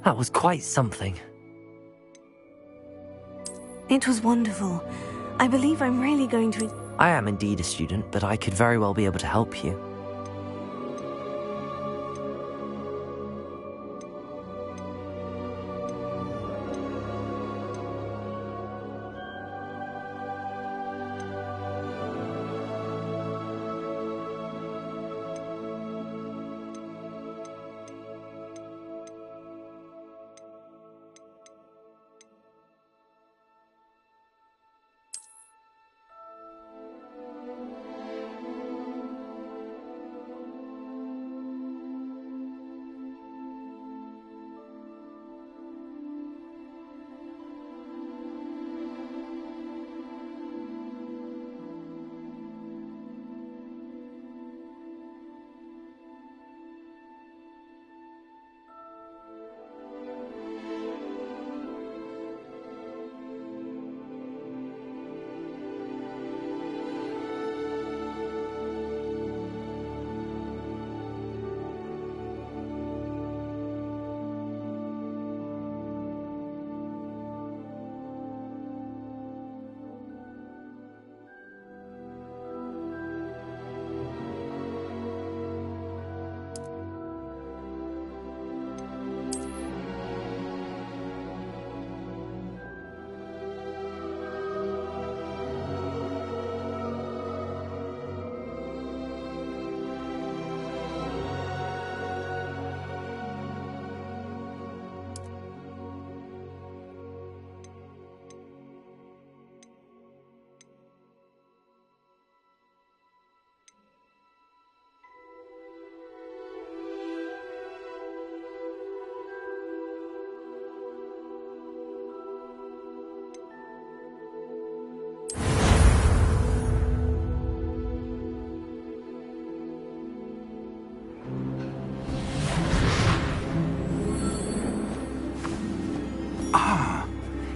That was quite something. It was wonderful. I believe I'm really going to... I am indeed a student, but I could very well be able to help you.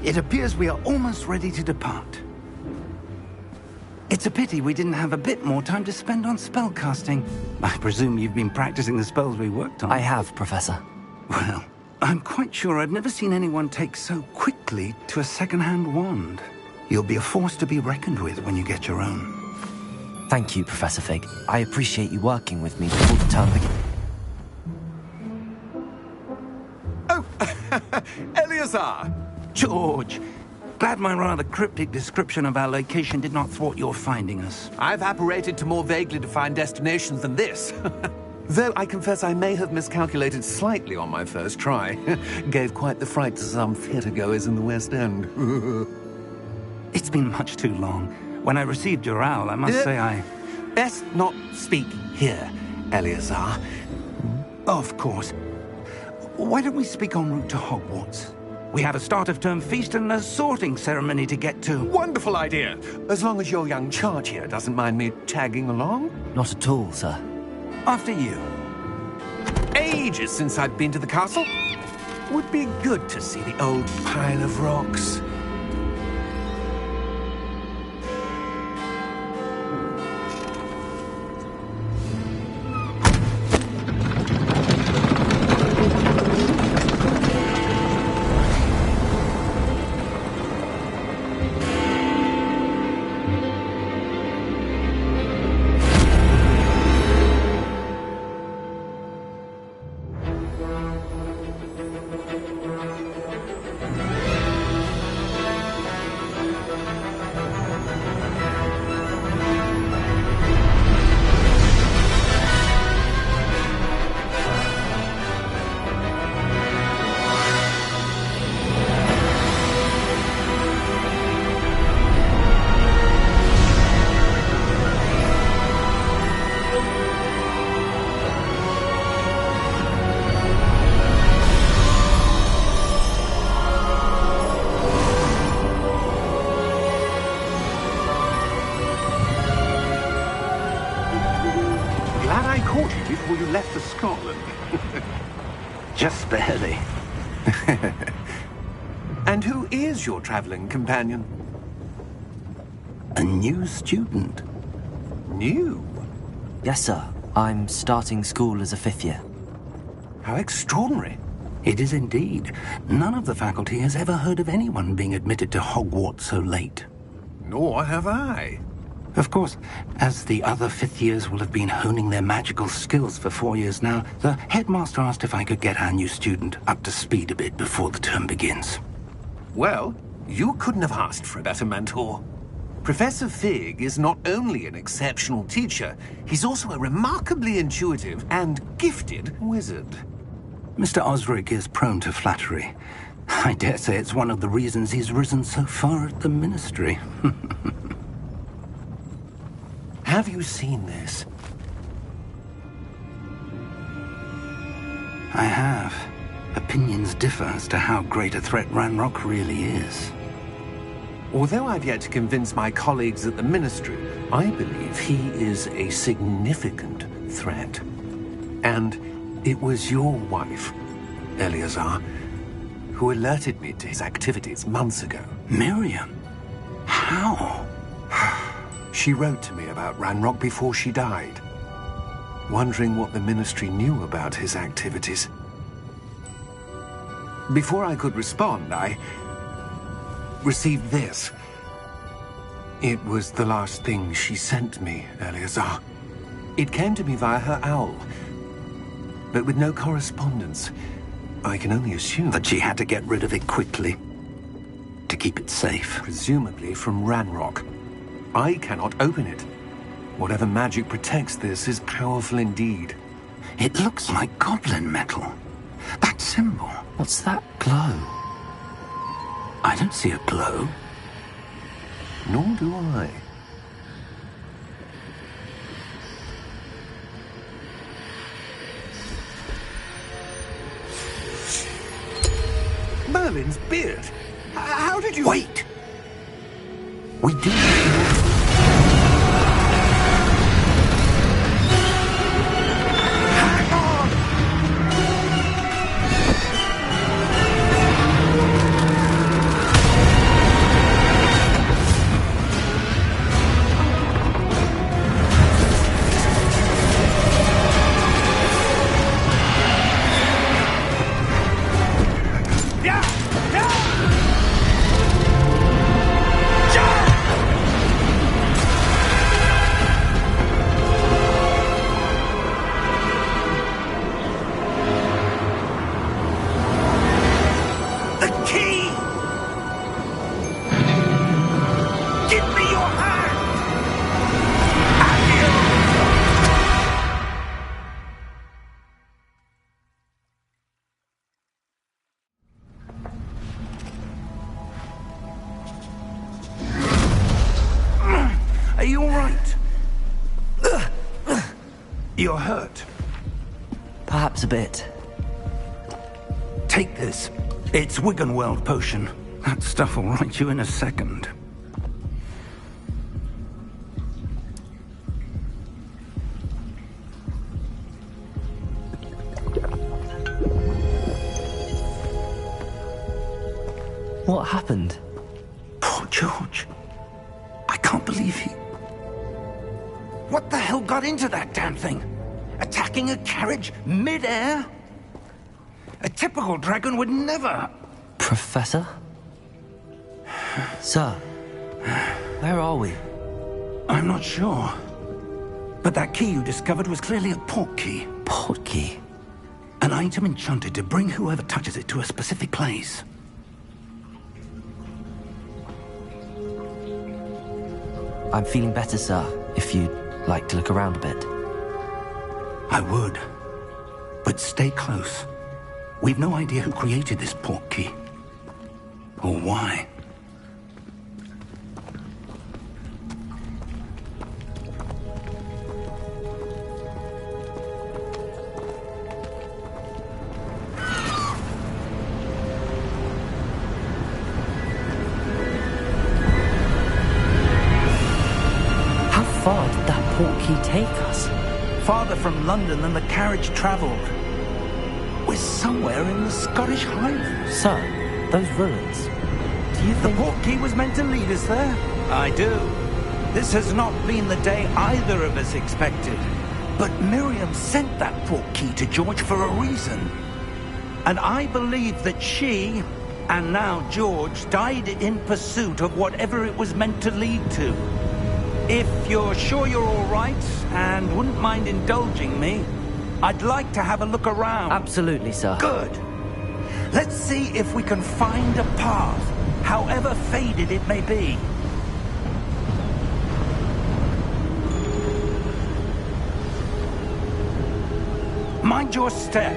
It appears we are almost ready to depart. It's a pity we didn't have a bit more time to spend on spellcasting. I presume you've been practicing the spells we worked on. I have, Professor. Well, I'm quite sure I've never seen anyone take so quickly to a second-hand wand. You'll be a force to be reckoned with when you get your own. Thank you, Professor Fig. I appreciate you working with me before the term begins. Oh, Eleazar! George, glad my rather cryptic description of our location did not thwart your finding us. I've apparated to more vaguely defined destinations than this. Though I confess I may have miscalculated slightly on my first try. Gave quite the fright to some theatre-goers in the West End. It's been much too long. When I received your owl, I must say I... Best not speak here, Eleazar. Of course. Why don't we speak en route to Hogwarts? We have a start-of-term feast and a sorting ceremony to get to. Wonderful idea! As long as your young charge here doesn't mind me tagging along. Not at all, sir. After you. Ages since I've been to the castle. Would be good to see the old pile of rocks. Before you left for Scotland. Just barely. And who is your traveling companion? A new student. New? Yes, sir. I'm starting school as a 5th year. How extraordinary. It is indeed. None of the faculty has ever heard of anyone being admitted to Hogwarts so late. Nor have I. Of course, as the other fifth years will have been honing their magical skills for 4 years now, the headmaster asked if I could get our new student up to speed a bit before the term begins. Well, you couldn't have asked for a better mentor. Professor Fig is not only an exceptional teacher, he's also a remarkably intuitive and gifted wizard. Mr. Osric is prone to flattery. I dare say it's one of the reasons he's risen so far at the Ministry. Have you seen this? I have. Opinions differ as to how great a threat Ranrock really is. Although I've yet to convince my colleagues at the Ministry, I believe he is a significant threat. And it was your wife, Eleazar, who alerted me to his activities months ago. Miriam? How? She wrote to me about Ranrock before she died, wondering what the Ministry knew about his activities. Before I could respond, I received this. It was the last thing she sent me, Eleazar. It came to me via her owl, but with no correspondence. I can only assume that she had to get rid of it quickly, to keep it safe. Presumably from Ranrock. I cannot open it. Whatever magic protects this is powerful indeed. It looks like goblin metal. That symbol. What's that glow? I don't see a glow. Nor do I. Merlin's beard. How did you... Wait! We do... Are you all right? You're hurt. Perhaps a bit. Take this. It's Wiggenweld potion. That stuff will right you in a second. What happened? Poor George. I can't believe he... What the hell got into that damn thing? Attacking a carriage mid-air? A typical dragon would never... Professor? Sir, where are we? I'm not sure. But that key you discovered was clearly a port key. Port key? An item enchanted to bring whoever touches it to a specific place. I'm feeling better, sir, if you'd like to look around a bit. I would. But stay close. We've no idea who created this port key. Or why. How far did that port key take us? Farther from London than the carriage travelled. We're somewhere in the Scottish Highlands. Sir, those ruins. Do you The think... port key was meant to lead us there? I do. This has not been the day either of us expected. But Miriam sent that port key to George for a reason. And I believe that she, and now George, died in pursuit of whatever it was meant to lead to. If you're sure you're all right, and wouldn't mind indulging me, I'd like to have a look around. Absolutely, sir. Good. Let's see if we can find a path, however faded it may be. Mind your step.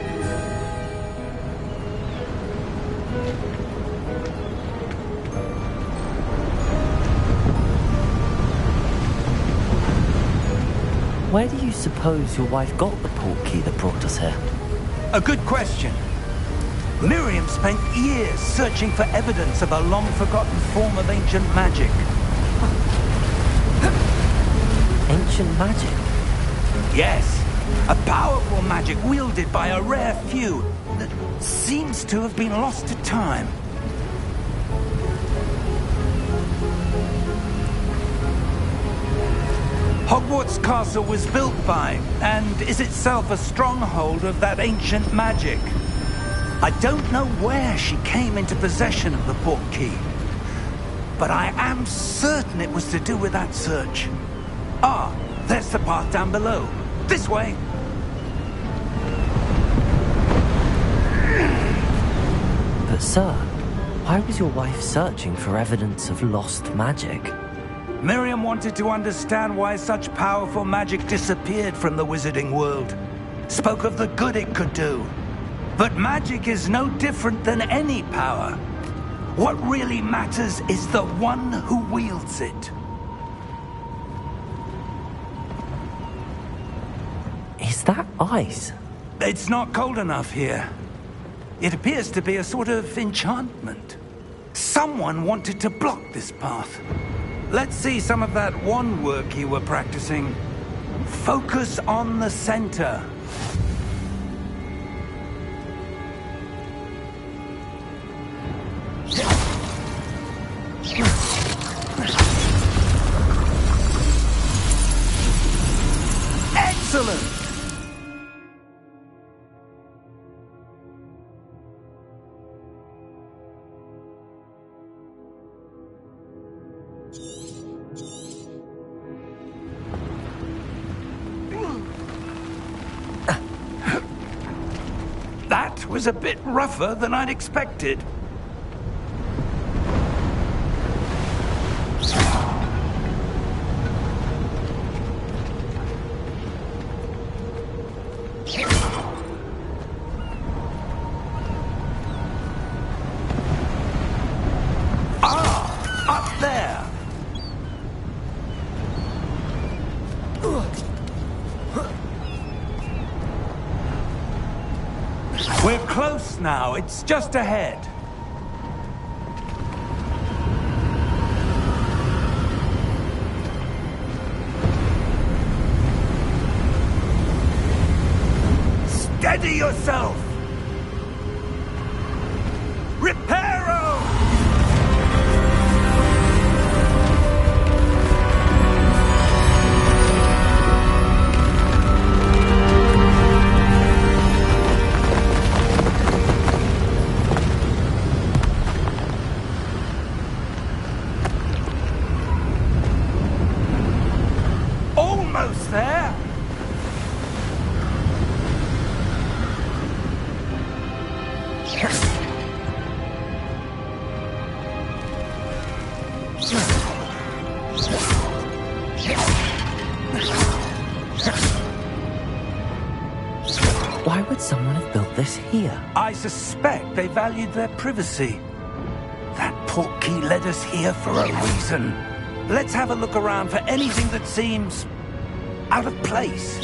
Where do you suppose your wife got the portkey that brought us here? A good question. Miriam spent years searching for evidence of a long-forgotten form of ancient magic. Ancient magic? Yes, a powerful magic wielded by a rare few that seems to have been lost to time. Hogwarts Castle was built by, and is itself a stronghold of that ancient magic. I don't know where she came into possession of the portkey, but I am certain it was to do with that search. Ah, there's the path down below. This way. But sir, why was your wife searching for evidence of lost magic? Miriam wanted to understand why such powerful magic disappeared from the wizarding world. Spoke of the good it could do. But magic is no different than any power. What really matters is the one who wields it. Is that ice? It's not cold enough here. It appears to be a sort of enchantment. Someone wanted to block this path. Let's see some of that wand work you were practicing. Focus on the center. Excellent! That was a bit rougher than I'd expected. Up there! We're close now. It's just ahead. Steady yourself! Reparo! Almost there! Why would someone have built this here? I suspect they valued their privacy. That portkey led us here for a reason. Let's have a look around for anything that seems out of place.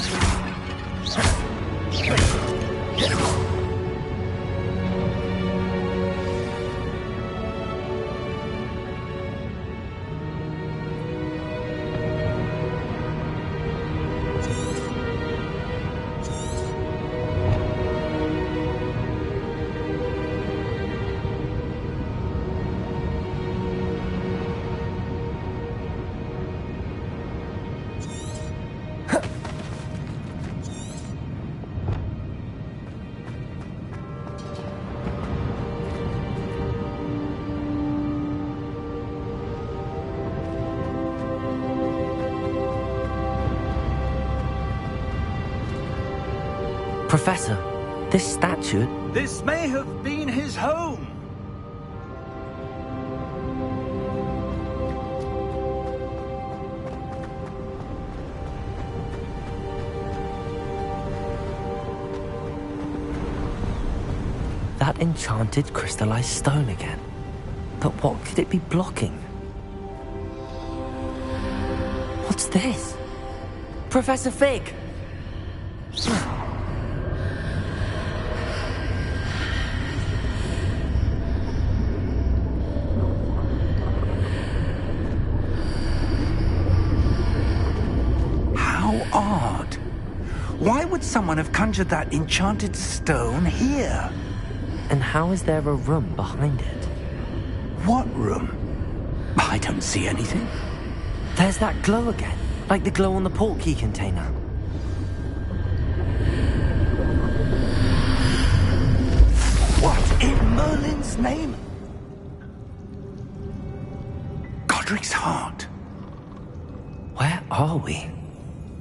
Professor, this statue... This may have been his home. That enchanted crystallized stone again. But what could it be blocking? What's this? Professor Fig! How odd. Why would someone have conjured that enchanted stone here? And how is there a room behind it? What room? I don't see anything. There's that glow again, like the glow on the portkey container. What in Merlin's name? Godric's heart. Where are we?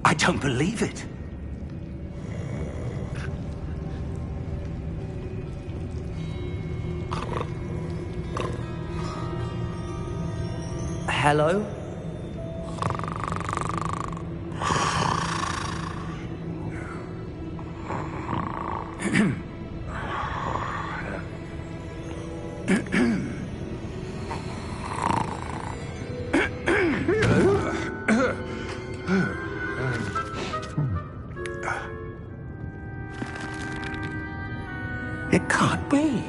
I don't believe it. Hello? It can't be.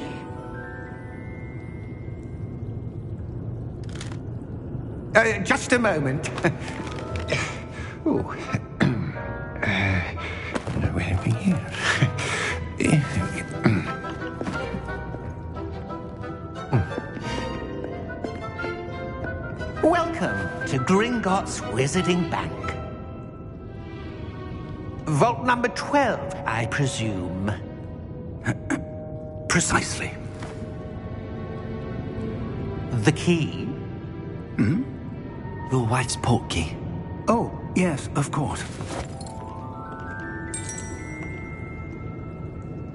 Just a moment. Oh. Where are we here? Welcome to Gringotts Wizarding Bank. Vault number 12, I presume. Precisely. The key? Your wife's portkey. Oh, yes, of course.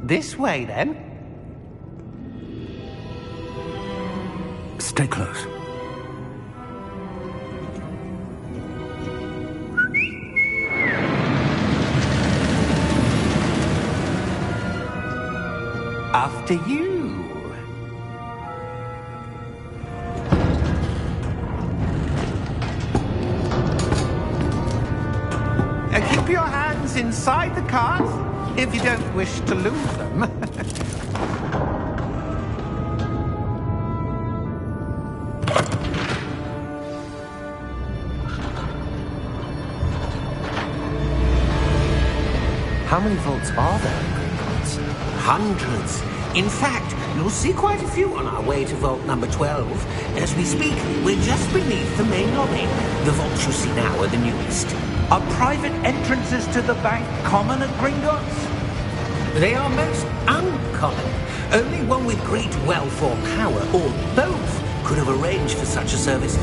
This way, then. Stay close. After you. Keep your hands inside the cart if you don't wish to lose them. How many vaults are there in Gringotts? Hundreds. In fact, you'll see quite a few on our way to vault number 12. As we speak, we're just beneath the main lobby. The vaults you see now are the newest. Are private entrances to the bank common at Gringotts? They are most uncommon. Only one with great wealth or power, or both, could have arranged for such a service.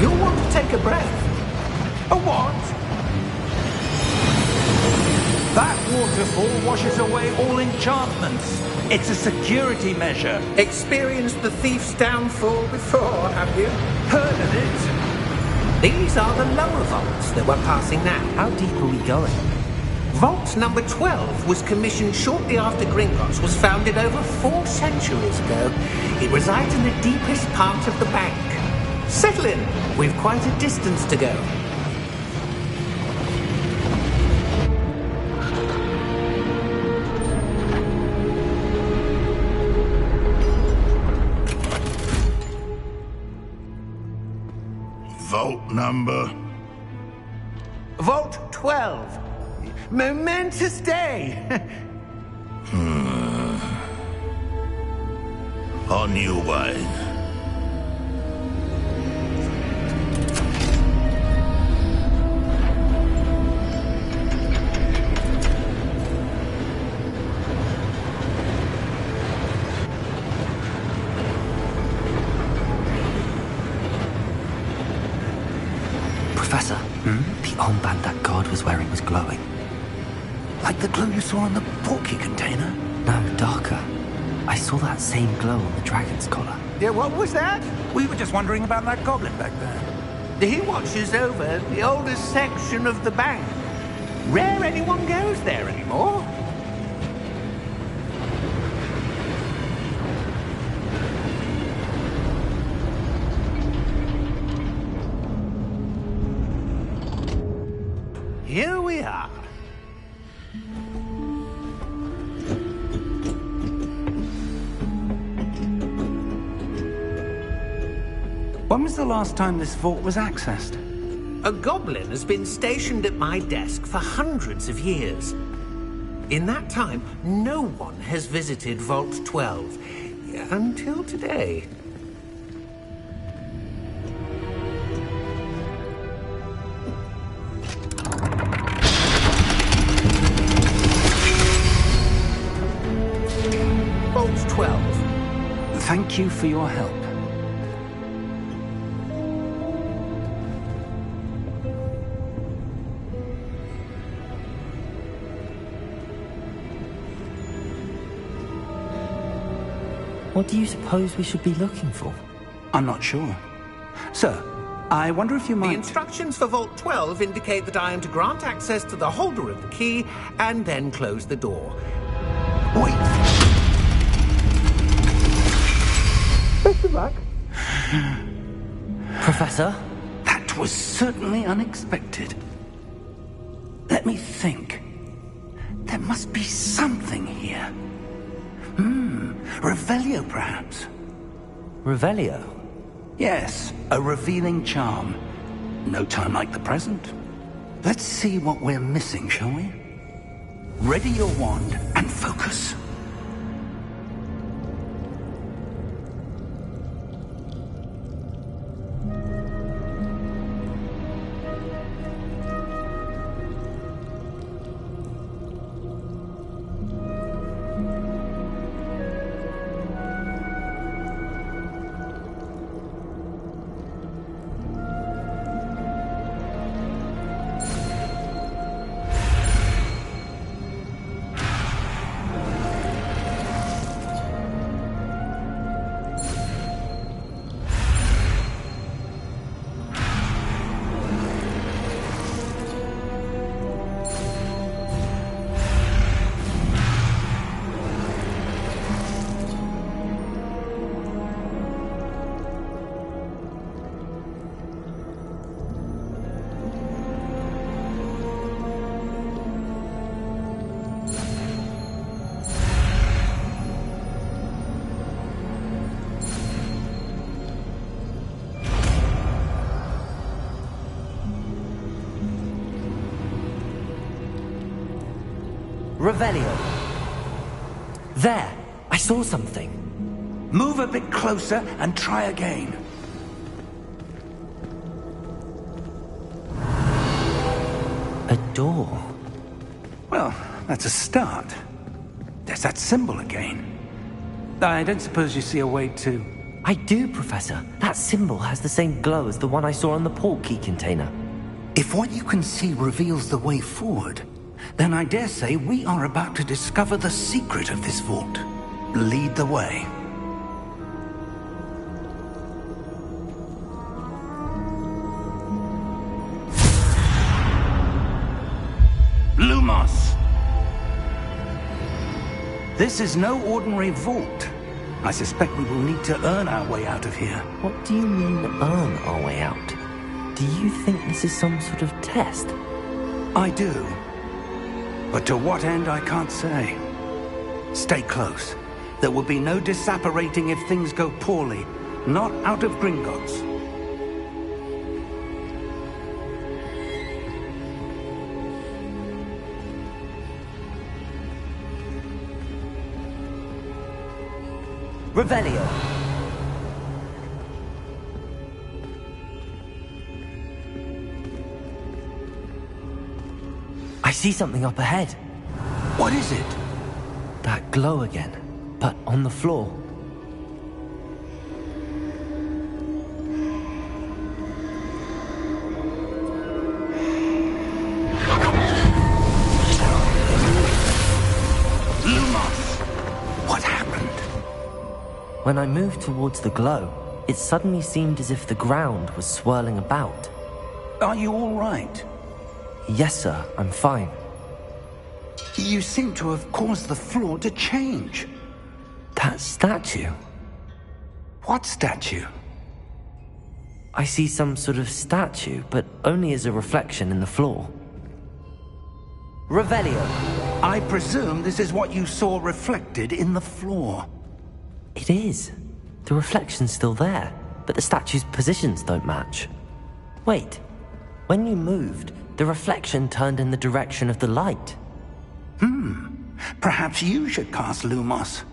You'll want to take a breath. A what? That waterfall washes away all enchantments. It's a security measure. Experienced the thief's downfall before, have you? Heard of it? These are the lower vaults that we're passing now. How deep are we going? Vault number 12 was commissioned shortly after Gringotts was founded over 4 centuries ago. It resides in the deepest part of the bank. Settle in. We've quite a distance to go. Vault number? Vault 12. Momentous day. On you, wine. Professor, The armband that guard was wearing was glowing. Like the glue you saw in the porky container? No, darker. I saw that same glow on the dragon's collar. Yeah, what was that? We were just wondering about that goblin back there. He watches over the oldest section of the bank. Rare anyone goes there anymore. Here we are. When was the last time this vault was accessed? A goblin has been stationed at my desk for hundreds of years. In that time, no one has visited Vault 12. Until today. Vault 12. Thank you for your help. What do you suppose we should be looking for? I'm not sure. Sir, I wonder if you might... The instructions for Vault 12 indicate that I am to grant access to the holder of the key and then close the door. Wait! Best of luck. Professor? That was certainly unexpected. Let me think. There must be something here. Revelio, perhaps? Revelio? Yes, a revealing charm. No time like the present. Let's see what we're missing, shall we? Ready your wand and focus. Revelio. There! I saw something. Move a bit closer and try again. A door. Well, that's a start. There's that symbol again. I don't suppose you see a way to... I do, Professor. That symbol has the same glow as the one I saw on the port key container. If what you can see reveals the way forward, then I dare say we are about to discover the secret of this vault. Lead the way. Lumos! This is no ordinary vault. I suspect we will need to earn our way out of here. What do you mean, earn our way out? Do you think this is some sort of test? I do. But to what end, I can't say. Stay close. There will be no disapparating if things go poorly. Not out of Gringotts. Revelio. I see something up ahead. What is it? That glow again, but on the floor. When I moved towards the glow, it suddenly seemed as if the ground was swirling about. Are you all right? Yes, sir, I'm fine. You seem to have caused the floor to change. That statue? What statue? I see some sort of statue, but only as a reflection in the floor. Revelio! I presume this is what you saw reflected in the floor. It is. The reflection's still there, but the statue's positions don't match. Wait. When you moved, the reflection turned in the direction of the light. Perhaps you should cast Lumos.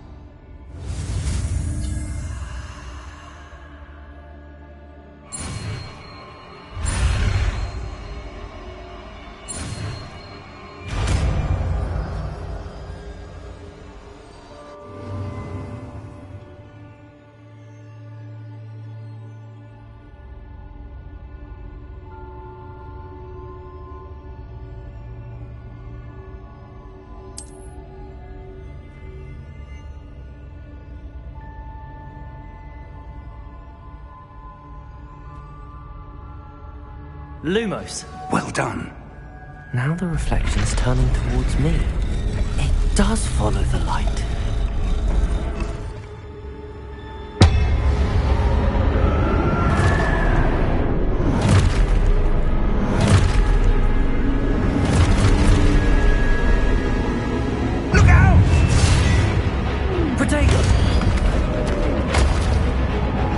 Lumos! Well done. Now the reflection's turning towards me. It does follow the light. Look out! Protego!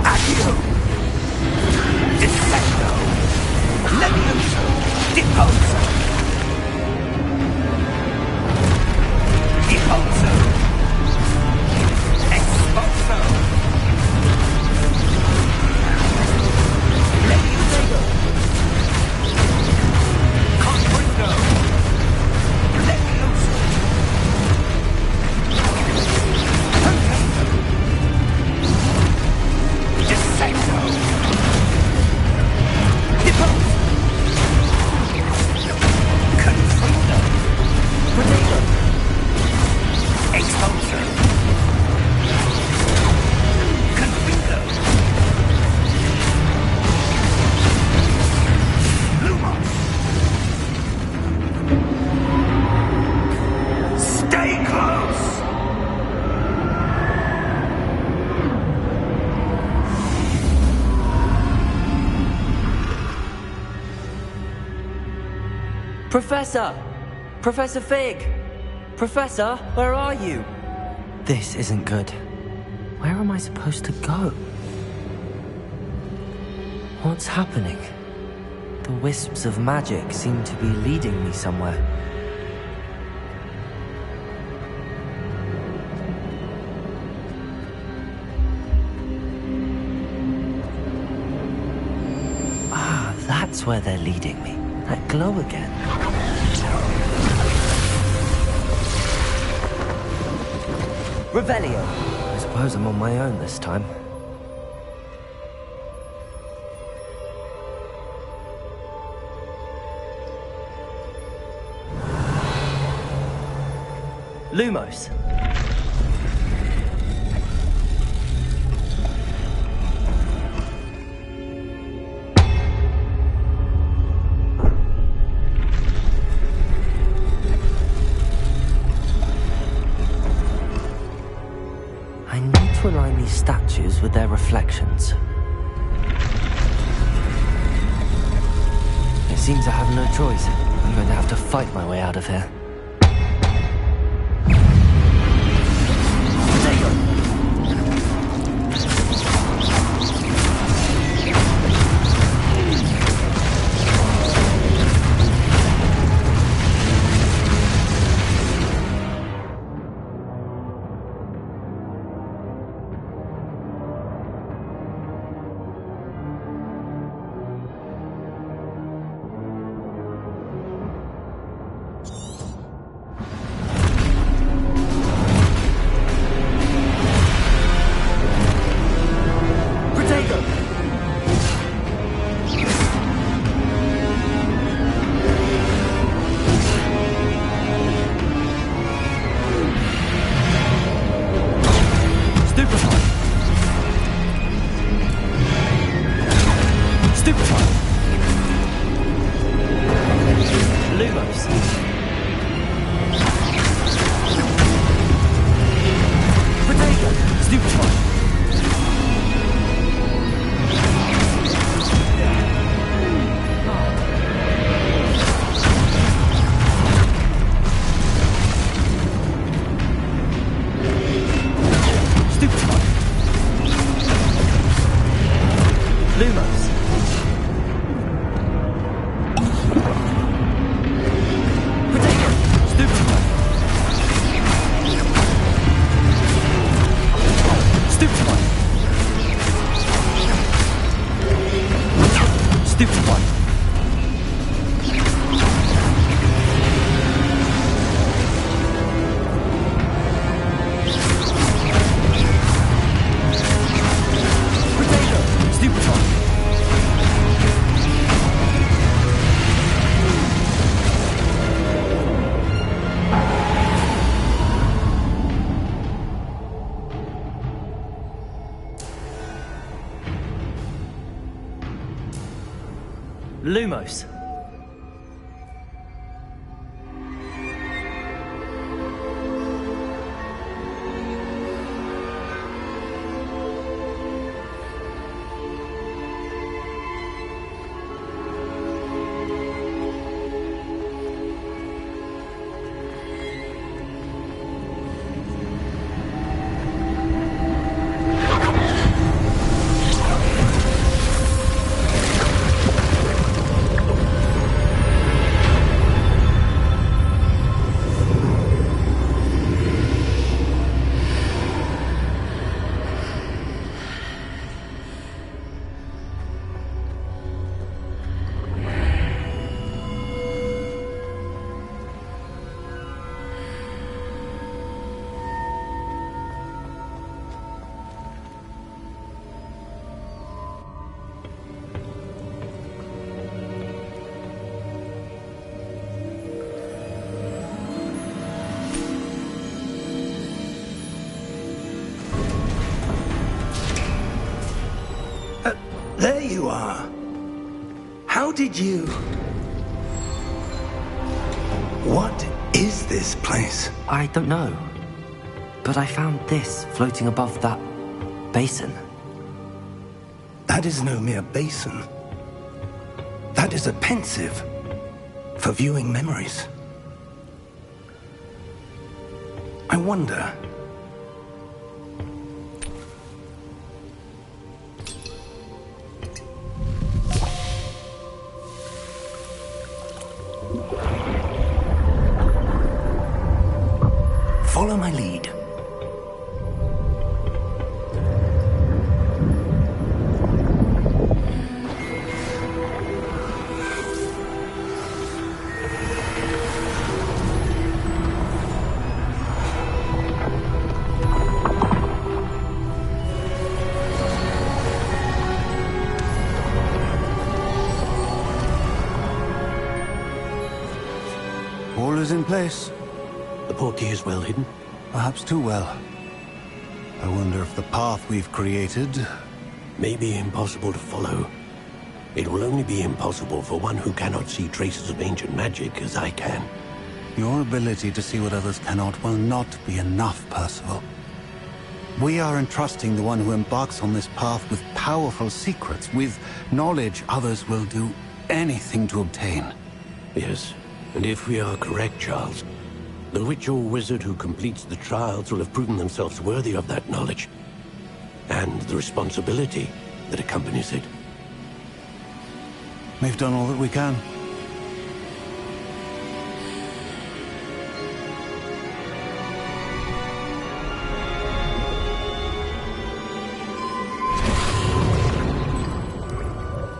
Accio! Dissecto! Levioso! Deposo! Deposo! Expulso! Levioso! Confringo! Levioso! Dissecto! Deposo! Confringo! Protego! Expulso! Confringo! Lumos! Stay close! Professor! Professor Fig! Professor, where are you? This isn't good. Where am I supposed to go? What's happening? The wisps of magic seem to be leading me somewhere. Ah, that's where they're leading me. That glow again. Revelio! I suppose I'm on my own this time. Lumos! I need to align these statues with their reflections. It seems I have no choice. I'm going to have to fight my way out of here. Lumos. There you are. How did you... What is this place? I don't know. But I found this floating above that basin. That is no mere basin. That is a pensive for viewing memories. I wonder... Follow my lead. All is in place. The portkey is well hidden. Perhaps too well. I wonder if the path we've created... May be impossible to follow. It will only be impossible for one who cannot see traces of ancient magic as I can. Your ability to see what others cannot will not be enough, Percival. We are entrusting the one who embarks on this path with powerful secrets, with knowledge others will do anything to obtain. Yes, and if we are correct, Charles, the witch or wizard who completes the trials will have proven themselves worthy of that knowledge, and the responsibility that accompanies it. We've done all that we can.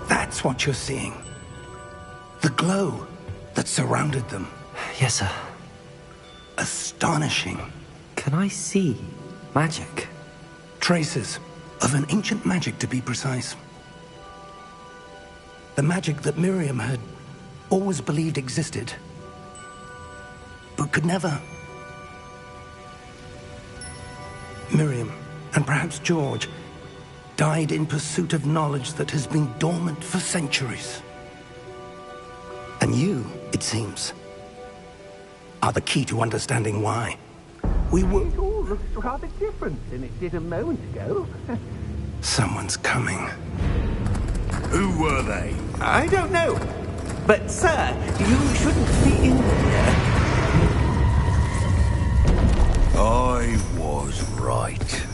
That's what you're seeing. The glow that surrounded them. Yes, sir. Astonishing. Can I see magic? Traces of an ancient magic, to be precise. The magic that Miriam had always believed existed, but could never. Miriam, and perhaps George, died in pursuit of knowledge that has been dormant for centuries. And you, it seems, are the key to understanding why. We were... It all looks rather different than it did a moment ago. Someone's coming. Who were they? I don't know. But, sir, you shouldn't be in here. I was right.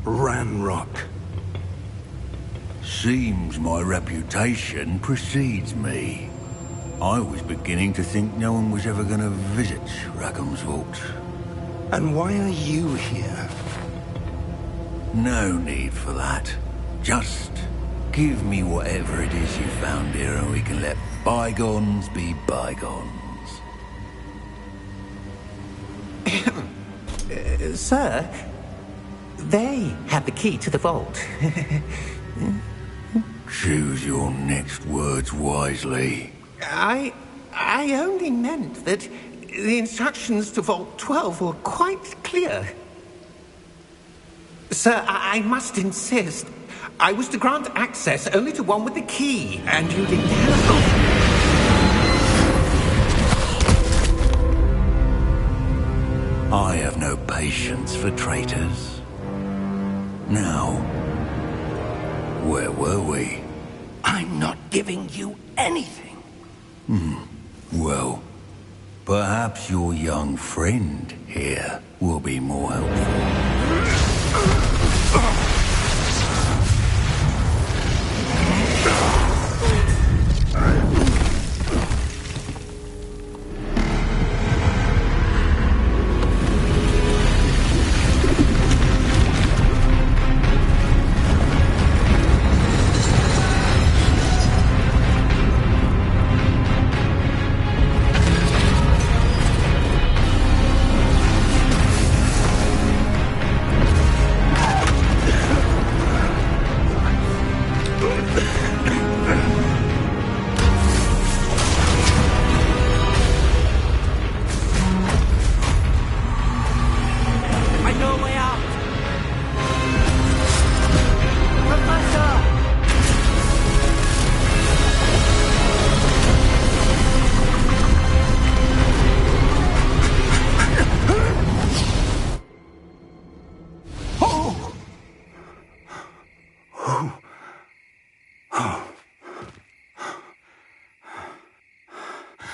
Ranrock. Seems my reputation precedes me. I was beginning to think no one was ever going to visit Rackham's Vault. And why are you here? No need for that. Just give me whatever it is you found here and we can let bygones be bygones. Sir, they have the key to the vault. Choose your next words wisely. I only meant that the instructions to Vault 12 were quite clear. Sir, I must insist. I was to grant access only to one with the key, and you didn't have... I have no patience for traitors. Now, where were we? I'm not giving you anything. Well, perhaps your young friend here will be more helpful.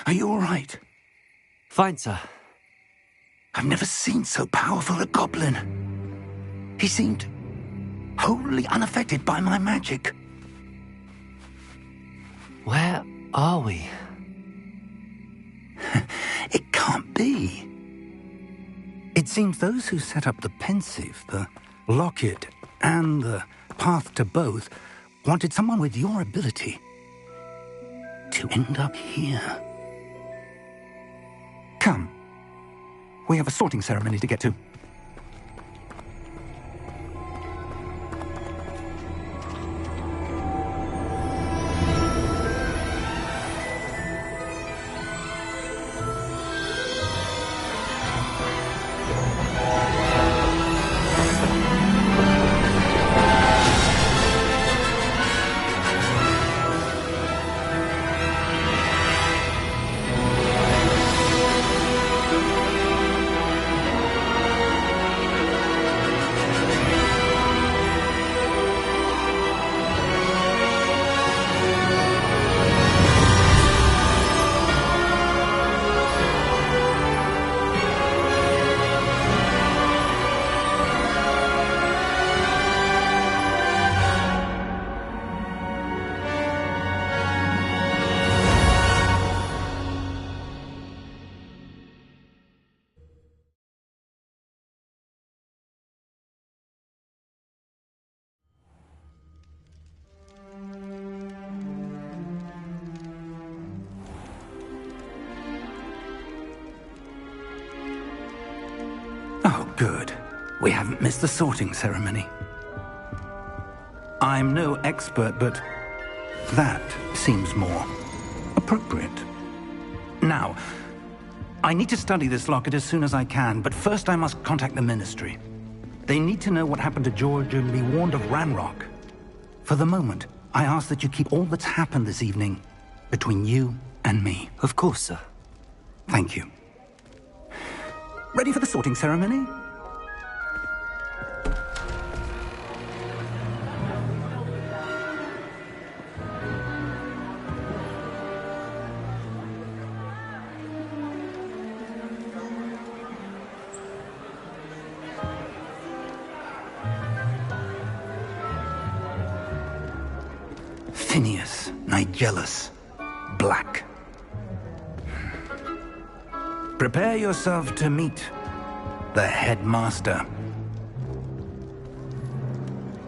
Are you all right? Fine, sir. I've never seen so powerful a goblin. He seemed wholly unaffected by my magic. Where are we? It can't be. It seems those who set up the pensive, the locket, and the path to both wanted someone with your ability to end up here. Come. We have a sorting ceremony to get to. Oh, good. We haven't missed the sorting ceremony. I'm no expert, but that seems more appropriate. Now, I need to study this locket as soon as I can, but first I must contact the Ministry. They need to know what happened to George and be warned of Ranrock. For the moment, I ask that you keep all that's happened this evening between you and me. Of course, sir. Thank you. Ready for the sorting ceremony? Phineas, Nigellus, Black. Prepare yourself to meet the headmaster.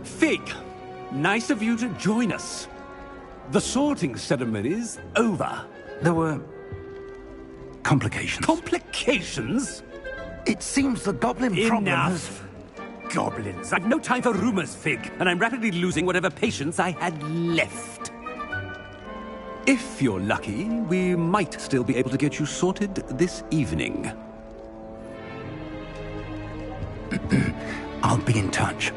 Fig, nice of you to join us. The sorting ceremony's over. There were complications. Complications? It seems the goblin problem has... Enough! Goblins. I've no time for rumors, Fig, and I'm rapidly losing whatever patience I had left. If you're lucky, we might still be able to get you sorted this evening. I'll be in touch.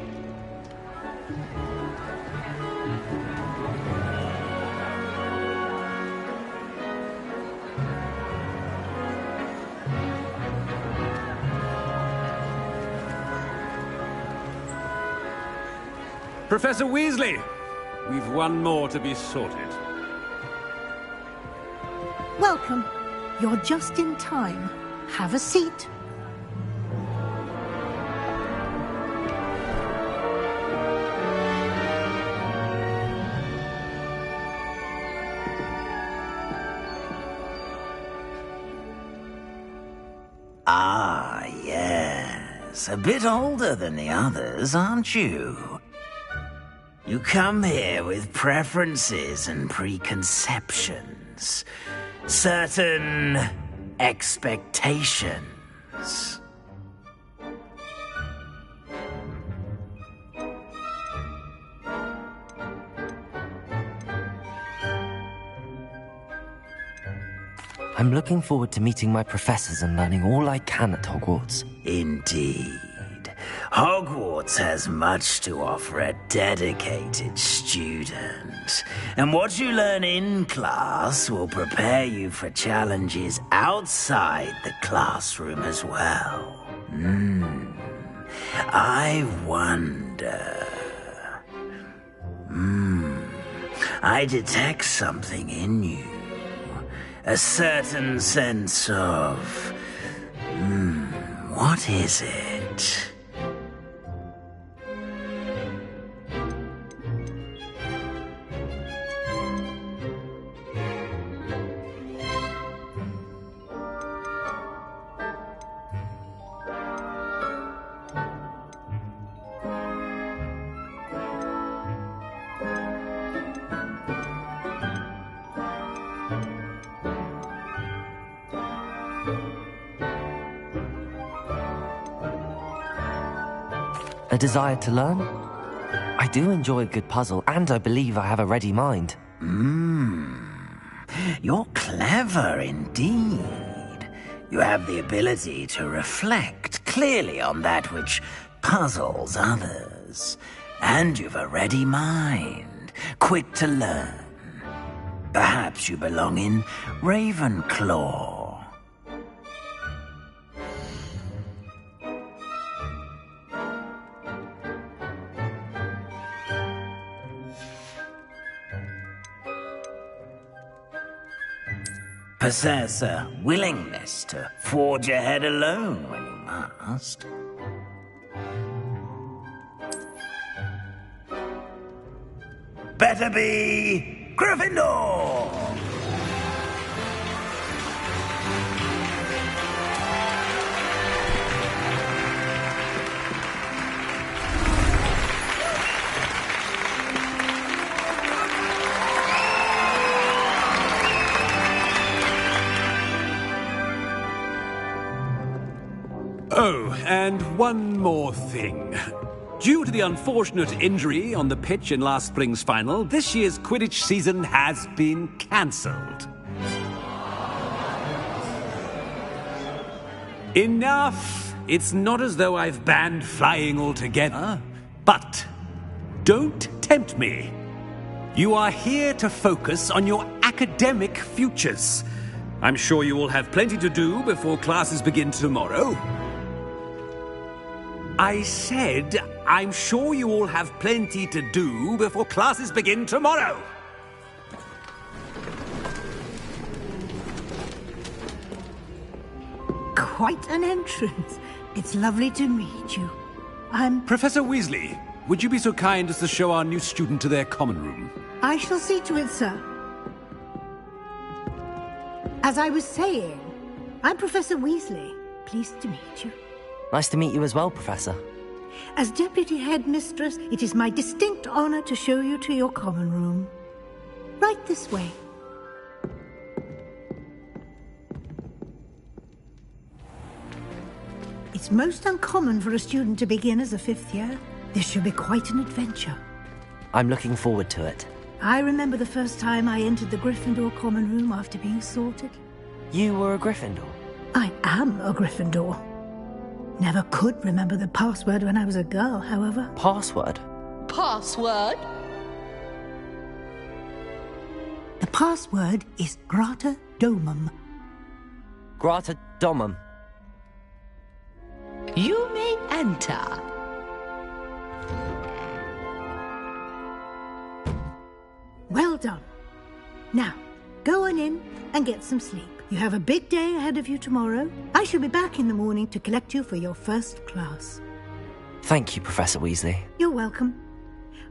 Professor Weasley, we've one more to be sorted. Welcome. You're just in time. Have a seat. Ah, yes. A bit older than the others, aren't you? You come here with preferences and preconceptions. Certain expectations. I'm looking forward to meeting my professors and learning all I can at Hogwarts. Indeed. Hogwarts has much to offer a dedicated student. And what you learn in class will prepare you for challenges outside the classroom as well. I wonder... I detect something in you. A certain sense of... what is it? A desire to learn? I do enjoy a good puzzle, and I believe I have a ready mind. You're clever indeed. You have the ability to reflect clearly on that which puzzles others. And you've a ready mind, quick to learn. Perhaps you belong in Ravenclaw. Possess a willingness to forge ahead alone when you must. Better be Gryffindor! Oh, and one more thing. Due to the unfortunate injury on the pitch in last spring's final, this year's Quidditch season has been cancelled. Enough! It's not as though I've banned flying altogether. But don't tempt me. You are here to focus on your academic futures. I'm sure you will have plenty to do before classes begin tomorrow. I said, I'm sure you all have plenty to do before classes begin tomorrow. Quite an entrance. It's lovely to meet you. I'm... Professor Weasley, would you be so kind as to show our new student to their common room? I shall see to it, sir. As I was saying, I'm Professor Weasley. Pleased to meet you. Nice to meet you as well, Professor. As Deputy Headmistress, it is my distinct honor to show you to your common room. Right this way. It's most uncommon for a student to begin as a fifth year. This should be quite an adventure. I'm looking forward to it. I remember the first time I entered the Gryffindor common room after being sorted. You were a Gryffindor? I am a Gryffindor. Never could remember the password when I was a girl, however. Password? Password? The password is Grata Domum, Grata Domum. You may enter. Well done. Now, go on in and get some sleep. You have a big day ahead of you tomorrow. I shall be back in the morning to collect you for your first class. Thank you, Professor Weasley. You're welcome.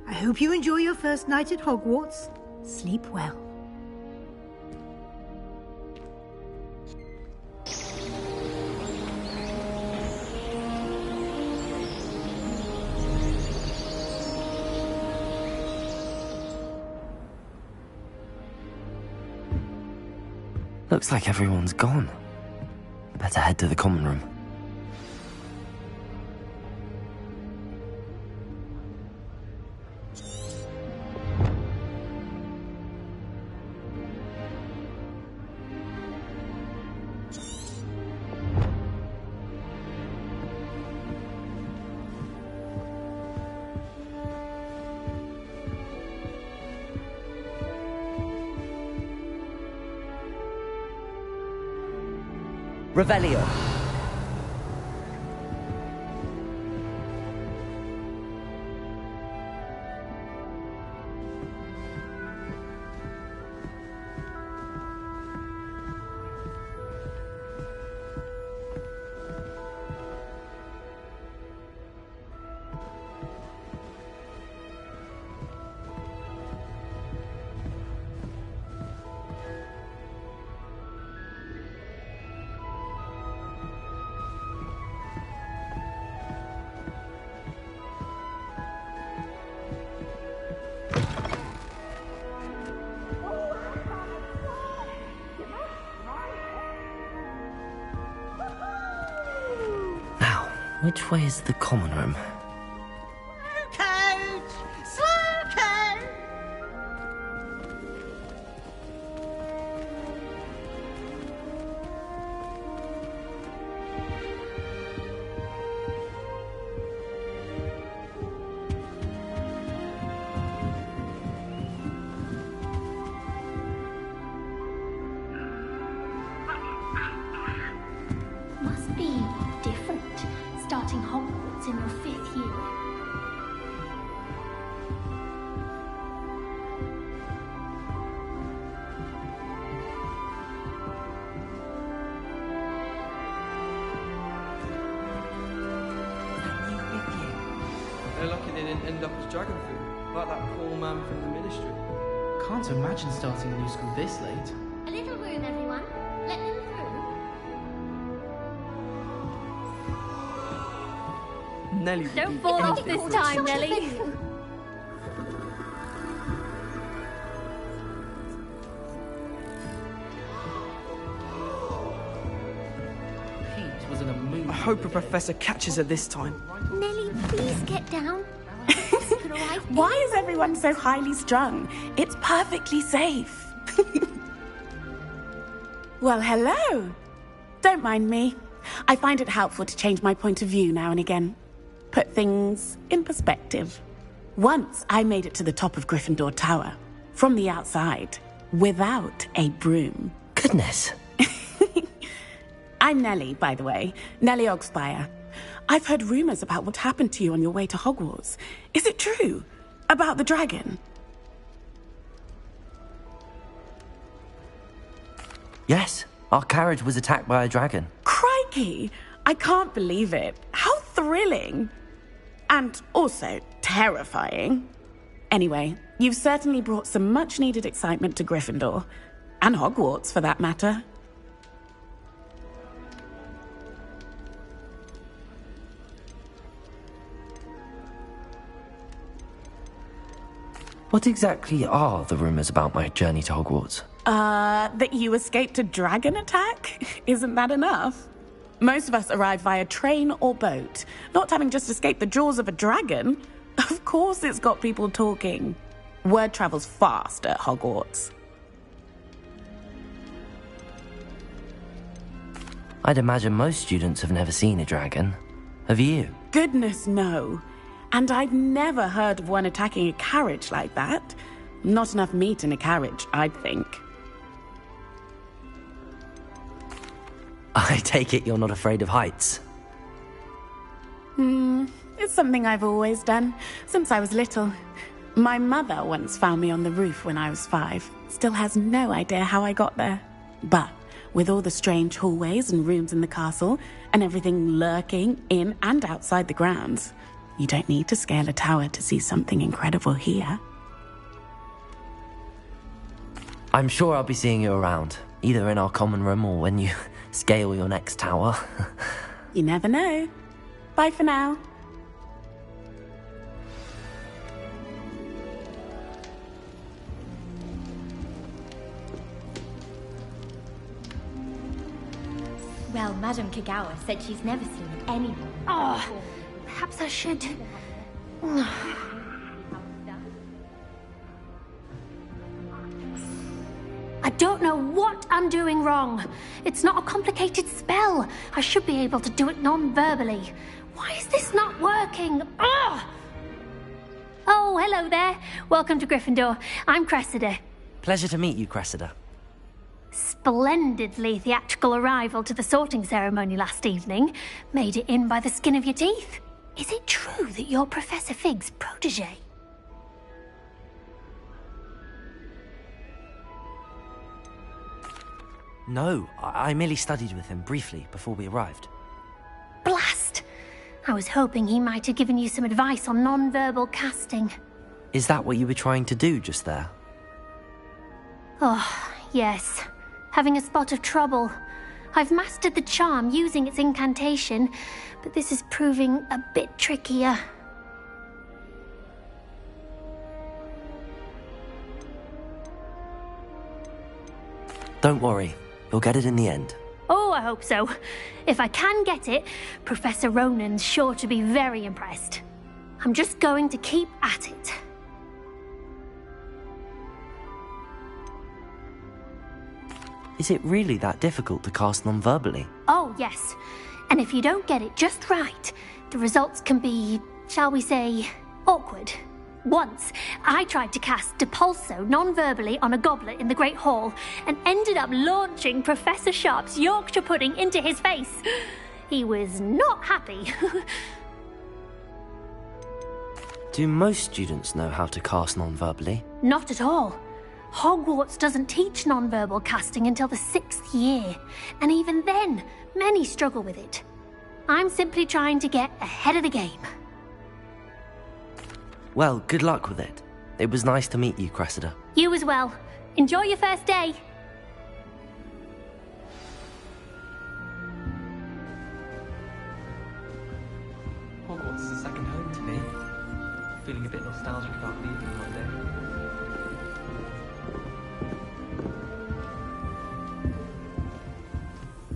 I hope you enjoy your first night at Hogwarts. Sleep well. Looks like everyone's gone. Better head to the common room. Revelio. Which way is the common room? Must be different, starting Hogwarts in your 5th year. They're lucky they didn't end up as dragon food, like that poor man from the Ministry. Can't imagine starting a new school this late. A little room, everyone. Let them through. Nelly, Don't fall off this time, Nelly. Pete was in a mood. I hope a professor catches her this time. Nelly, please get down. Why is everyone so highly strung? It's perfectly safe. Well, hello. Don't mind me. I find it helpful to change my point of view now and again. Put things in perspective. Once I made it to the top of Gryffindor Tower, from the outside, without a broom. Goodness. I'm Nellie, by the way. Nellie Ogspire. I've heard rumors about what happened to you on your way to Hogwarts. Is it true? About the dragon? Yes, our carriage was attacked by a dragon. Crikey! I can't believe it. How thrilling! And also terrifying. Anyway, you've certainly brought some much-needed excitement to Gryffindor. And Hogwarts, for that matter. What exactly are the rumors about my journey to Hogwarts? That you escaped a dragon attack? Isn't that enough? Most of us arrive via train or boat, not having just escaped the jaws of a dragon. Of course it's got people talking. Word travels fast at Hogwarts. I'd imagine most students have never seen a dragon. Have you? Goodness, no. And I've never heard of one attacking a carriage like that. Not enough meat in a carriage, I'd think. I take it you're not afraid of heights. It's something I've always done, since I was little. My mother once found me on the roof when I was 5. Still has no idea how I got there. But with all the strange hallways and rooms in the castle, and everything lurking in and outside the grounds, you don't need to scale a tower to see something incredible here. I'm sure I'll be seeing you around, either in our common room or when you scale your next tower. You never know. Bye for now. Well, Madame Kagawa said she's never seen anyone. Oh, perhaps I should. I don't know what I'm doing wrong. It's not a complicated spell. I should be able to do it non-verbally. Why is this not working? Oh, hello there. Welcome to Gryffindor. I'm Cressida. Pleasure to meet you, Cressida. Splendidly theatrical arrival to the sorting ceremony last evening. Made it in by the skin of your teeth. Is it true that you're Professor Fig's protege? No, I merely studied with him briefly before we arrived. Blast! I was hoping he might have given you some advice on non-verbal casting. Is that what you were trying to do just there? Oh, yes. Having a spot of trouble. I've mastered the charm using its incantation, but this is proving a bit trickier. Don't worry, you'll get it in the end. Oh, I hope so. If I can get it, Professor Ronan's sure to be very impressed. I'm just going to keep at it. Is it really that difficult to cast non-verbally? Oh, yes. And if you don't get it just right, the results can be, shall we say, awkward. Once, I tried to cast Depulso non-verbally on a goblet in the Great Hall and ended up launching Professor Sharp's Yorkshire pudding into his face. He was not happy. Do most students know how to cast non-verbally? Not at all. Hogwarts doesn't teach non-verbal casting until the 6th year, and even then, many struggle with it. I'm simply trying to get ahead of the game. Well, good luck with it. It was nice to meet you, Cressida. You as well. Enjoy your first day. Hogwarts is a second home to me. Feeling a bit nostalgic about leaving one day.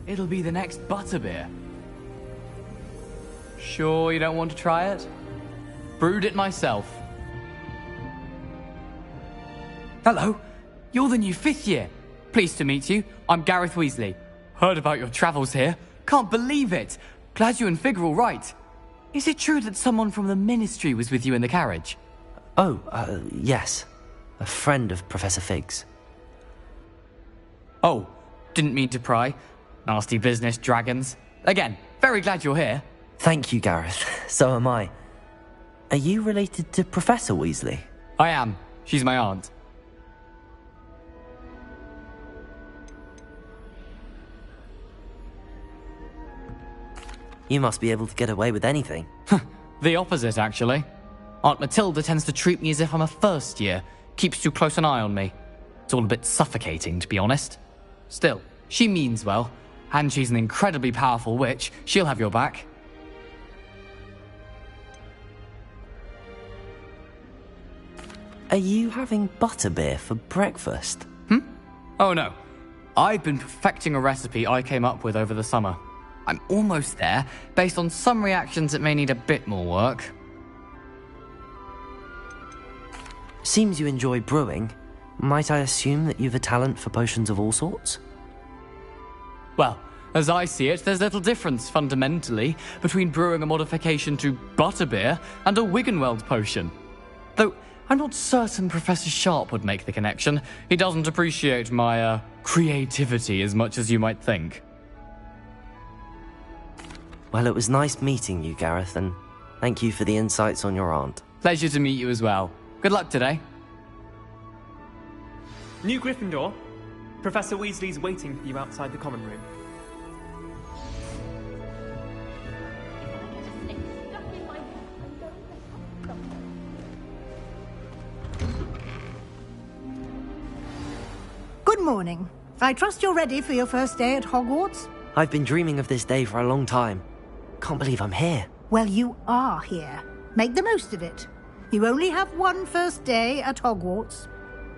It'll be the next butterbeer. Sure you don't want to try it? Brewed it myself. Hello, you're the new 5th year. Pleased to meet you. I'm Gareth Weasley. Heard about your travels here. Can't believe it. Glad you and Fig are all right. Is it true that someone from the Ministry was with you in the carriage? Oh, yes. A friend of Professor Fig's. Oh, didn't mean to pry. Nasty business, dragons. Again, very glad you're here. Thank you, Gareth. So am I. Are you related to Professor Weasley? I am. She's my aunt. You must be able to get away with anything. The opposite, actually. Aunt Matilda tends to treat me as if I'm a first year. Keeps too close an eye on me. It's all a bit suffocating, to be honest. Still, she means well. And she's an incredibly powerful witch. She'll have your back. Are you having butterbeer for breakfast? Oh no. I've been perfecting a recipe I came up with over the summer. I'm almost there. Based on some reactions, it may need a bit more work. Seems you enjoy brewing. Might I assume that you've a talent for potions of all sorts? Well, as I see it, there's little difference, fundamentally, between brewing a modification to butterbeer and a Wiggenweld potion. Though, I'm not certain Professor Sharp would make the connection. He doesn't appreciate my, creativity as much as you might think. Well, it was nice meeting you, Gareth, and thank you for the insights on your aunt. Pleasure to meet you as well. Good luck today. New Gryffindor. Professor Weasley's waiting for you outside the common room. Good morning. I trust you're ready for your first day at Hogwarts? I've been dreaming of this day for a long time. Can't believe I'm here. Well, you are here. Make the most of it. You only have one first day at Hogwarts.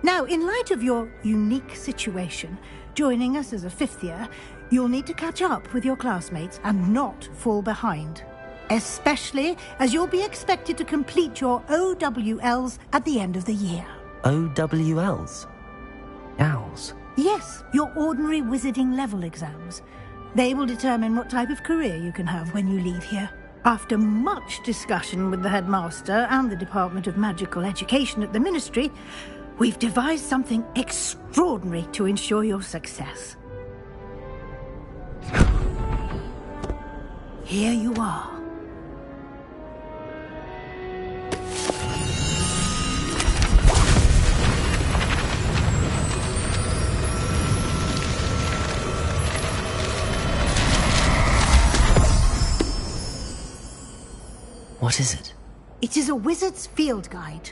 Now, in light of your unique situation, joining us as a fifth year, you'll need to catch up with your classmates and not fall behind. Especially as you'll be expected to complete your OWLs at the end of the year. OWLs? Owls? Yes, your ordinary wizarding level exams. They will determine what type of career you can have when you leave here. After much discussion with the headmaster and the Department of Magical Education at the Ministry, we've devised something extraordinary to ensure your success. Here you are. What is it? It is a wizard's field guide.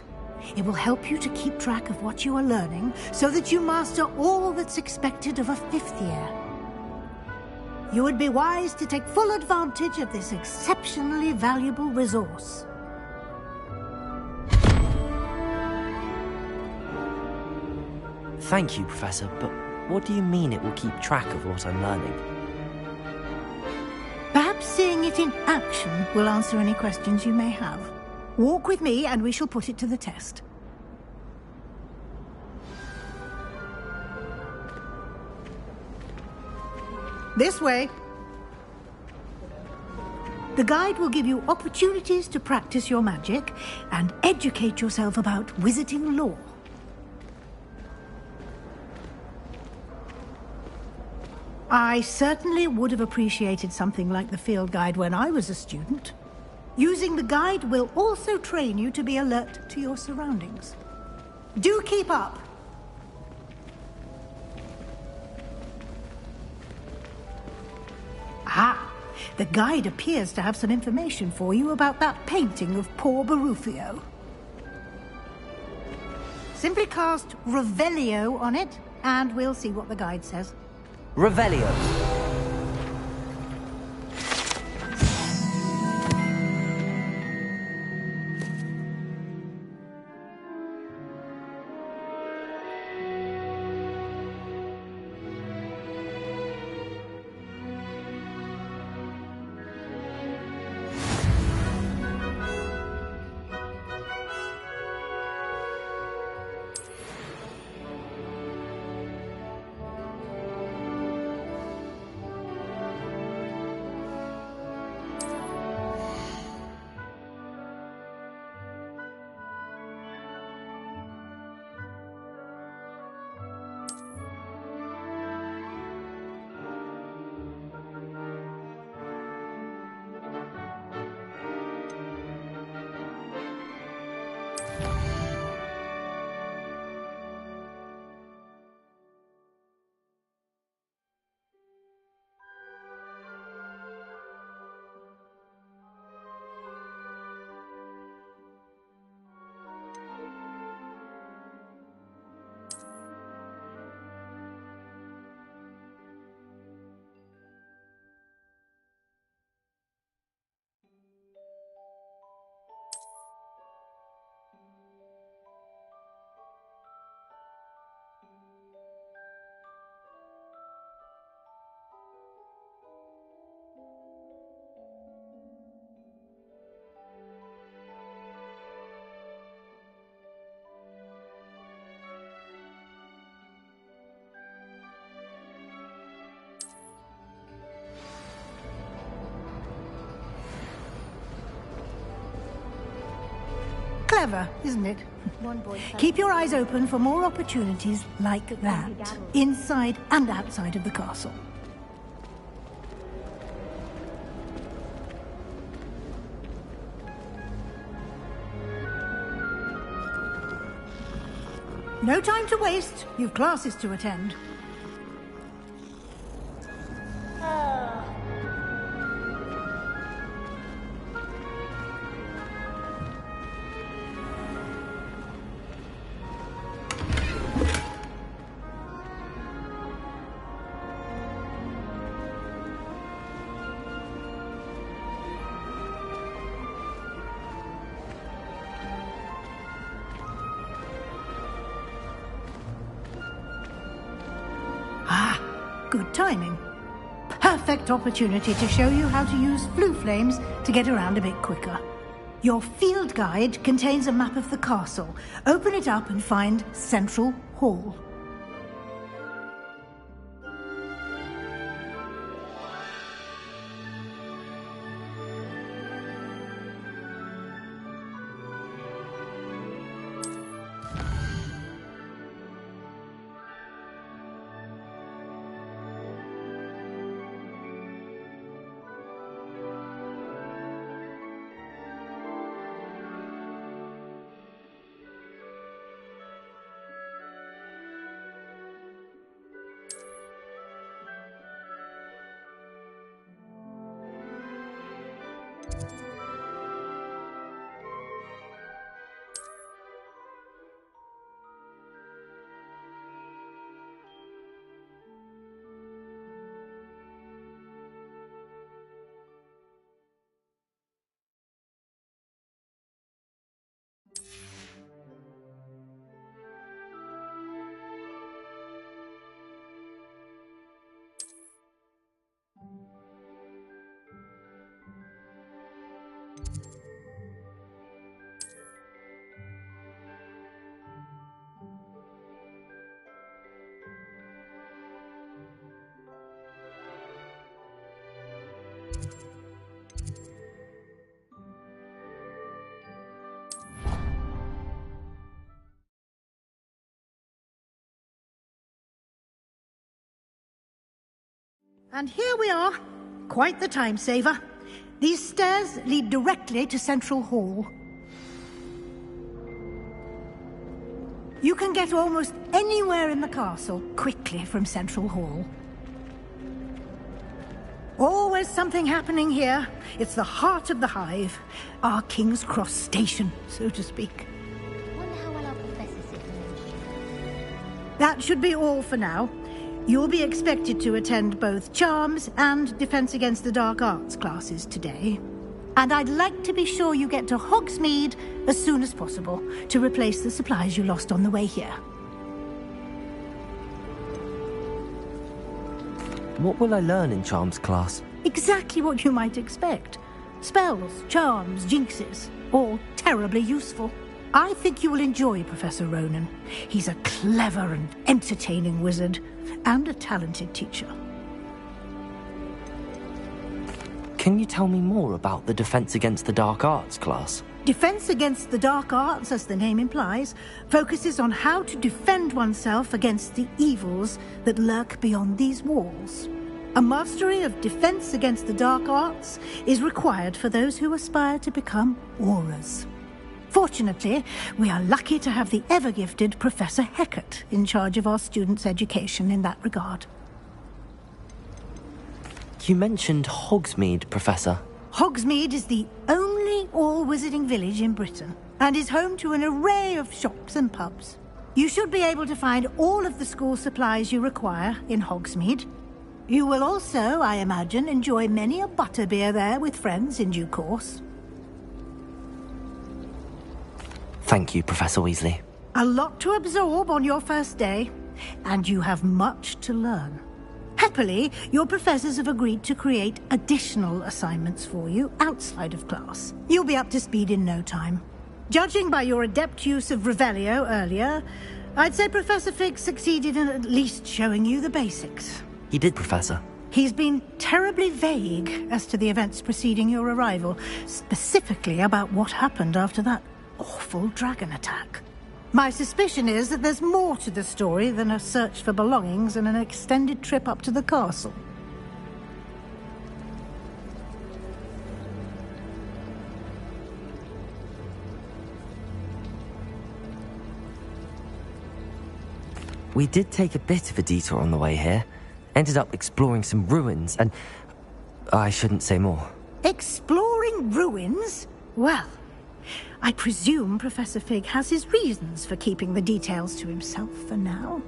It will help you to keep track of what you are learning so that you master all that's expected of a fifth year. You would be wise to take full advantage of this exceptionally valuable resource. Thank you, Professor, but what do you mean it will keep track of what I'm learning? Perhaps seeing it in action will answer any questions you may have. Walk with me and we shall put it to the test. This way. The guide will give you opportunities to practice your magic and educate yourself about wizarding lore. I certainly would have appreciated something like the field guide when I was a student. Using the guide will also train you to be alert to your surroundings. Do keep up! Ah, the guide appears to have some information for you about that painting of poor Barufio. Simply cast Revelio on it, and we'll see what the guide says. Revelio. Clever, isn't it? Keep your eyes open for more opportunities like that, inside and outside of the castle. No time to waste. You've classes to attend. Good timing. Perfect opportunity to show you how to use flue flames to get around a bit quicker. Your field guide contains a map of the castle. Open it up and find Central Hall. And here we are. Quite the time saver. These stairs lead directly to Central Hall. You can get almost anywhere in the castle quickly from Central Hall. Always something happening here. It's the heart of the hive. Our King's Cross station, so to speak. Wonder how well our professor said. That should be all for now. You'll be expected to attend both Charms and Defense Against the Dark Arts classes today. And I'd like to be sure you get to Hogsmeade as soon as possible to replace the supplies you lost on the way here. What will I learn in Charms class? Exactly what you might expect. Spells, charms, jinxes, all terribly useful. I think you will enjoy Professor Ronan. He's a clever and entertaining wizard, and a talented teacher. Can you tell me more about the Defense Against the Dark Arts class? Defense Against the Dark Arts, as the name implies, focuses on how to defend oneself against the evils that lurk beyond these walls. A mastery of Defense Against the Dark Arts is required for those who aspire to become Aurors. Fortunately, we are lucky to have the ever-gifted Professor Hecat in charge of our students' education in that regard. You mentioned Hogsmeade, Professor. Hogsmeade is the only all-wizarding village in Britain, and is home to an array of shops and pubs. You should be able to find all of the school supplies you require in Hogsmeade. You will also, I imagine, enjoy many a butterbeer there with friends in due course. Thank you, Professor Weasley. A lot to absorb on your first day, and you have much to learn. Happily, your professors have agreed to create additional assignments for you outside of class. You'll be up to speed in no time. Judging by your adept use of Revelio earlier, I'd say Professor Fig succeeded in at least showing you the basics. He did, Professor. He's been terribly vague as to the events preceding your arrival, specifically about what happened after that awful dragon attack. My suspicion is that there's more to the story than a search for belongings and an extended trip up to the castle. we did take a bit of a detour on the way here. Ended up exploring some ruins and... I shouldn't say more. Exploring ruins? Well, I presume Professor Fig has his reasons for keeping the details to himself for now.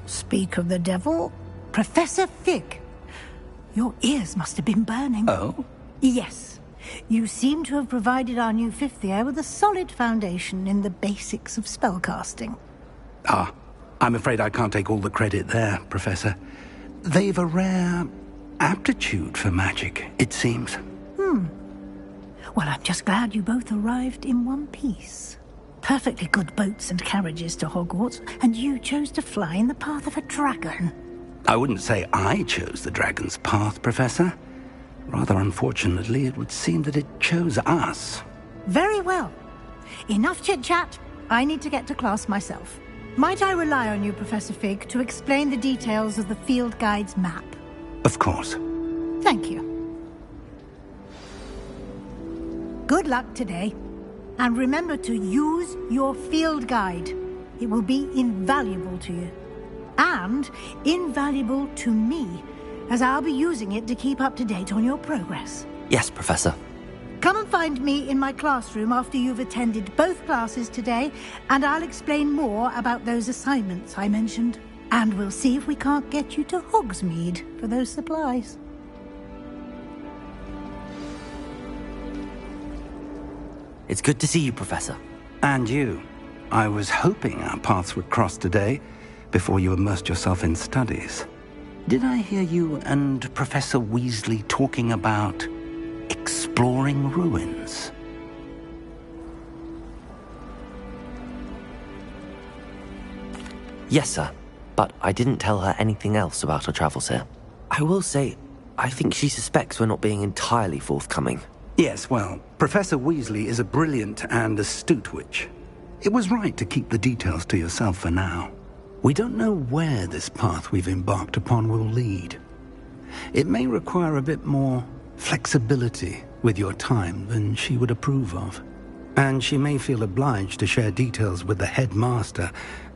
Speak of the devil, Professor Fig. Your ears must have been burning. Oh? Yes. You seem to have provided our new fifth year with a solid foundation in the basics of spellcasting. Ah, I'm afraid I can't take all the credit there, Professor. They've a rare aptitude for magic, it seems. Well, I'm just glad you both arrived in one piece. Perfectly good boats and carriages to Hogwarts, and you chose to fly in the path of a dragon. I wouldn't say I chose the dragon's path, Professor. Rather unfortunately, it would seem that it chose us. Very well. Enough chit-chat. I need to get to class myself. Might I rely on you, Professor Fig, to explain the details of the field guide's map? Of course. Thank you. Good luck today. And remember to use your field guide. It will be invaluable to you. And invaluable to me, as I'll be using it to keep up to date on your progress. Yes, Professor. Come and find me in my classroom after you've attended both classes today, and I'll explain more about those assignments I mentioned. And we'll see if we can't get you to Hogsmeade for those supplies. It's good to see you, Professor. And you. I was hoping our paths would cross today, before you immersed yourself in studies. Did I hear you and Professor Weasley talking about exploring ruins? Yes, sir. But I didn't tell her anything else about our travels here. I will say, I think she suspects we're not being entirely forthcoming. Yes, well, Professor Weasley is a brilliant and astute witch. It was right to keep the details to yourself for now. We don't know where this path we've embarked upon will lead. It may require a bit more flexibility with your time than she would approve of. And she may feel obliged to share details with the headmaster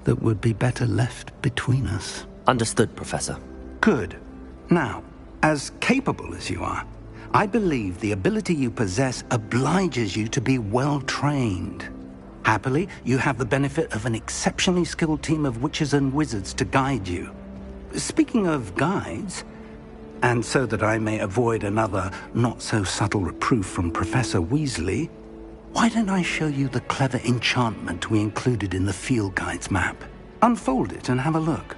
that would be better left between us. Understood, Professor. Good. Now, as capable as you are, I believe the ability you possess obliges you to be well-trained. Happily, you have the benefit of an exceptionally skilled team of witches and wizards to guide you. Speaking of guides, and so that I may avoid another not-so-subtle reproof from Professor Weasley, why don't I show you the clever enchantment we included in the field guide's map? Unfold it and have a look.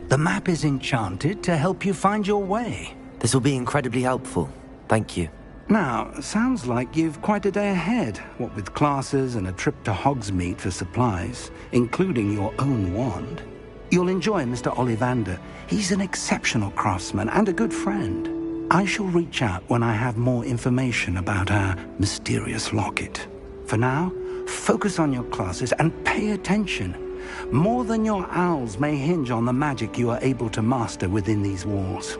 The map is enchanted to help you find your way. This will be incredibly helpful. Thank you. Now, sounds like you've quite a day ahead, what with classes and a trip to Hogsmeade for supplies, including your own wand. You'll enjoy Mr. Ollivander. He's an exceptional craftsman and a good friend. I shall reach out when I have more information about our mysterious locket. For now, focus on your classes and pay attention. More than your owls may hinge on the magic you are able to master within these walls.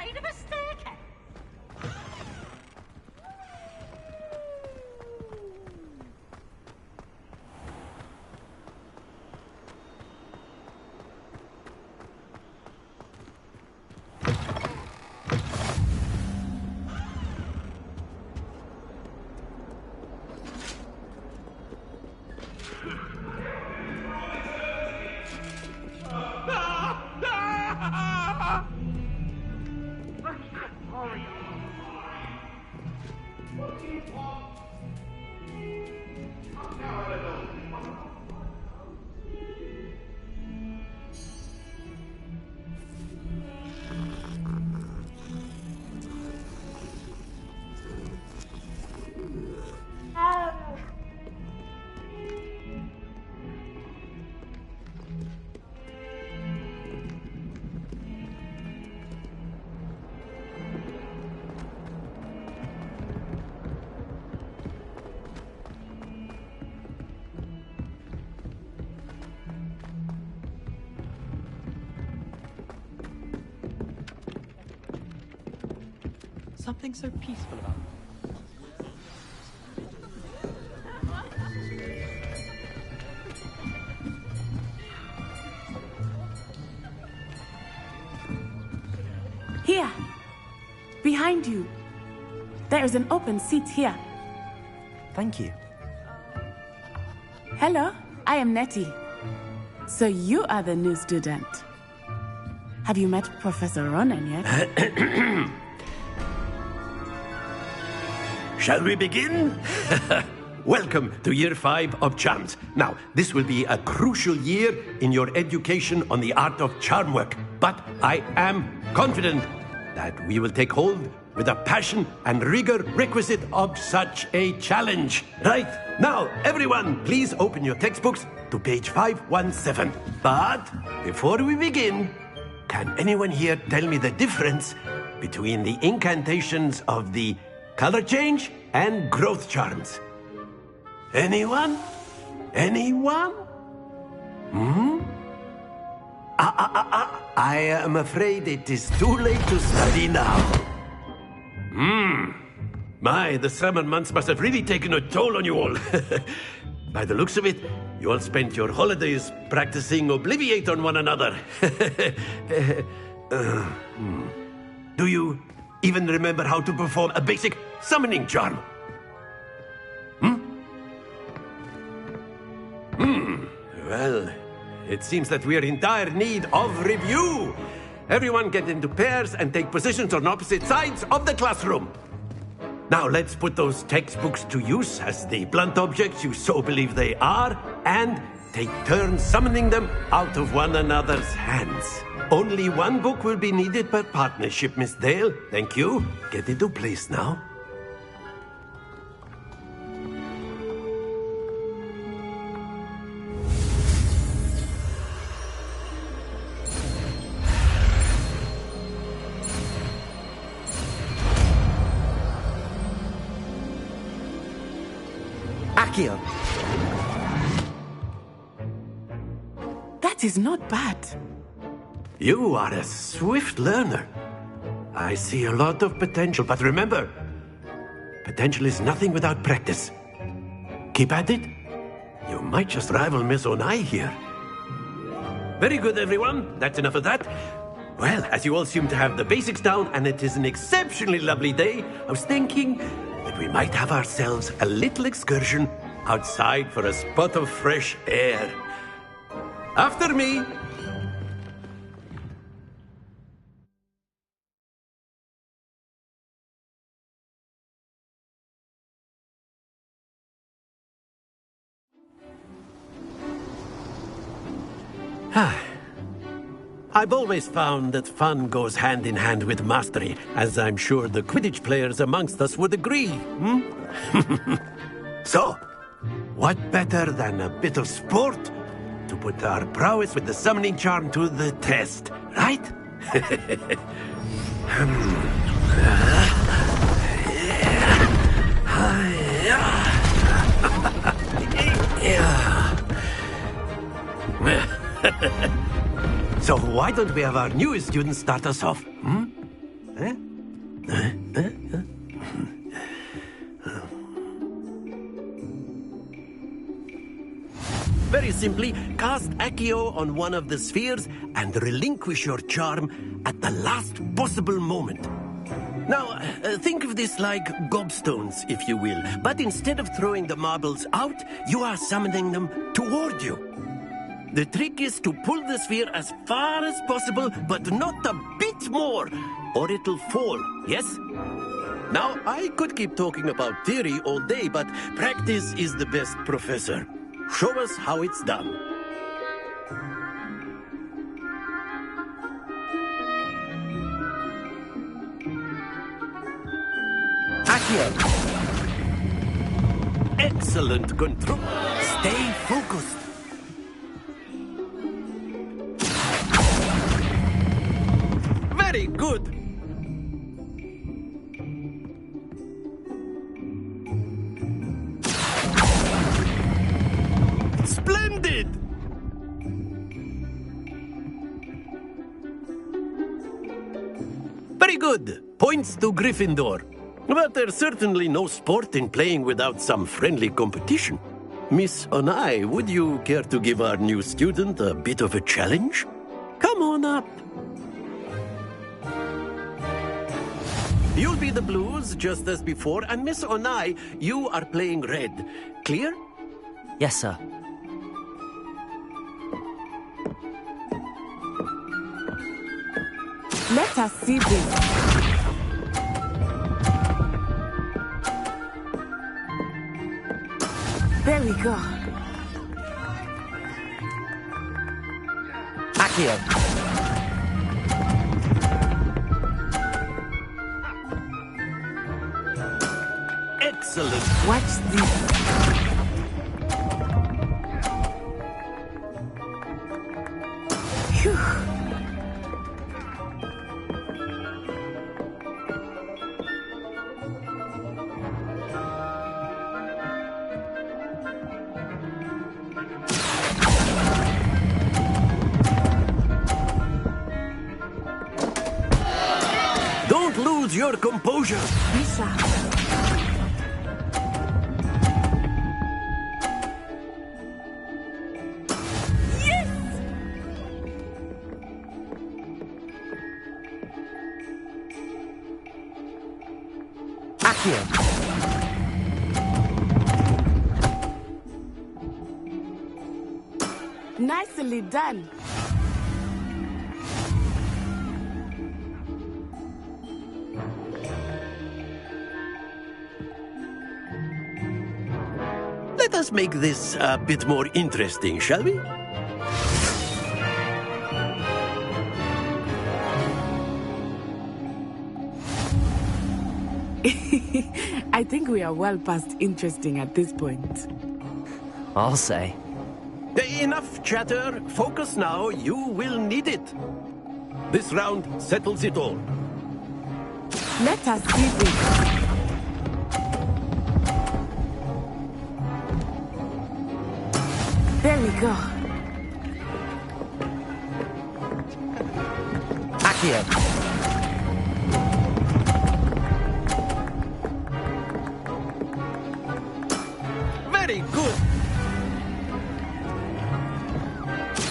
afraid of a staircase? Something so peaceful about it. Here. Behind you. There is an open seat here. Thank you. Hello, I am Nettie. So you are the new student. Have you met Professor Ronan yet? Shall we begin? Welcome to Year 5 of Charms. Now, this will be a crucial year in your education on the art of charm work. But I am confident that we will take hold with the passion and rigor requisite of such a challenge. Right, now, everyone, please open your textbooks to page 517. But before we begin, can anyone here tell me the difference between the incantations of the color change and growth charms? Anyone? Anyone? I am afraid it is too late to study now. My, the summer months must have really taken a toll on you all. By the looks of it, you all spent your holidays practicing Obliviate on one another. Do you even remember how to perform a basic summoning charm? Well, it seems that we are in dire need of review. Everyone get into pairs and take positions on opposite sides of the classroom. Now let's put those textbooks to use as the blunt objects you so believe they are, and take turns summoning them out of one another's hands. Only one book will be needed per partnership, Miss Dale. Thank you. Get into place now. Accio. That is not bad. You are a swift learner. I see a lot of potential, but remember, potential is nothing without practice. Keep at it. You might just rival Miss Onai here. Very good, everyone. That's enough of that. Well, as you all seem to have the basics down, and it is an exceptionally lovely day, I was thinking that we might have ourselves a little excursion outside for a spot of fresh air. After me. I've always found that fun goes hand in hand with mastery, as I'm sure the Quidditch players amongst us would agree. So, what better than a bit of sport to put our prowess with the summoning charm to the test, right? So why don't we have our newest student start us off? Very simply, cast Accio on one of the spheres and relinquish your charm at the last possible moment. Now, think of this like gobstones, if you will, but instead of throwing the marbles out, you are summoning them toward you. The trick is to pull the sphere as far as possible, but not a bit more, or it'll fall, yes? Now, I could keep talking about theory all day, but practice is the best professor. Show us how it's done. Excellent control. Stay focused. Very good. Splendid. Very good. Points to Gryffindor. But there's certainly no sport in playing without some friendly competition. Miss Onai, would you care to give our new student a bit of a challenge? Come on up. You'll be the blues, just as before, and Miss Onai, you are playing red. Clear? Yes, sir. Let us see this. There we go. Accio. Excellent. Watch this. Phew. Don't lose your composure. Be sharp. Accio. Nicely done. Let us make this a bit more interesting, shall we? I think we are well past interesting at this point. I'll say. Enough chatter. Focus now. You will need it. This round settles it all. Let us see this. There we go. Accio. Very good.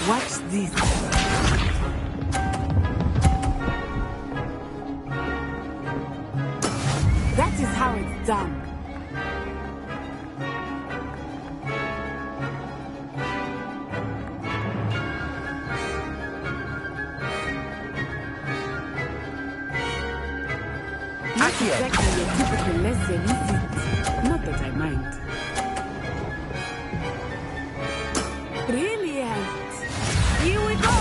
Watch this. That is how it's done. Not exactly your typical lesson, is it? Not that I mind. Brilliant! Here we go!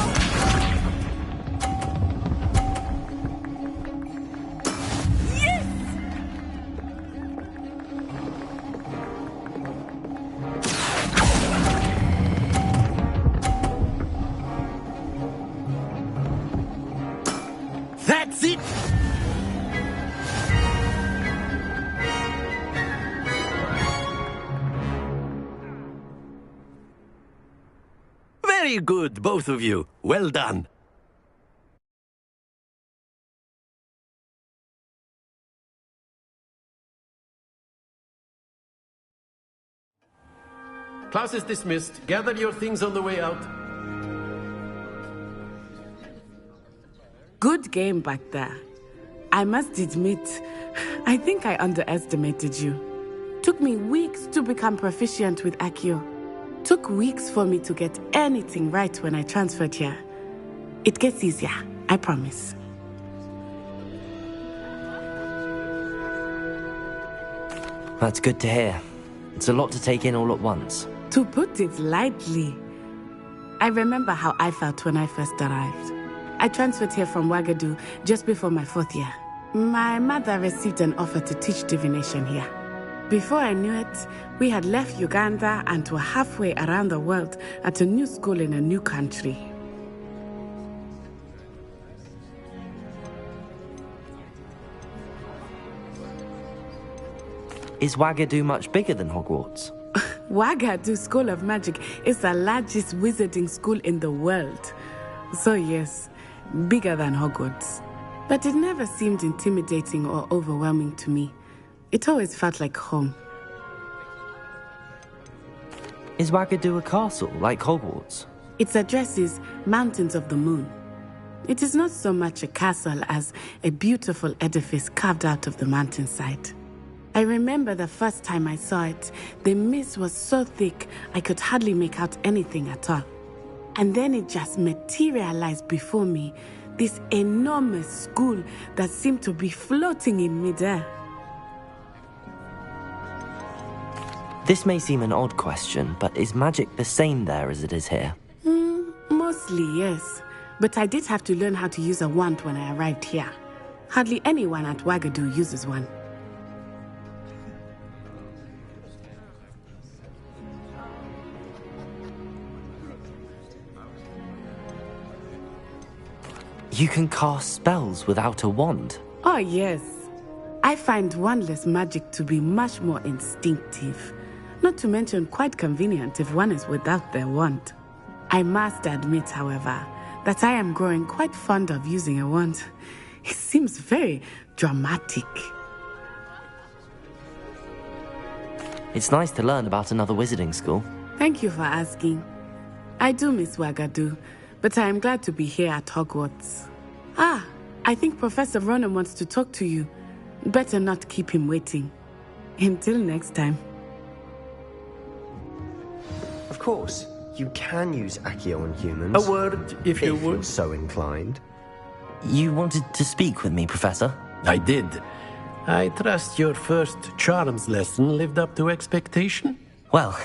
Yes! That's it! Very good, both of you. Well done. Class is dismissed. Gather your things on the way out. Good game back there. I must admit, I think I underestimated you. Took me weeks to become proficient with Accio. Took weeks for me to get anything right when I transferred here. It gets easier, I promise. That's good to hear. It's a lot to take in all at once. To put it lightly, I remember how I felt when I first arrived. I transferred here from Wagadu just before my 4th year. My mother received an offer to teach divination here. Before I knew it, we had left Uganda and were halfway around the world at a new school in a new country. Is Wagadu much bigger than Hogwarts? Wagadu School of Magic is the largest wizarding school in the world. So yes, bigger than Hogwarts. But it never seemed intimidating or overwhelming to me. It always felt like home. Is Wagadu a castle, like Hogwarts? Its address is Mountains of the Moon. It is not so much a castle as a beautiful edifice carved out of the mountainside. I remember the first time I saw it, the mist was so thick I could hardly make out anything at all. And then it just materialized before me, this enormous school that seemed to be floating in midair. This may seem an odd question, but is magic the same there as it is here? Mostly, yes. But I did have to learn how to use a wand when I arrived here. Hardly anyone at Wagadu uses one. You can cast spells without a wand? Oh, yes. I find wandless magic to be much more instinctive. Not to mention quite convenient if one is without their wand. I must admit, however, that I am growing quite fond of using a wand. It seems very dramatic. It's nice to learn about another wizarding school. Thank you for asking. I do miss Wagadu, but I am glad to be here at Hogwarts. Ah, I think Professor Ronan wants to talk to you. Better not keep him waiting. Until next time. Of course, you can use Accio on humans. A word, if you would. You're so inclined. You wanted to speak with me, Professor? I did. I trust your first charms lesson lived up to expectation? Well,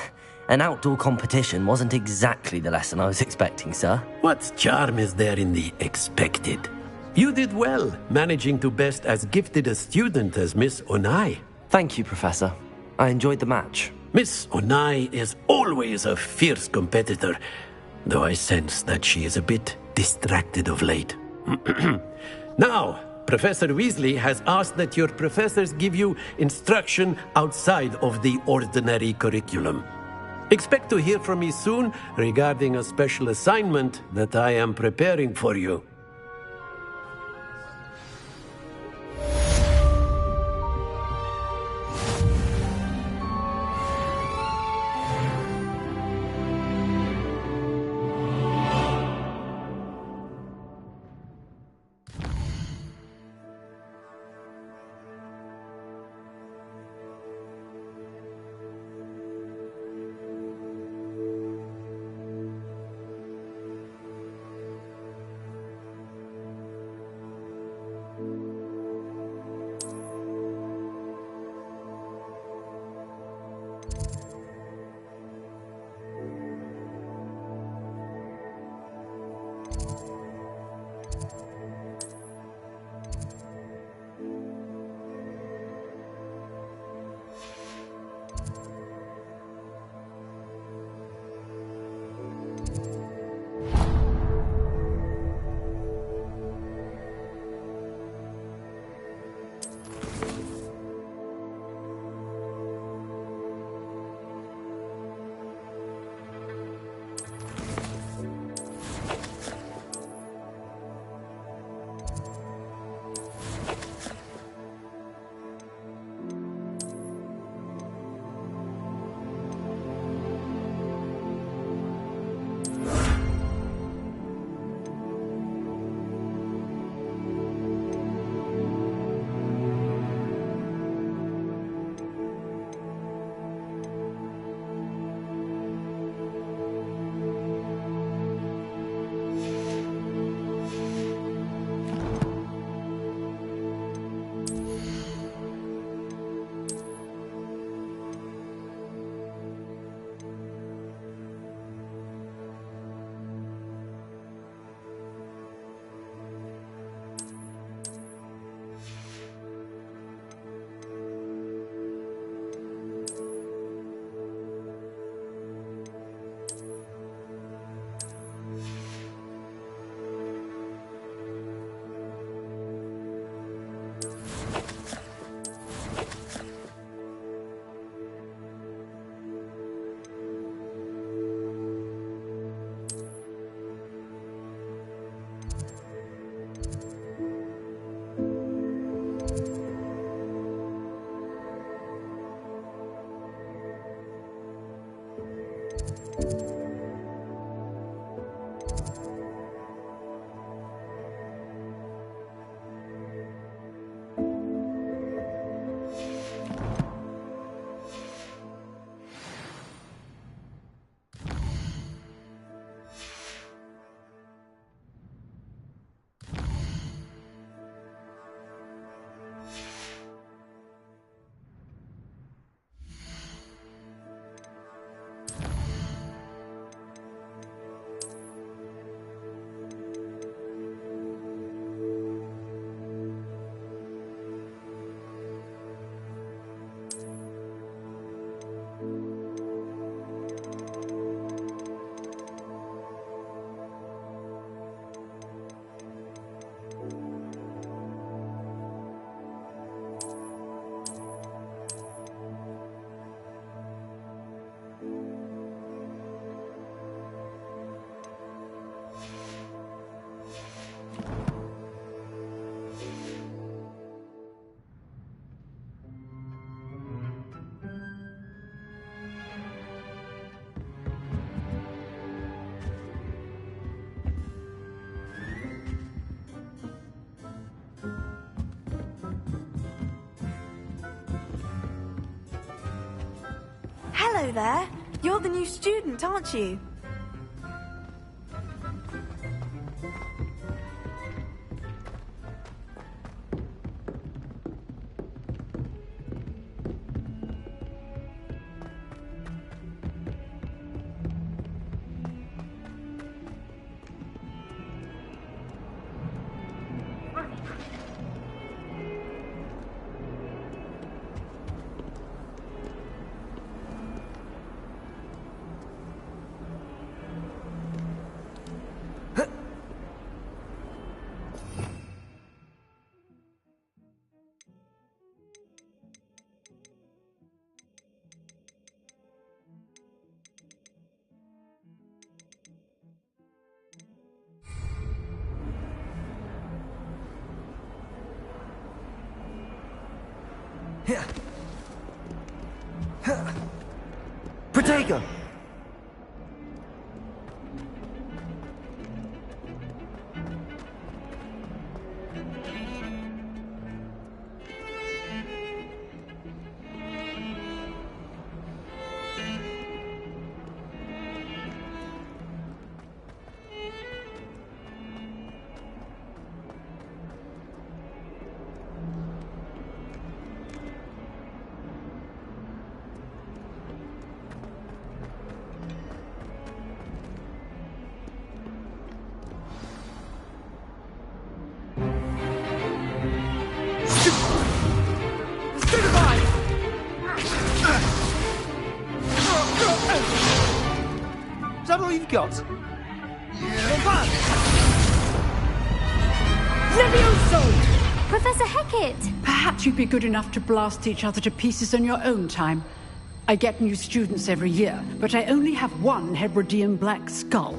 an outdoor competition wasn't exactly the lesson I was expecting, sir. What charm is there in the expected? You did well, managing to best as gifted a student as Miss Onai. Thank you, Professor. I enjoyed the match. Miss Onai is always a fierce competitor, though I sense that she is a bit distracted of late. Now, Professor Weasley has asked that your professors give you instruction outside of the ordinary curriculum. Expect to hear from me soon regarding a special assignment that I am preparing for you. Hello there. You're the new student, aren't you? Protego! Is that all you've got? Levioso! Professor Hecat! Perhaps you'd be good enough to blast each other to pieces on your own time. I get new students every year, but I only have one Hebridean black skull.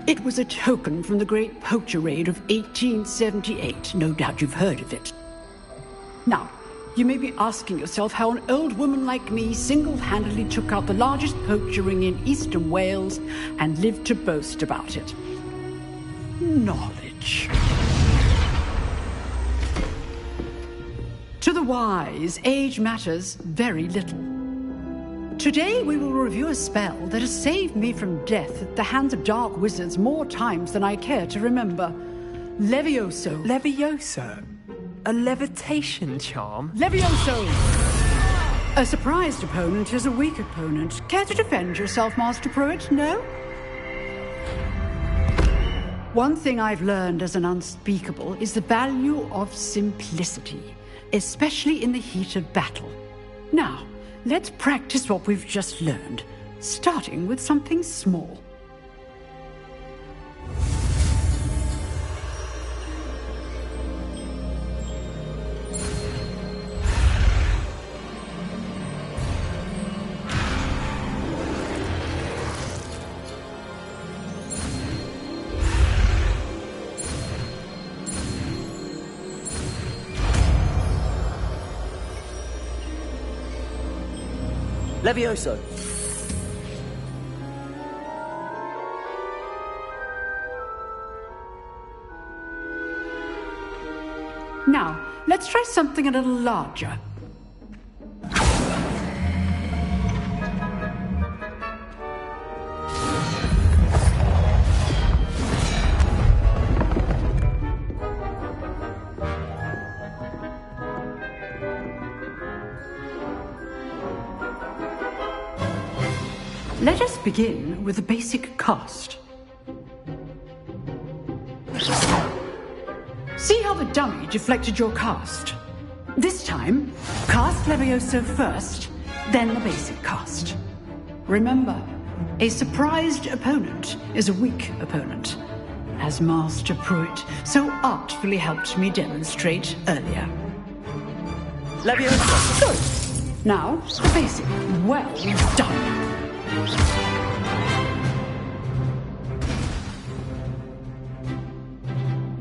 It was a token from the Great Poacher Raid of 1878. No doubt you've heard of it. Now, you may be asking yourself how an old woman like me single-handedly took out the largest poacher ring in eastern Wales and lived to boast about it. Knowledge. To the wise, age matters very little. Today we will review a spell that has saved me from death at the hands of dark wizards more times than I care to remember. Levioso. Levioso? A levitation charm? Levioso! A surprised opponent is a weak opponent. Care to defend yourself, Master Pruitt? No? One thing I've learned as an unspeakable is the value of simplicity, especially in the heat of battle. Now, let's practice what we've just learned, starting with something small. Levioso! Now, let's try something a little larger. Let us begin with the basic cast. See how the dummy deflected your cast? This time, cast Levioso first, then the basic cast. Remember, a surprised opponent is a weak opponent, as Master Pruitt so artfully helped me demonstrate earlier. Levioso! Good. Now, the basic. Well done.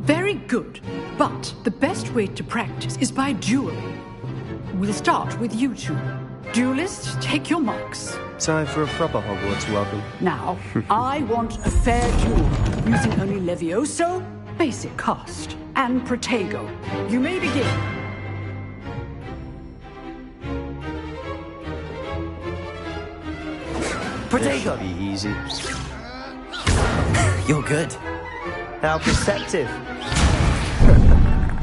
Very good, but the best way to practice is by dueling. We'll start with you two. Duelists, take your marks. Time for a proper Hogwarts welcome. Now, I want a fair duel, using only Levioso, basic cast, and Protego. You may begin. Protego! Be easy. You're good. How perceptive.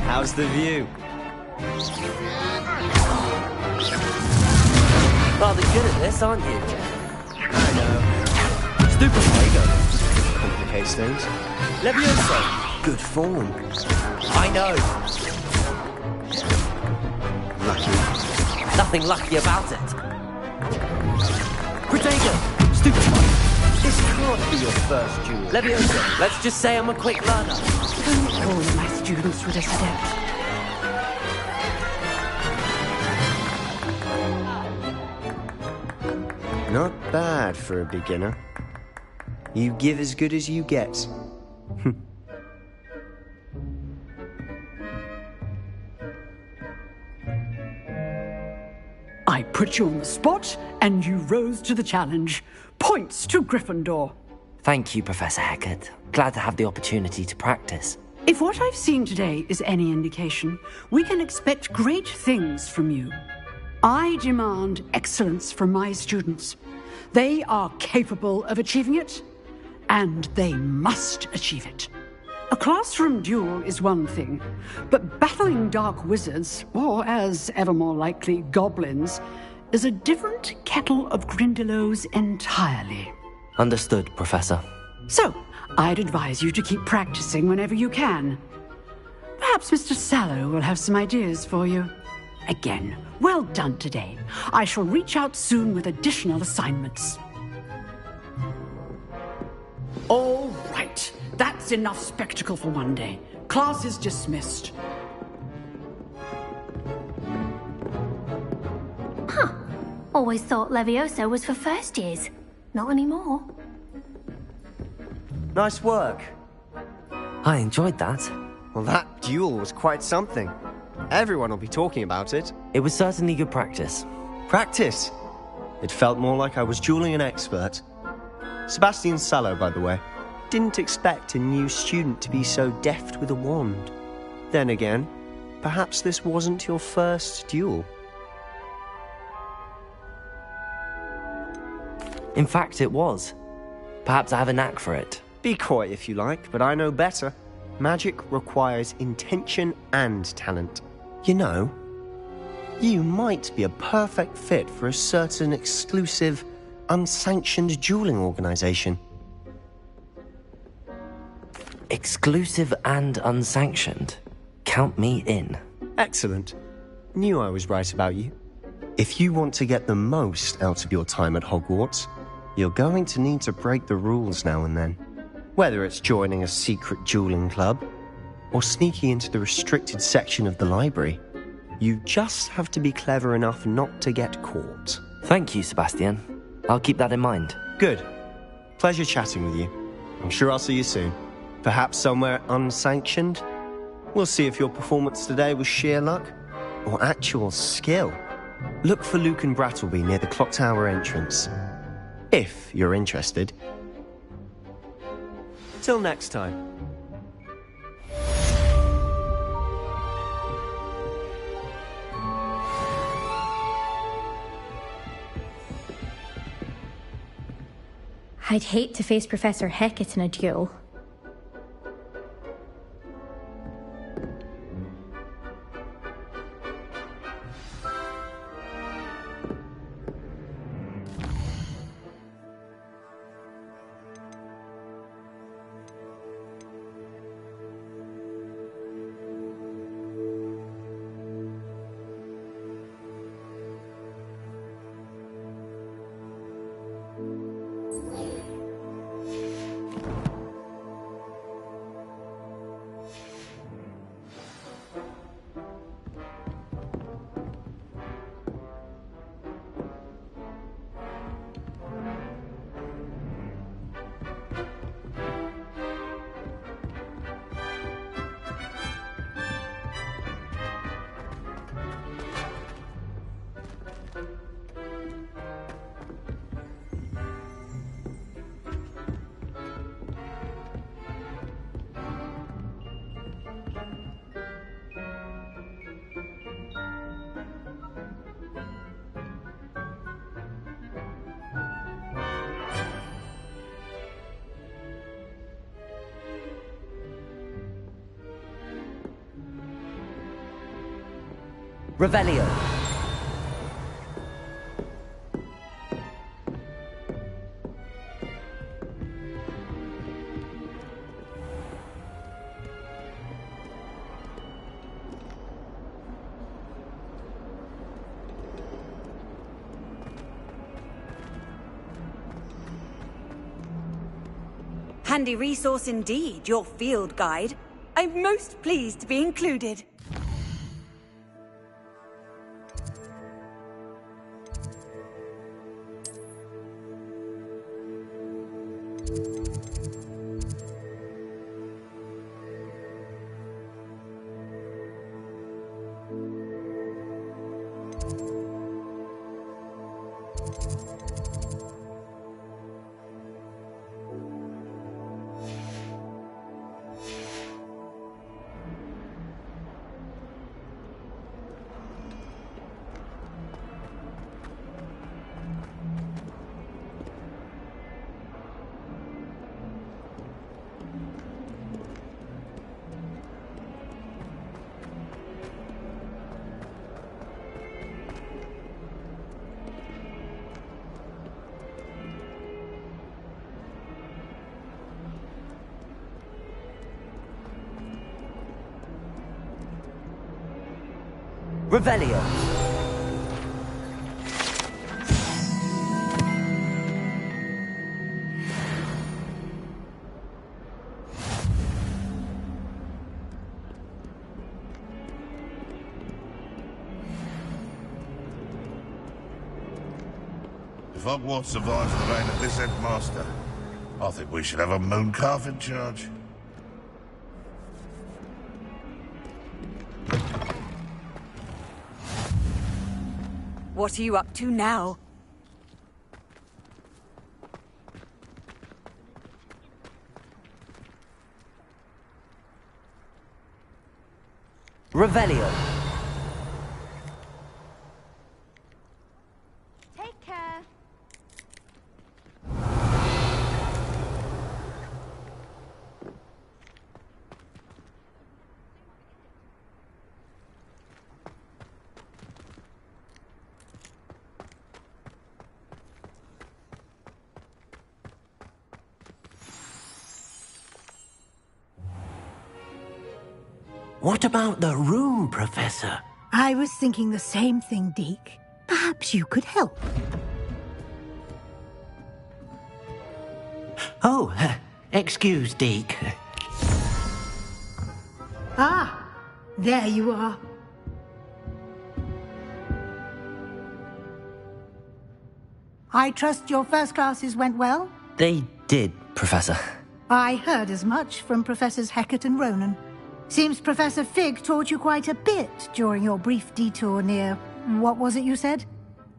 How's the view? Rather good at this, aren't you? I know. Stupid Protego. Complicates things. Levioso. Good form. I know. Lucky. Nothing lucky about it. Protego! Stupid one. This can't be your first duel. Levioso, let's just say I'm a quick learner. All of my students would accept. Not bad for a beginner. You give as good as you get. I put you on the spot, and you rose to the challenge. Points to Gryffindor. Thank you, Professor Hecat. Glad to have the opportunity to practice. If what I've seen today is any indication, we can expect great things from you. I demand excellence from my students. They are capable of achieving it, and they must achieve it. A classroom duel is one thing, but battling dark wizards, or as ever more likely, goblins, is a different kettle of Grindylows entirely. Understood, Professor. So, I'd advise you to keep practicing whenever you can. Perhaps Mr. Sallow will have some ideas for you. Again, well done today. I shall reach out soon with additional assignments. All right. That's enough spectacle for one day. Class is dismissed. Huh. Always thought Levioso was for first years. Not anymore. Nice work. I enjoyed that. Well, that duel was quite something. Everyone will be talking about it. It was certainly good practice. Practice? It felt more like I was dueling an expert. Sebastian Sallow, by the way. Didn't expect a new student to be so deft with a wand. Then again, perhaps this wasn't your first duel. In fact, it was. Perhaps I have a knack for it. Be coy if you like, but I know better. Magic requires intention and talent. You know, you might be a perfect fit for a certain exclusive, unsanctioned dueling organization. Exclusive and unsanctioned. Count me in. Excellent. Knew I was right about you. If you want to get the most out of your time at Hogwarts, you're going to need to break the rules now and then. Whether it's joining a secret dueling club, or sneaking into the restricted section of the library, you just have to be clever enough not to get caught. Thank you, Sebastian. I'll keep that in mind. Good. Pleasure chatting with you. I'm sure I'll see you soon. Perhaps somewhere unsanctioned? We'll see if your performance today was sheer luck or actual skill. Look for Luke and Brattleby near the clock tower entrance. If you're interested. Till next time. I'd hate to face Professor Hecat in a duel. Revelio. Handy resource indeed, your field guide. I'm most pleased to be included. Revelio. If Hogwarts survives the reign of this headmaster, I think we should have a mooncalf in charge. What are you up to now? Revelio. Take care. What about the room, Professor? I was thinking the same thing, Deke. Perhaps you could help. Oh, excuse, Deke. Ah, there you are. I trust your first classes went well? They did, Professor. I heard as much from Professors Hecat and Ronan. Seems Professor Fig taught you quite a bit during your brief detour near... what was it you said?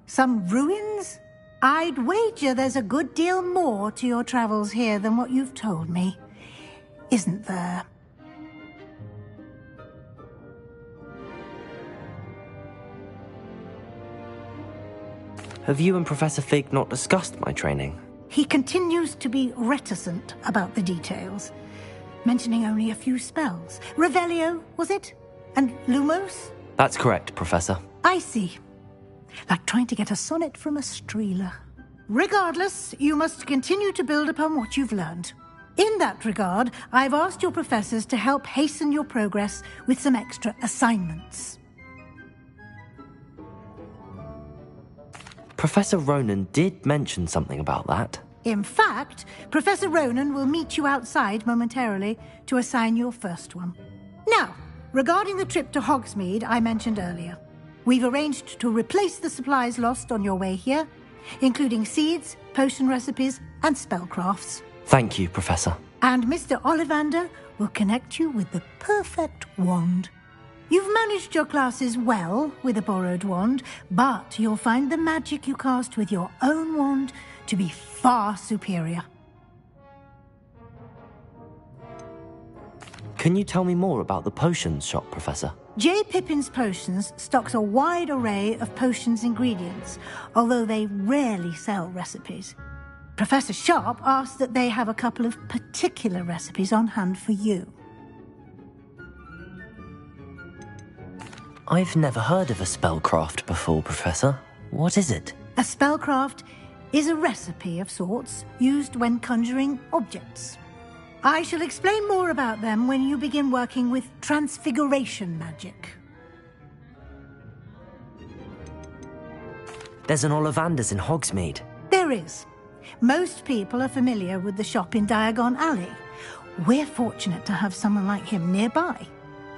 Some ruins? I'd wager there's a good deal more to your travels here than what you've told me. Isn't there? Have you and Professor Fig not discussed my training? He continues to be reticent about the details, mentioning only a few spells. Revelio, was it? And Lumos? That's correct, Professor. I see. Like trying to get a sonnet from a streeler. Regardless, you must continue to build upon what you've learned. In that regard, I've asked your professors to help hasten your progress with some extra assignments. Professor Ronan did mention something about that. In fact, Professor Ronan will meet you outside momentarily to assign your first one. Now, regarding the trip to Hogsmeade I mentioned earlier, we've arranged to replace the supplies lost on your way here, including seeds, potion recipes, and spellcrafts. Thank you, Professor. And Mr. Ollivander will connect you with the perfect wand. You've managed your classes well with a borrowed wand, but you'll find the magic you cast with your own wand to be far superior. Can you tell me more about the potions shop, Professor? J. Pippin's Potions stocks a wide array of potions ingredients, although they rarely sell recipes. Professor Sharp asked that they have a couple of particular recipes on hand for you. I've never heard of a spellcraft before, Professor. What is it? A spellcraft is a recipe of sorts used when conjuring objects. I shall explain more about them when you begin working with transfiguration magic. There's an Ollivander's in Hogsmeade. There is. Most people are familiar with the shop in Diagon Alley. We're fortunate to have someone like him nearby.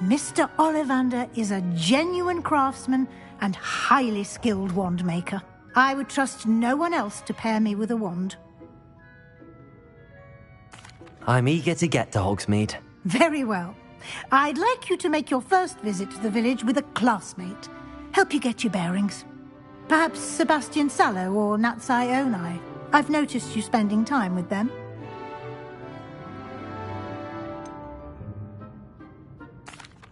Mr. Ollivander is a genuine craftsman and highly skilled wand maker. I would trust no one else to pair me with a wand. I'm eager to get to Hogsmeade. Very well. I'd like you to make your first visit to the village with a classmate. Help you get your bearings. Perhaps Sebastian Sallow or Natsai Onai. I've noticed you spending time with them.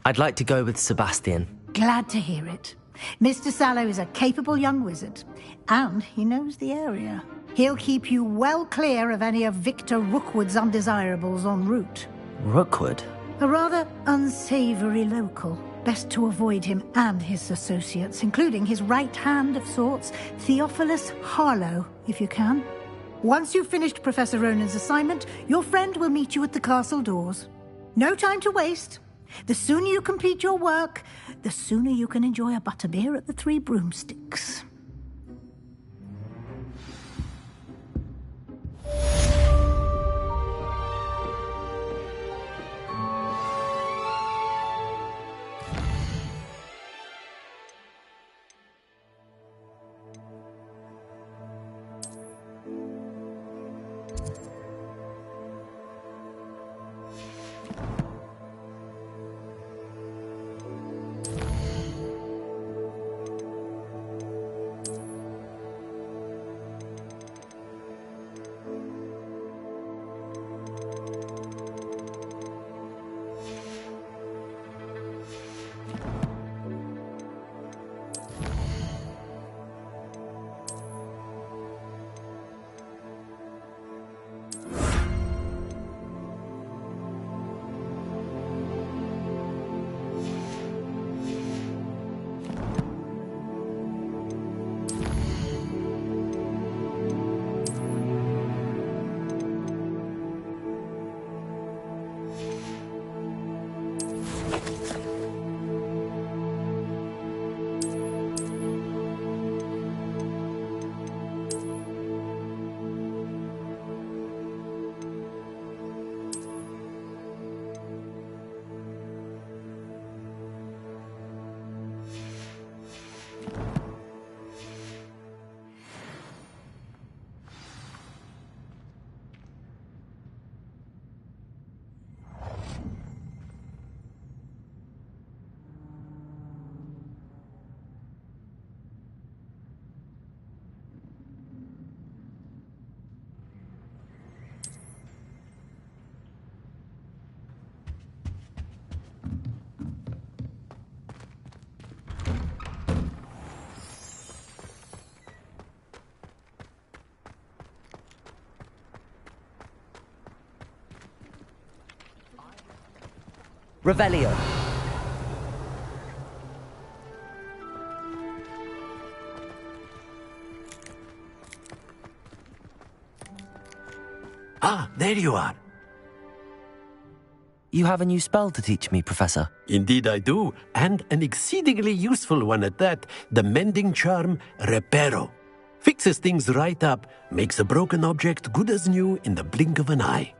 I'd like to go with Sebastian. Glad to hear it. Mr. Sallow is a capable young wizard, and he knows the area. He'll keep you well clear of any of Victor Rookwood's undesirables en route. Rookwood? A rather unsavory local. Best to avoid him and his associates, including his right hand of sorts, Theophilus Harlow, if you can. Once you've finished Professor Ronan's assignment, your friend will meet you at the castle doors. No time to waste. The sooner you complete your work, the sooner you can enjoy a butterbeer at the Three Broomsticks. Revelio. Ah, there you are. You have a new spell to teach me, Professor. Indeed I do, and an exceedingly useful one at that. The mending charm, Reparo. Fixes things right up, makes a broken object good as new in the blink of an eye.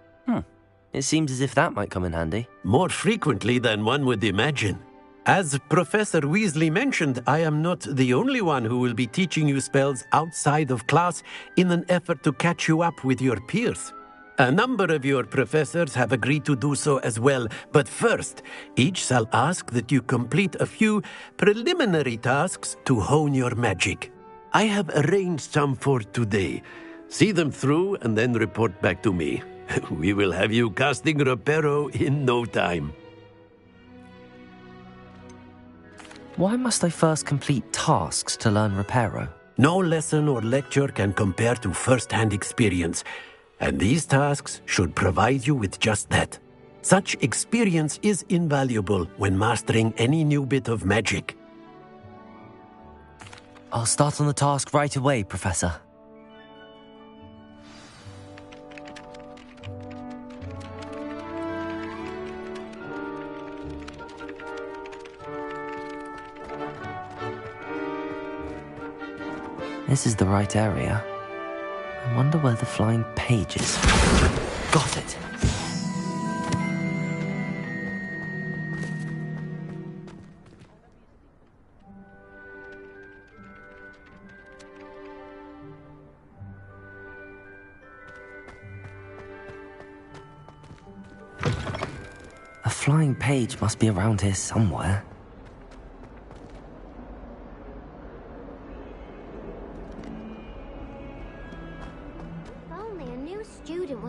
It seems as if that might come in handy. More frequently than one would imagine. As Professor Weasley mentioned, I am not the only one who will be teaching you spells outside of class in an effort to catch you up with your peers. A number of your professors have agreed to do so as well, but first, each shall ask that you complete a few preliminary tasks to hone your magic. I have arranged some for today. See them through and then report back to me. We will have you casting Reparo in no time. Why must I first complete tasks to learn Reparo? No lesson or lecture can compare to first-hand experience, and these tasks should provide you with just that. Such experience is invaluable when mastering any new bit of magic. I'll start on the task right away, Professor. This is the right area. I wonder where the flying page is. Got it! A flying page must be around here somewhere.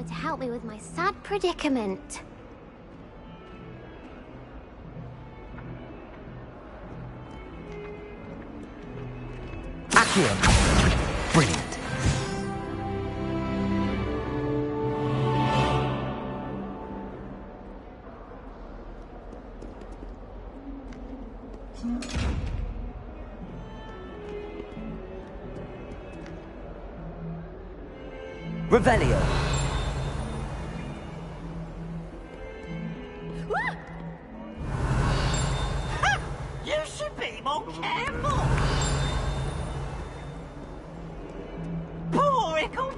To help me with my sad predicament. Accio! Brilliant. Revelio. You should be more careful! Poor Ickle!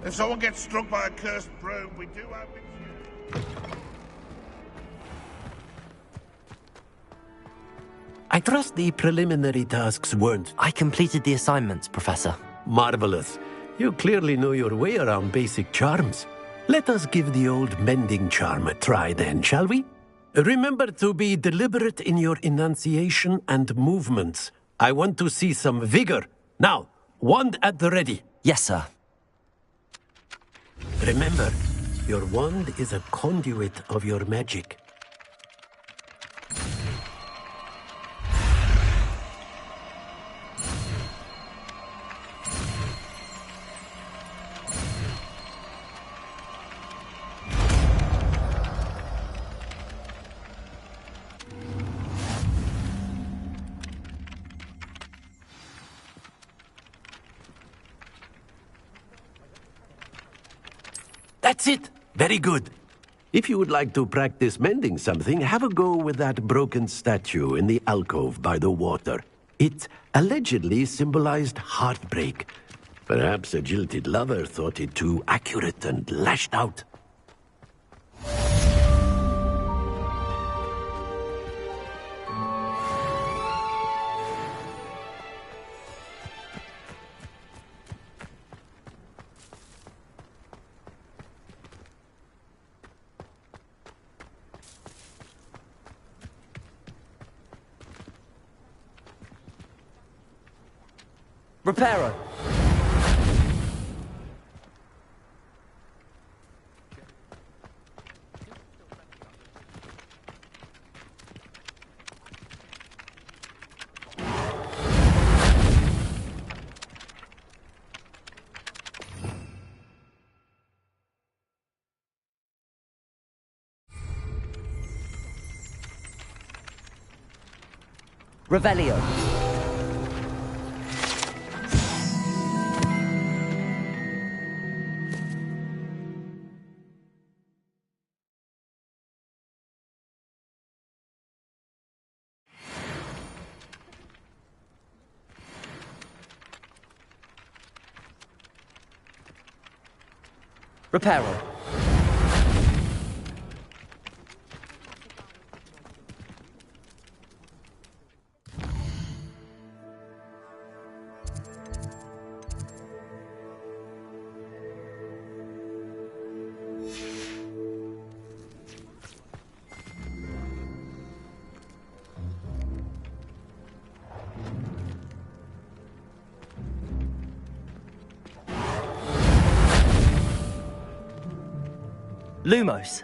If someone gets struck by a cursed broom, we do have it. I trust the preliminary tasks weren't... I completed the assignments, Professor. Marvelous. You clearly know your way around basic charms. Let us give the old mending charm a try then, shall we? Remember to be deliberate in your enunciation and movements. I want to see some vigor. Now, wand at the ready. Yes, sir. Remember, your wand is a conduit of your magic. That's it! Very good. If you would like to practice mending something, have a go with that broken statue in the alcove by the water. It allegedly symbolized heartbreak. Perhaps a jilted lover thought it too accurate and lashed out. Reparo. Revelio. Reparo. Lumos.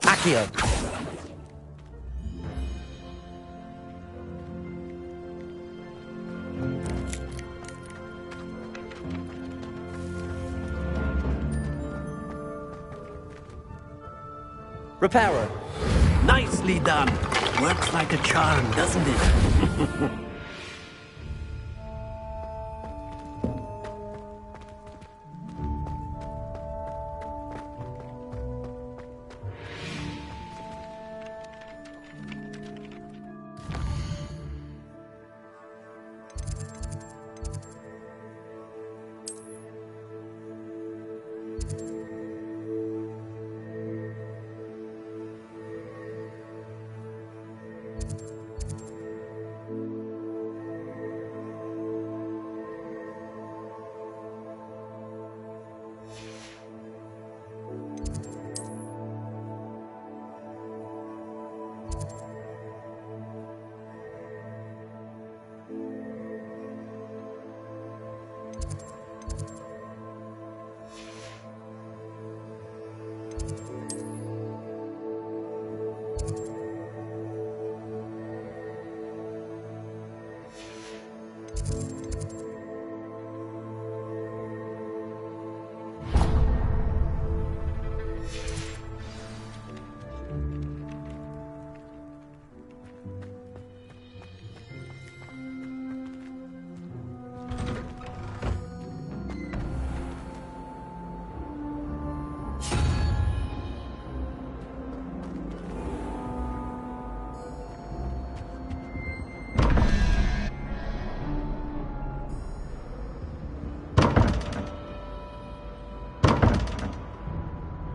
Accio. Reparo. Nicely done. Works like a charm, doesn't it?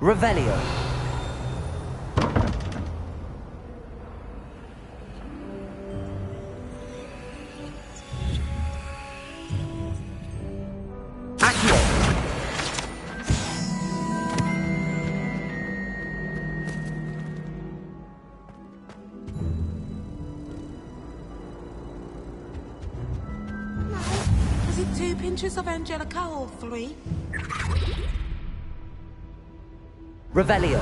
Revelio. Accio. Is it 2 pinches of Angelica or 3? Revelio.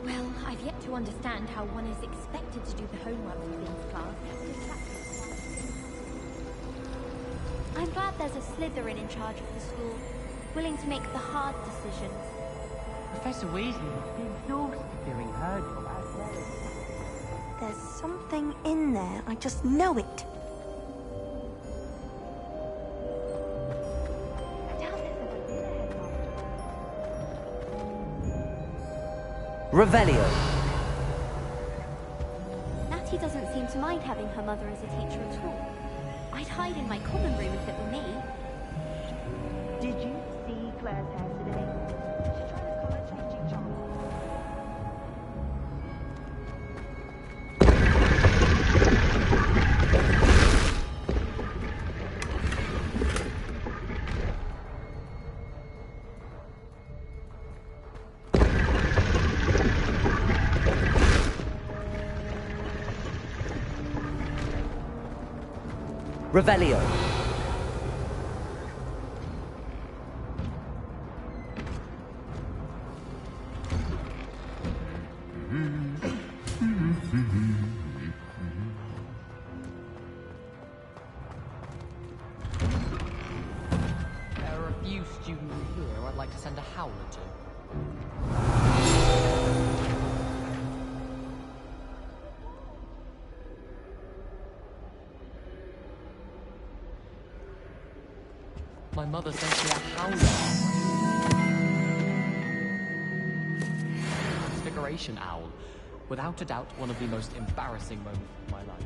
Well, I've yet to understand how one is expected to do the homework for Finn's class. I'm glad there's a Slytherin in charge of the school, willing to make the hard decisions. Professor Weasley must be exhausted doing her job as well. There's something in there, I just know it. Revelio. Natty doesn't seem to mind having her mother as a teacher at all. I'd hide in my common room if it were me. Did you see Claire's hair today? She tried a color-changing charm. Revelio. There are a few students here I'd like to send a howler to. My mother sent me a howler. Transfiguration owl. Without a doubt, one of the most embarrassing moments of my life.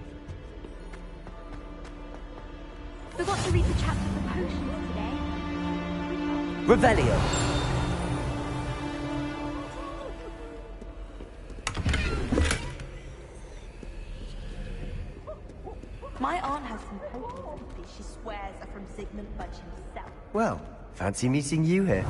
Forgot to read the chapter for potions today. Revelio. My aunt has some potions that she swears are from Sigmund Fudge himself. Well, fancy meeting you here.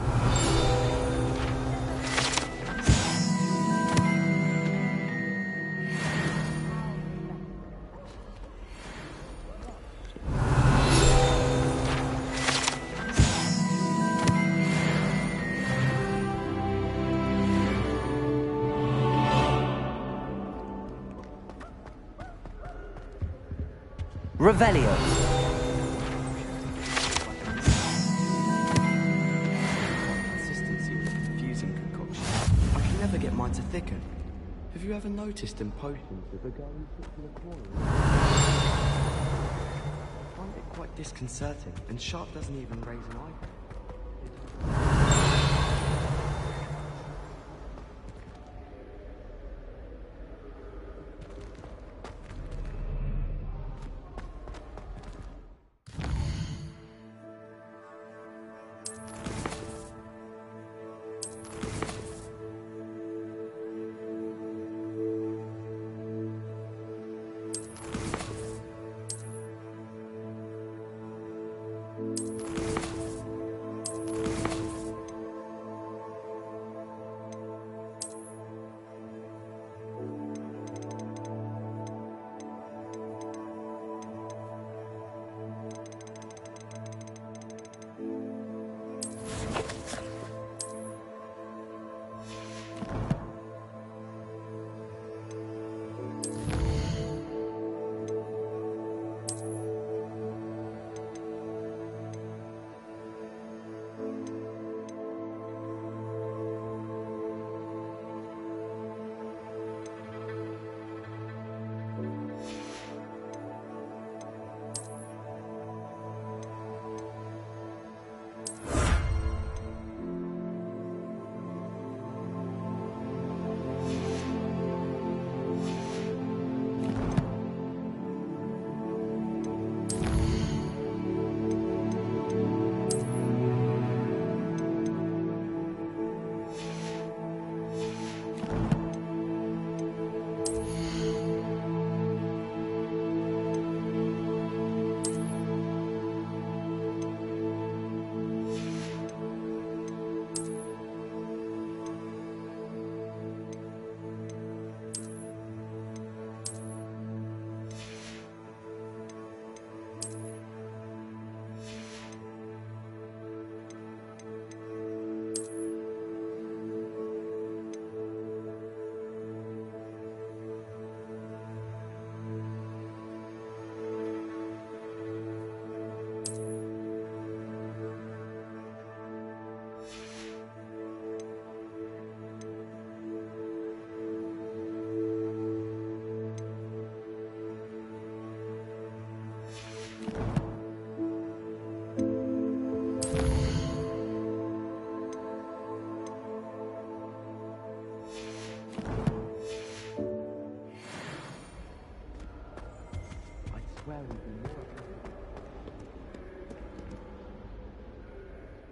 Revelio. Consistency with confusing concoction. I can never get mine to thicken. Have you ever noticed in potions that the going sits in the corner? I find it quite disconcerting, and Sharp doesn't even raise an eyebrow.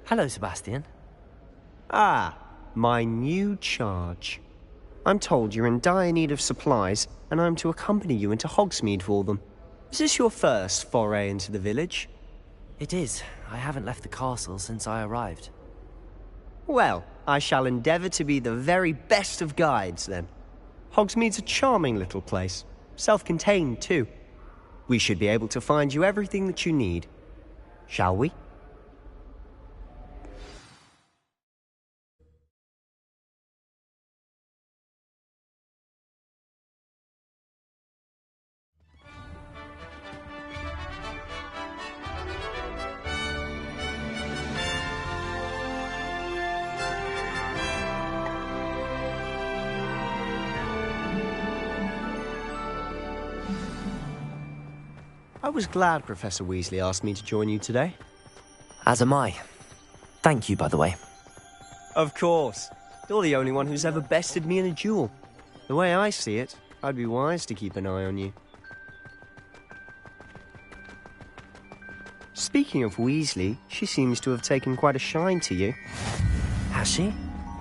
Hello, Sebastian. Ah, my new charge. I'm told you're in dire need of supplies, and I'm to accompany you into Hogsmeade for them. Is this your first foray into the village? It is. I haven't left the castle since I arrived. Well, I shall endeavour to be the very best of guides, then. Hogsmeade's a charming little place. Self-contained, too. We should be able to find you everything that you need. Shall we? I was glad Professor Weasley asked me to join you today. As am I. Thank you, by the way. Of course. You're the only one who's ever bested me in a duel. The way I see it, I'd be wise to keep an eye on you. Speaking of Weasley, she seems to have taken quite a shine to you. Has she?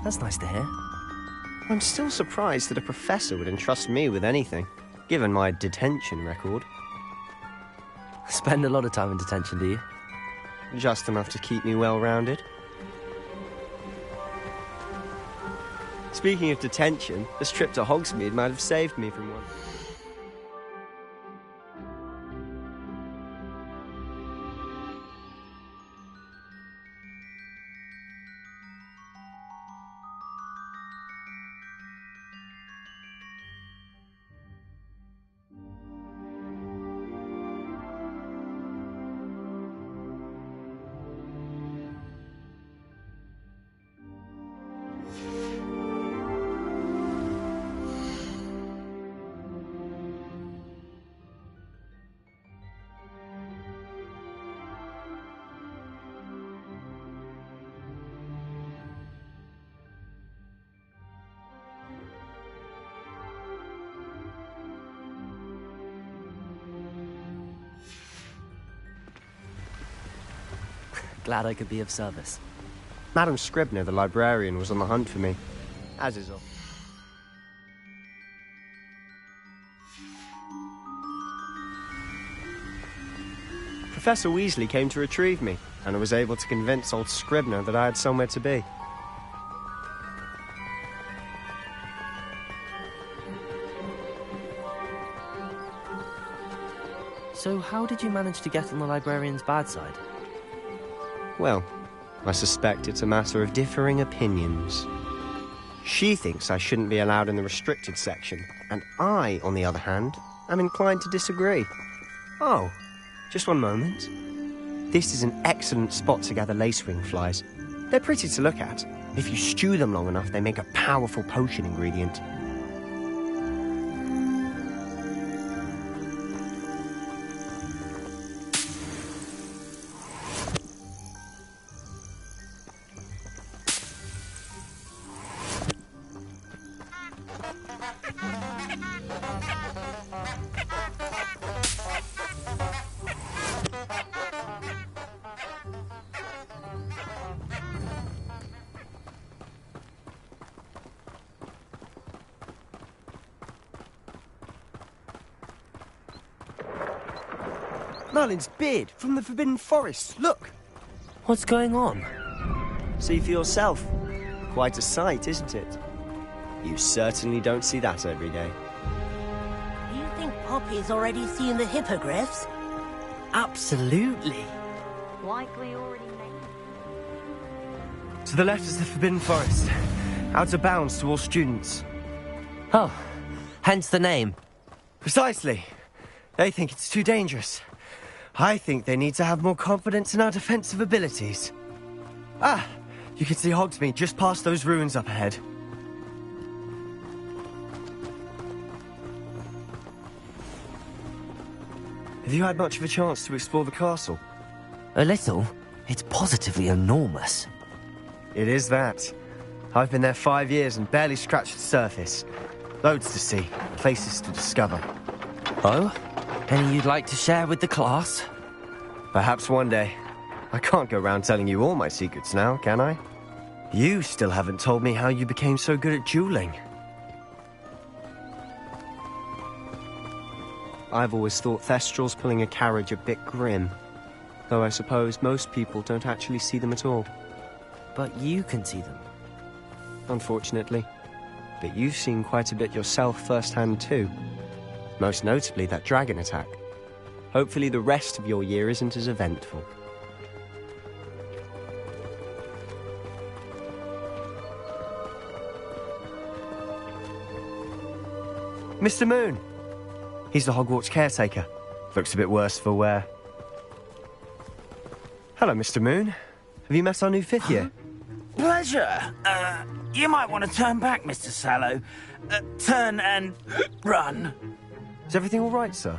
That's nice to hear. I'm still surprised that a professor would entrust me with anything, given my detention record. Spend a lot of time in detention, do you? Just enough to keep me well-rounded. Speaking of detention, this trip to Hogsmeade might have saved me from one. glad I could be of service. Madam Scribner, the librarian, was on the hunt for me, as is all. Professor Weasley came to retrieve me, and I was able to convince old Scribner that I had somewhere to be. So how did you manage to get on the librarian's bad side? Well, I suspect it's a matter of differing opinions. She thinks I shouldn't be allowed in the restricted section, and I, on the other hand, am inclined to disagree. Oh, just one moment. This is an excellent spot to gather lacewing flies. They're pretty to look at. If you stew them long enough, they make a powerful potion ingredient. Merlin's beard from the Forbidden Forest, look! What's going on? See for yourself. Quite a sight, isn't it? You certainly don't see that every day. Do you think Poppy's already seen the hippogriffs? Absolutely. Likely already made. To the left is the Forbidden Forest. Out of bounds to all students. Oh, hence the name. Precisely. They think it's too dangerous. I think they need to have more confidence in our defensive abilities. Ah, you can see Hogsmeade just past those ruins up ahead. Have you had much of a chance to explore the castle? A little. It's positively enormous. It is that. I've been there 5 years and barely scratched the surface. Loads to see, places to discover. Oh? Any you'd like to share with the class? Perhaps one day. I can't go around telling you all my secrets now, can I? You still haven't told me how you became so good at dueling. I've always thought Thestrals pulling a carriage a bit grim. Though I suppose most people don't actually see them at all. But you can see them. Unfortunately. But you've seen quite a bit yourself firsthand too. Most notably that dragon attack. Hopefully the rest of your year isn't as eventful. Mr. Moon! He's the Hogwarts caretaker. Looks a bit worse for wear. Hello, Mr. Moon. Have you met our new 5th year? Pleasure. You might want to turn back, Mr. Sallow. Turn and run. Is everything all right, sir?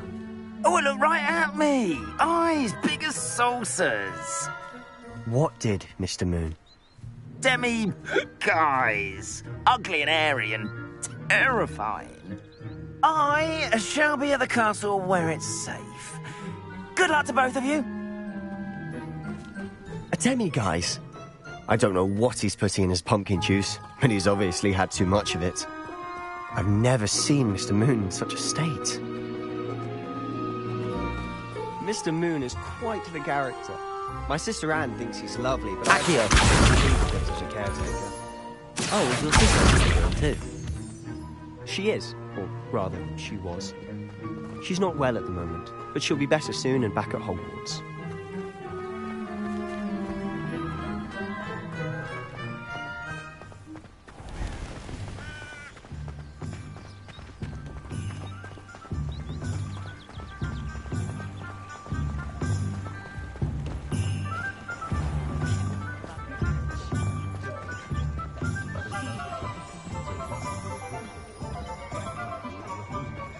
Oh, look right at me. Eyes big as saucers. What did, Mr. Moon? Guys. Ugly and hairy and terrifying. I shall be at the castle where it's safe. Good luck to both of you. A demi-guise? I don't know what he's putting in his pumpkin juice, but he's obviously had too much of it. I've never seen Mr. Moon in such a state. Mr. Moon is quite the character. My sister Anne thinks he's lovely, but Accio! I as a caretaker. Oh, is your sister one too? She is, or rather, she was. She's not well at the moment, but she'll be better soon and back at Hogwarts.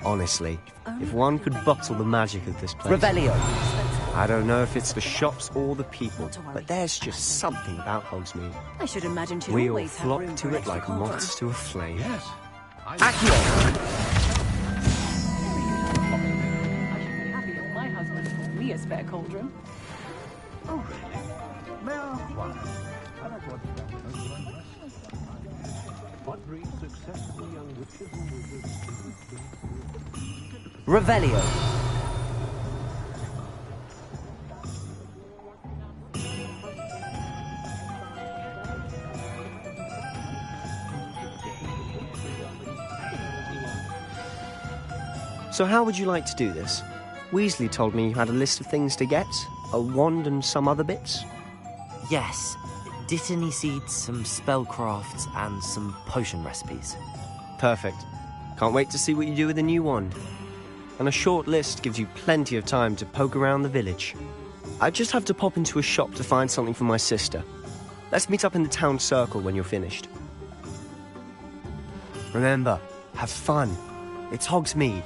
Honestly, if one could bottle the magic of this place... Revelio! I don't know if it's the shops or the people, but there's just something about Hogsmeade. I should imagine she'll We all always have flock room to for it like extra moths to a flame. Yes. Accio! My husband called me a spare cauldron. Oh, Revelio. So how would you like to do this? Weasley told me you had a list of things to get, a wand and some other bits. Yes. Dittany seeds, some spellcrafts, and some potion recipes. Perfect. Can't wait to see what you do with the new wand. And a short list gives you plenty of time to poke around the village. I just have to pop into a shop to find something for my sister. Let's meet up in the town circle when you're finished. Remember, have fun. It's Hogsmeade.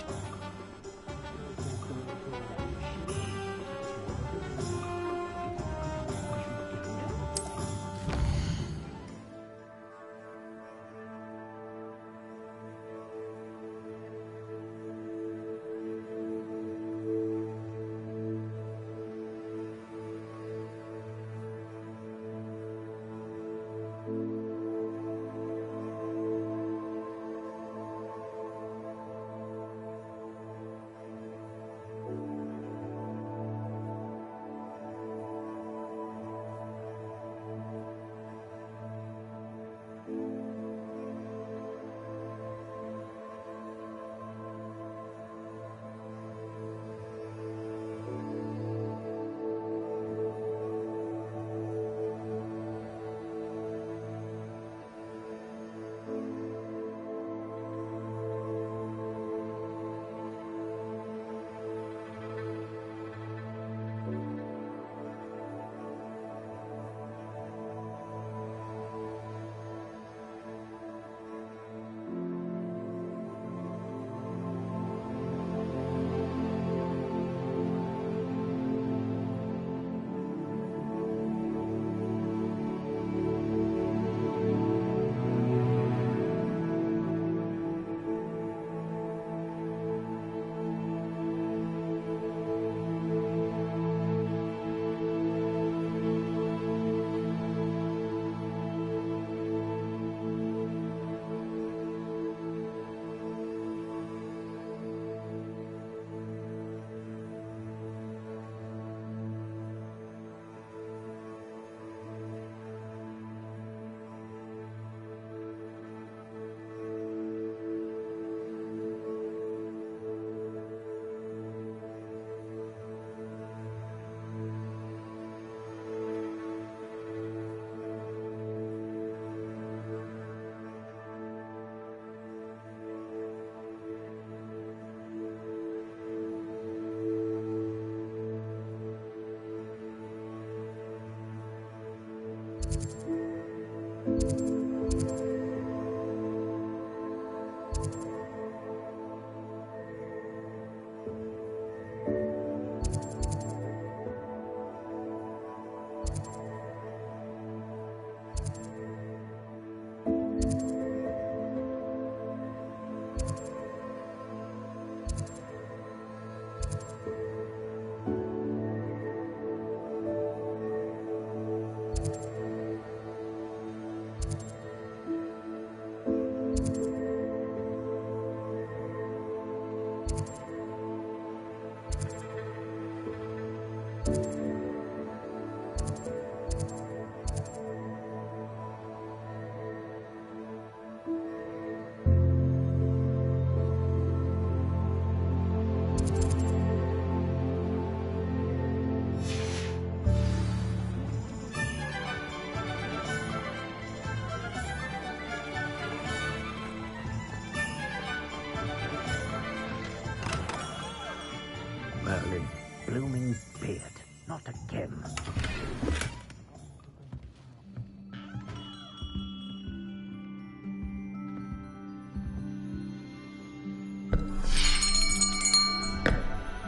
Merlin, blooming beard, not again.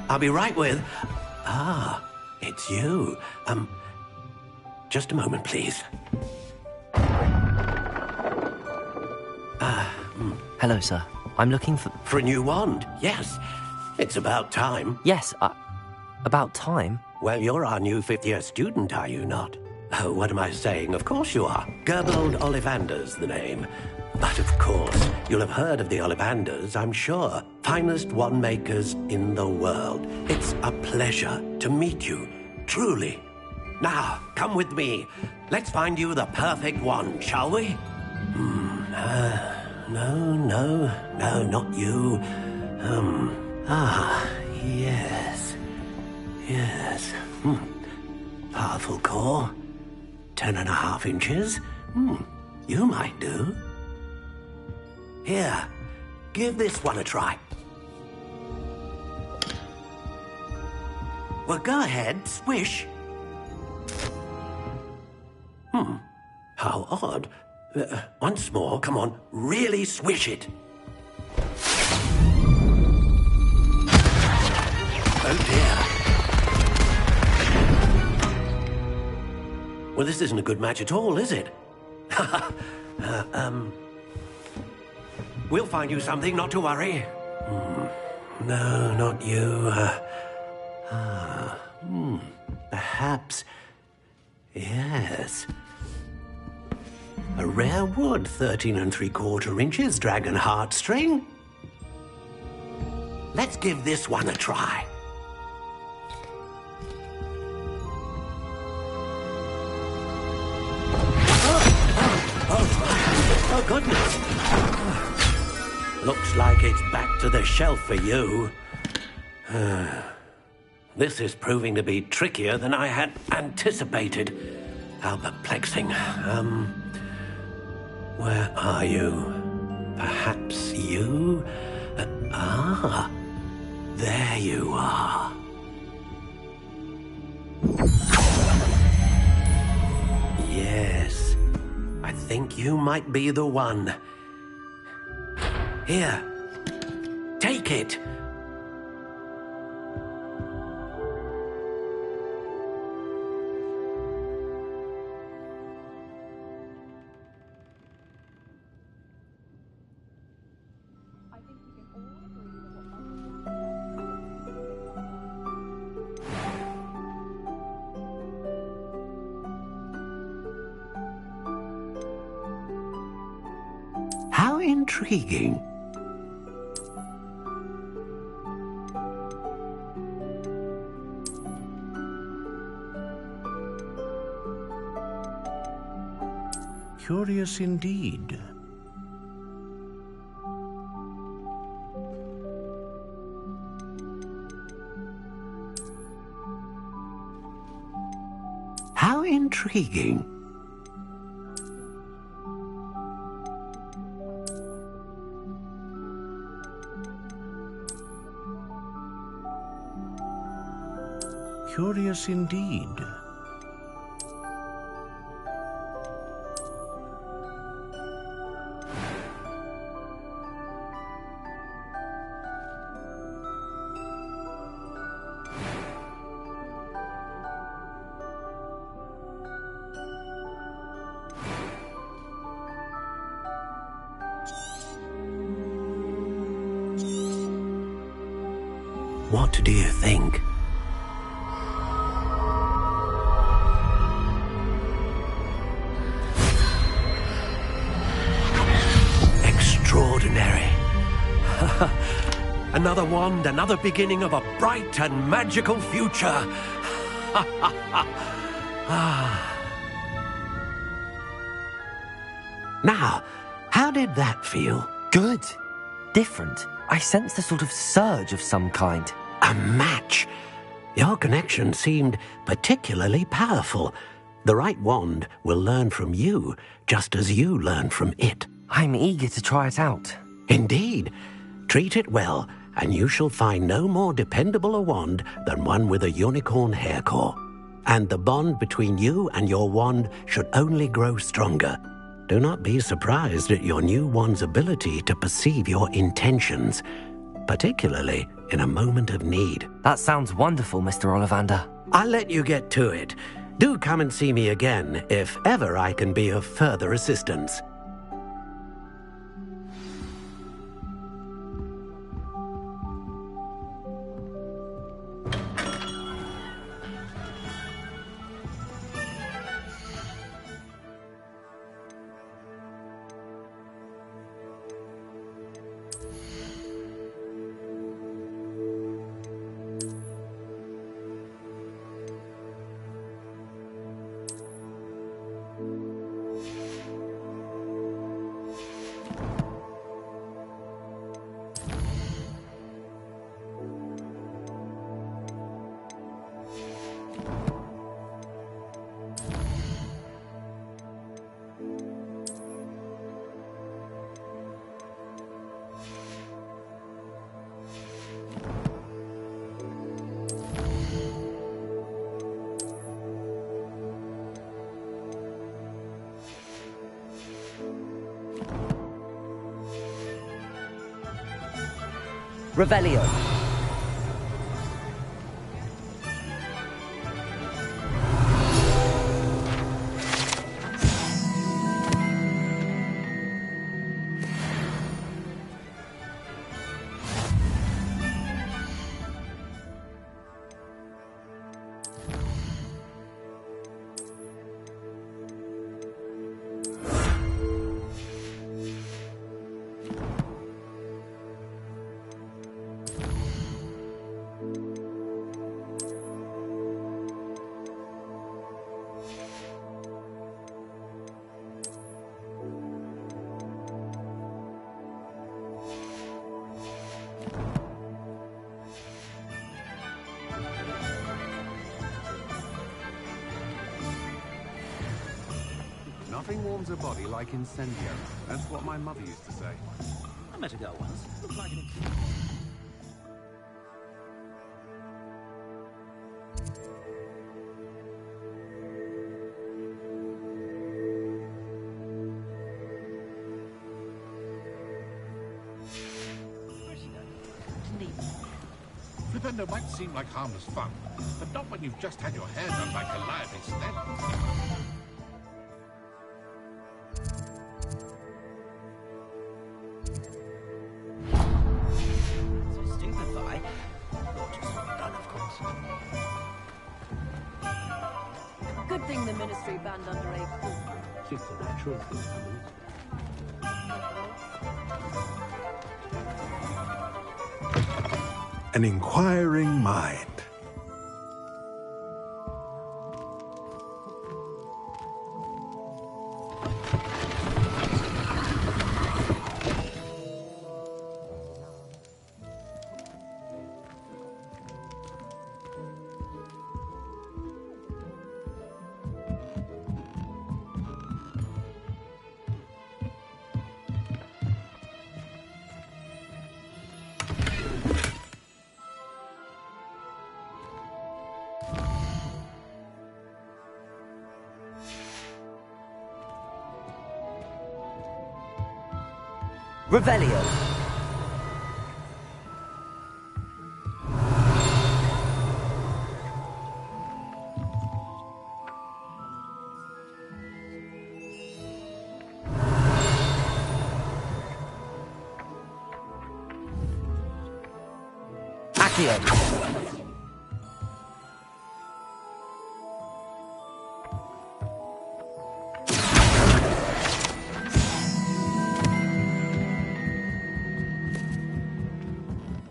I'll be right with... Ah, it's you. Just a moment, please. Hello, sir. I'm looking for... For a new wand, yes. It's about time. Yes, about time? Well, you're our new fifth-year student, are you not? Oh, what am I saying? Of course you are. Gerbold Ollivander's the name. But of course, You'll have heard of the Ollivanders, I'm sure. Finest wand makers in the world. It's a pleasure to meet you, truly. Now, come with me. Let's find you the perfect wand, shall we? No, not you. Yes. Powerful core. 10.5 inches. You might do. Here, give this one a try. Well, go ahead, swish. How odd. Once more, come on, really swish it. Oh dear. Well, this isn't a good match at all, is it? We'll find you something, not to worry. No, not you. Perhaps. Yes. A rare wood, 13 3/4 inches, dragon heartstring. Let's give this one a try. Oh, goodness. Looks like it's back to the shelf for you. This is proving to be trickier than I had anticipated. How perplexing. Where are you? Perhaps you? There you are. Yes, I think you might be the one. Here, take it. How intriguing. Curious indeed. How intriguing. Curious indeed. What do you think? Extraordinary. Another wand, another beginning of a bright and magical future. Now, how did that feel? Good. Different. I sensed a sort of surge of some kind. A match. Your connection seemed particularly powerful. The right wand will learn from you, just as you learn from it. I'm eager to try it out. Indeed. Treat it well, and you shall find no more dependable a wand than one with a unicorn hair core. And the bond between you and your wand should only grow stronger. Do not be surprised at your new wand's ability to perceive your intentions, particularly in a moment of need. That sounds wonderful, Mr. Ollivander. I'll let you get to it. Do come and see me again if ever I can be of further assistance. Revelio. Nothing warms a body like incendio. That's what my mother used to say. I met a girl once. Looked like an... Flipendo might seem like harmless fun, but not when you've just had your hair done by Goliath instead. Good thing the Ministry banned underage. Just a natural thing. An inquiring mind. Revelio. Accio.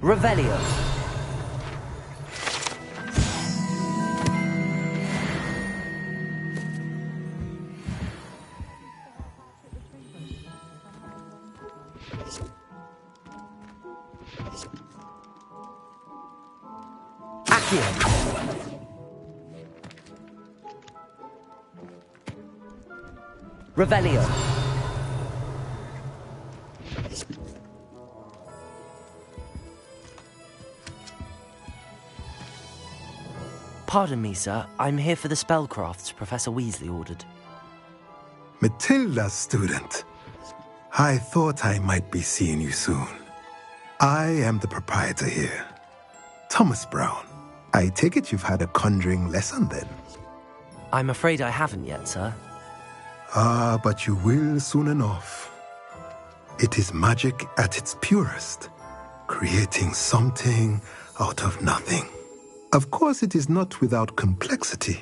Revelio. Accio. Revelio. Pardon me, sir. I'm here for the spellcrafts Professor Weasley ordered. Matilda, student. I thought I might be seeing you soon. I am the proprietor here, Thomas Brown. I take it you've had a conjuring lesson then? I'm afraid I haven't yet, sir. Ah, but you will soon enough. It is magic at its purest, creating something out of nothing. Of course, it is not without complexity,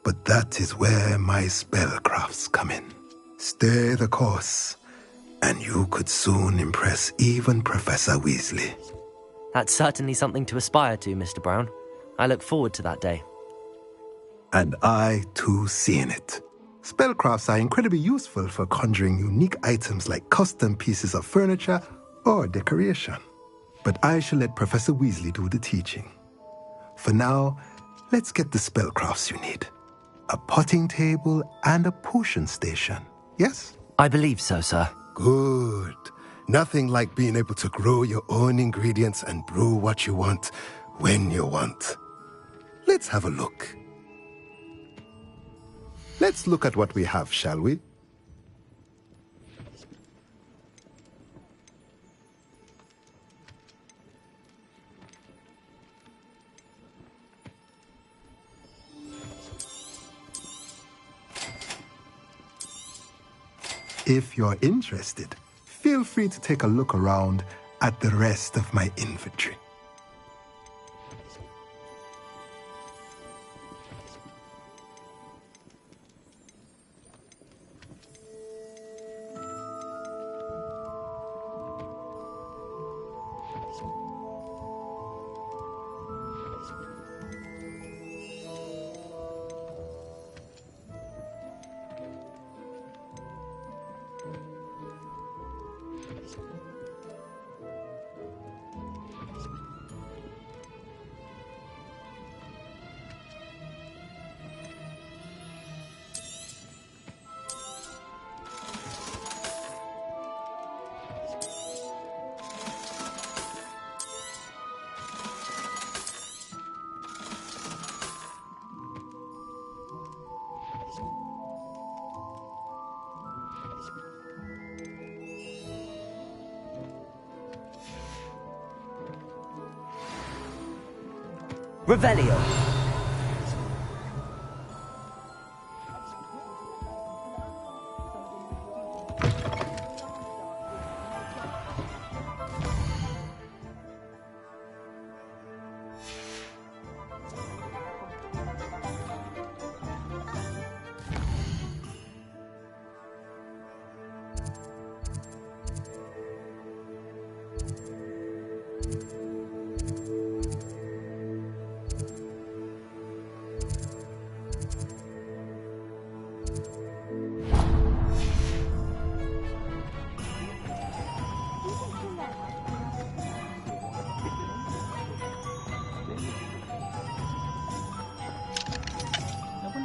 but that is where my spellcrafts come in. Stay the course, and you could soon impress even Professor Weasley. That's certainly something to aspire to, Mr. Brown. I look forward to that day. And I, too, seeing it. Spellcrafts are incredibly useful for conjuring unique items like custom pieces of furniture or decoration. But I shall let Professor Weasley do the teaching. For now, let's get the spellcrafts you need. A potting table and a potion station, yes? I believe so, sir. Good. Nothing like being able to grow your own ingredients and brew what you want, when you want. Let's have a look. Let's look at what we have, shall we? If you're interested, feel free to take a look around at the rest of my inventory. Revelio.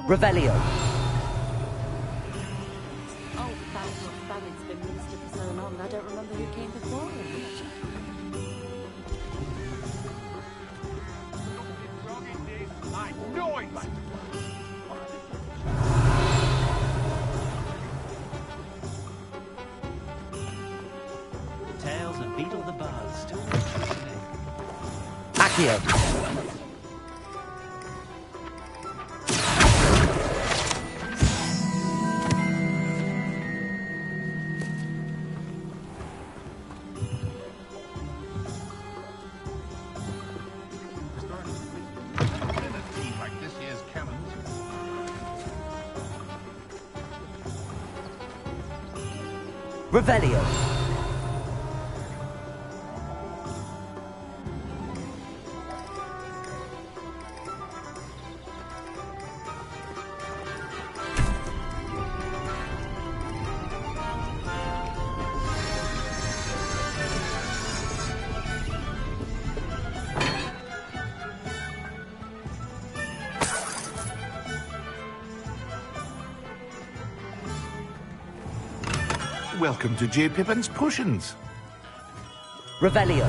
Revelio. Oh, Babbitt's been minister for so long, I don't remember who came before him. I know it! Tales of Beetle the Bard still Accio. Revelio. Welcome to J. Pippin's Potions. Revelio.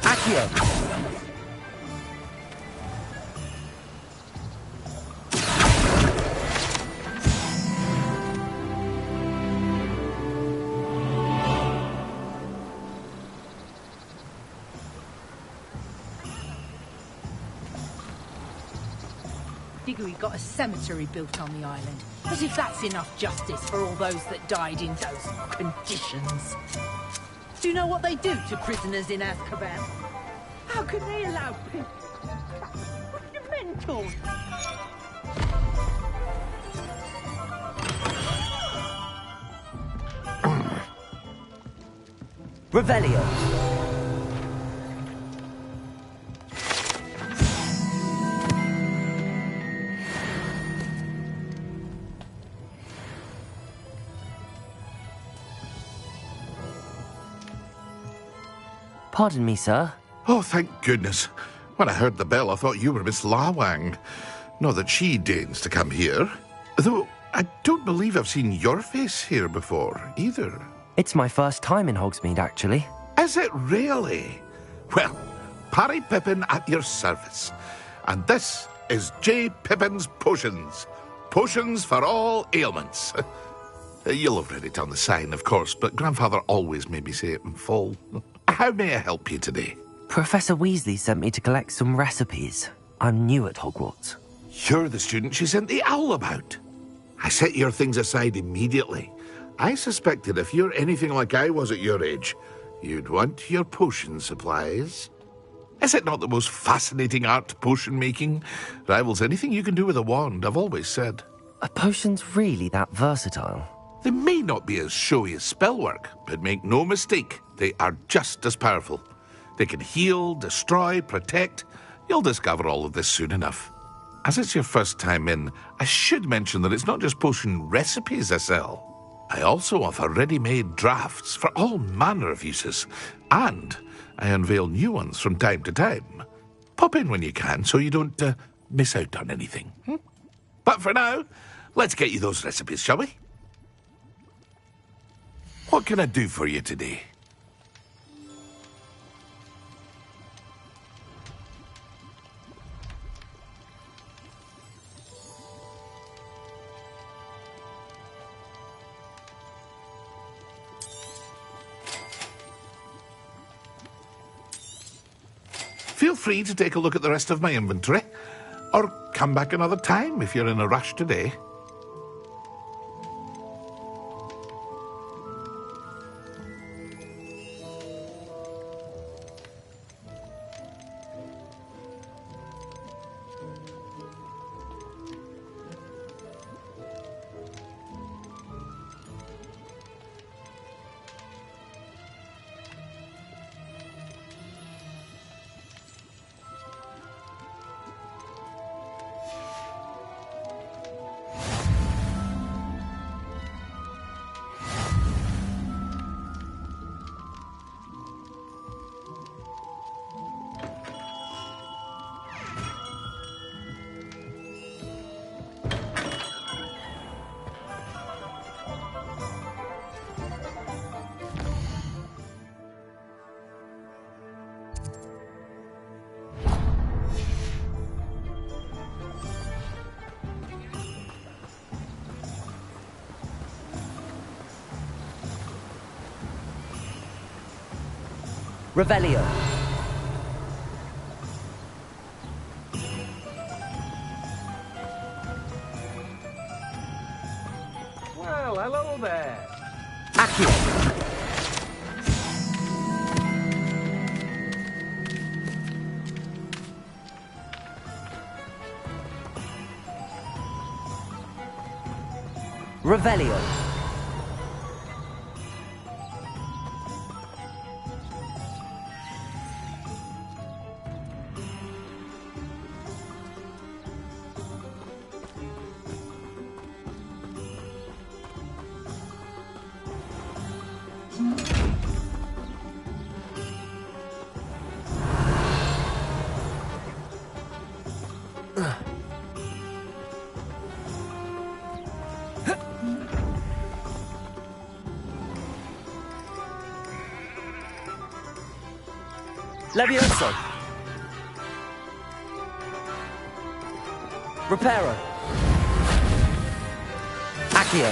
Accio. Diggory got a cemetery built on the island. As if that's enough justice for all those that died in those conditions. Do you know what they do to prisoners in Azkaban? How can they allow people... Mental! Revelio. Pardon me, sir. Oh, thank goodness. When I heard the bell, I thought you were Miss Lawang. Not that she deigns to come here. Though, I don't believe I've seen your face here before, either. It's my first time in Hogsmeade, actually. Is it really? Well, Parry Pippin at your service. And this is J. Pippin's Potions. Potions for all ailments. You'll have read it on the sign, of course, but Grandfather always made me say it in full. How may I help you today? Professor Weasley sent me to collect some recipes. I'm new at Hogwarts. You're the student she sent the owl about. I set your things aside immediately. I suspected if you're anything like I was at your age, you'd want your potion supplies. Is it not the most fascinating art, potion making? Rivals anything you can do with a wand, I've always said. Are potions really that versatile? They may not be as showy as spellwork, but make no mistake, they are just as powerful. They can heal, destroy, protect. You'll discover all of this soon enough. As it's your first time in, I should mention that it's not just potion recipes I sell. I also offer ready-made drafts for all manner of uses, and I unveil new ones from time to time. Pop in when you can so you don't miss out on anything. But for now, let's get you those recipes, shall we? What can I do for you today? Feel free to take a look at the rest of my inventory, or come back another time if you're in a rush today. Revelio. Well, hello there. Accio. Revelio. Levioso. Reparo. Accio.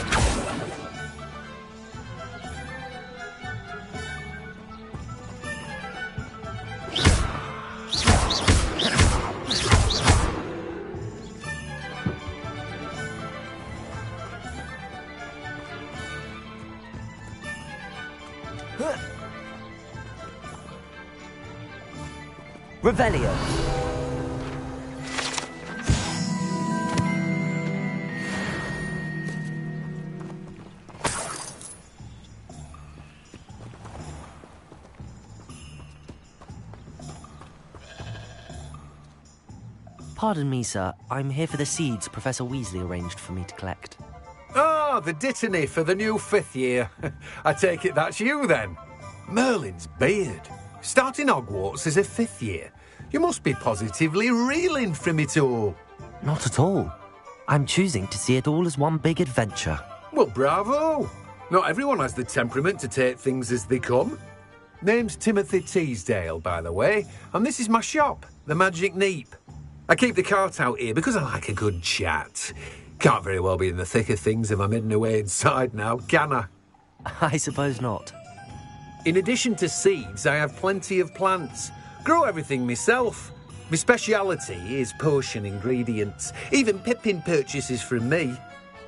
Revelio. Pardon me, sir. I'm here for the seeds Professor Weasley arranged for me to collect. Oh, the dittany for the new 5th year. I take it that's you, then. Merlin's beard. Starting Hogwarts as a 5th year. You must be positively reeling from it all. Not at all. I'm choosing to see it all as one big adventure. Well, bravo. Not everyone has the temperament to take things as they come. Name's Timothy Teasdale, by the way, and this is my shop, the Magic Neep. I keep the cart out here because I like a good chat. Can't very well be in the thick of things if I'm hidden away inside now, can I? I suppose not. In addition to seeds, I have plenty of plants. Grow everything myself. My speciality is potion ingredients. Even Pippin purchases from me.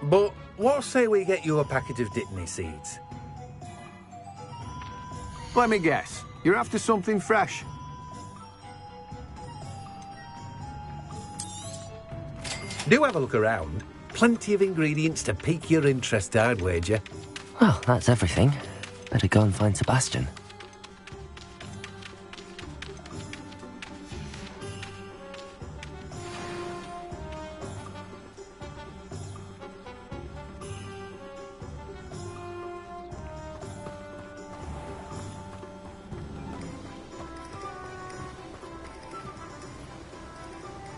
But what say we get you a packet of Dittany seeds? Let me guess. You're after something fresh. Do have a look around. Plenty of ingredients to pique your interest, I'd wager. Well, that's everything. Better go and find Sebastian.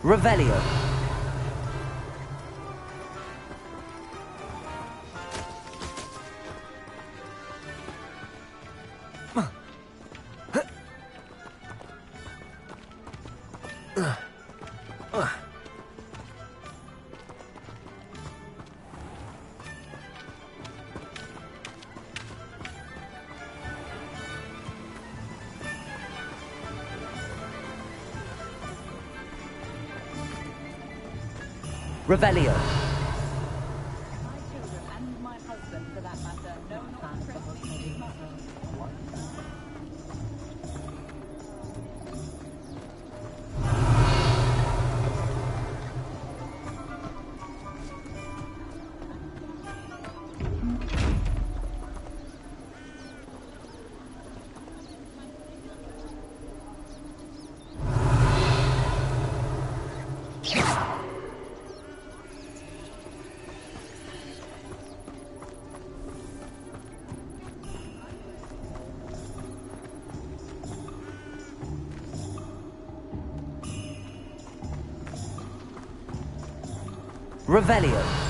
Revelio. Revelio. Revelio.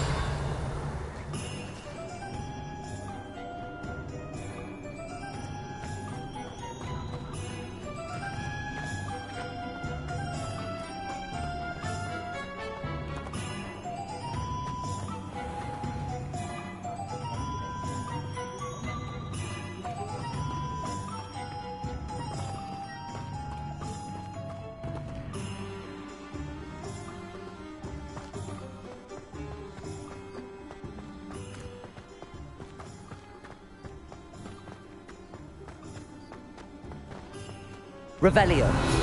Revelio.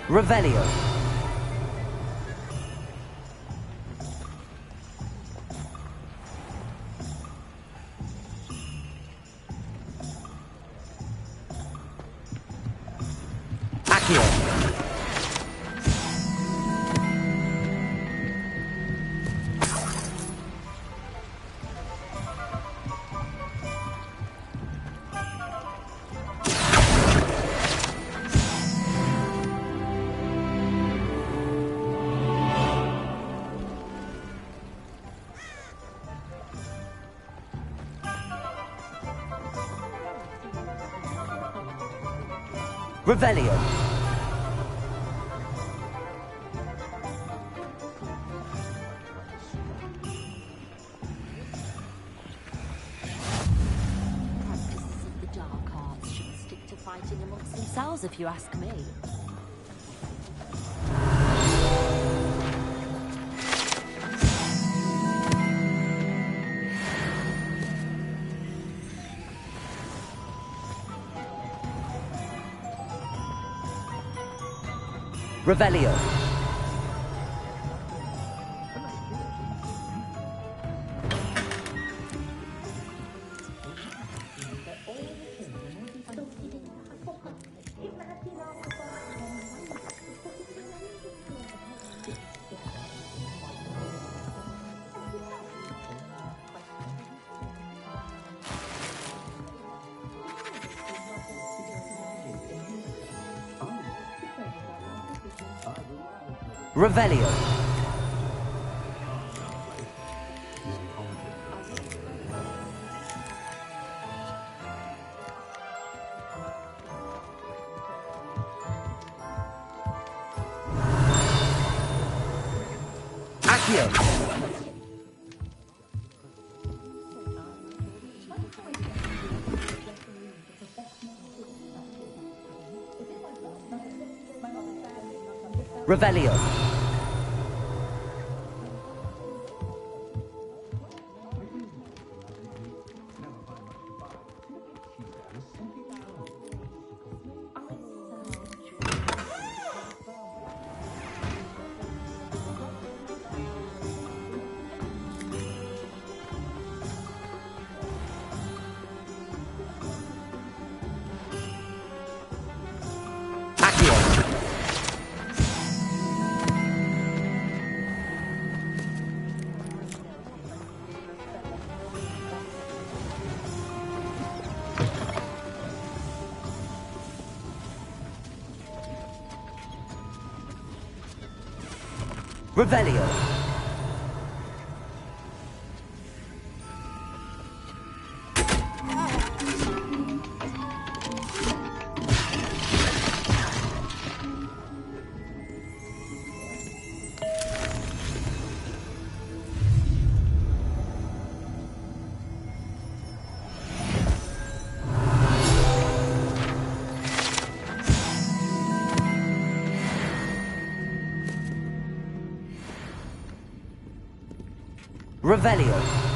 Revelio. Revelio. Practices of the dark arts should stick to fighting amongst themselves, if you ask me. Revelio. Revelio. Accio. Revelio. Revelio. Revelio.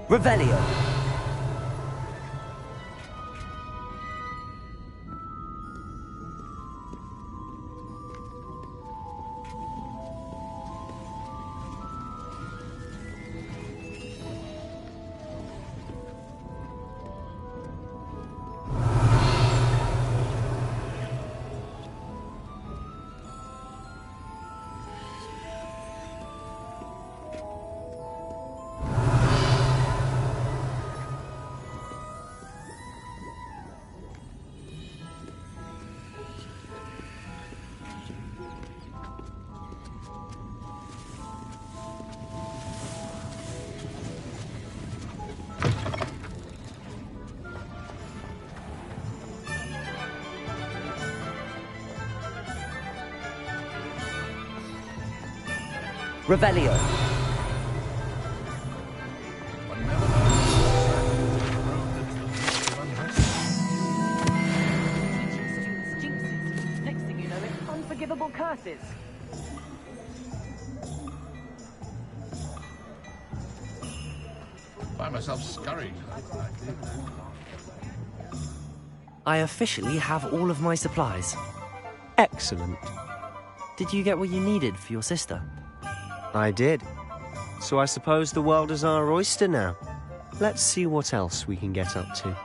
Revelio. Revelio. glasses. Find myself scurrying. I officially have all of my supplies. Excellent. Did you get what you needed for your sister? I did. So I suppose the world is our oyster now. Let's see what else we can get up to.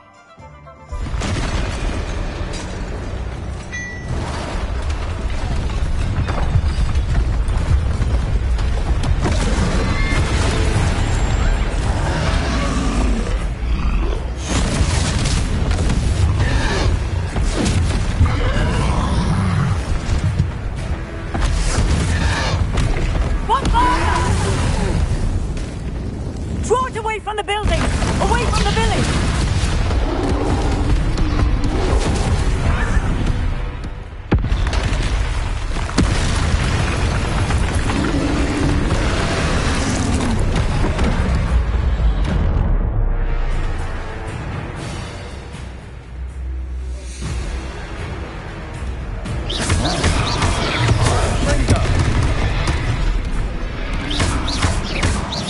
Draw it away from the building! Away from the village!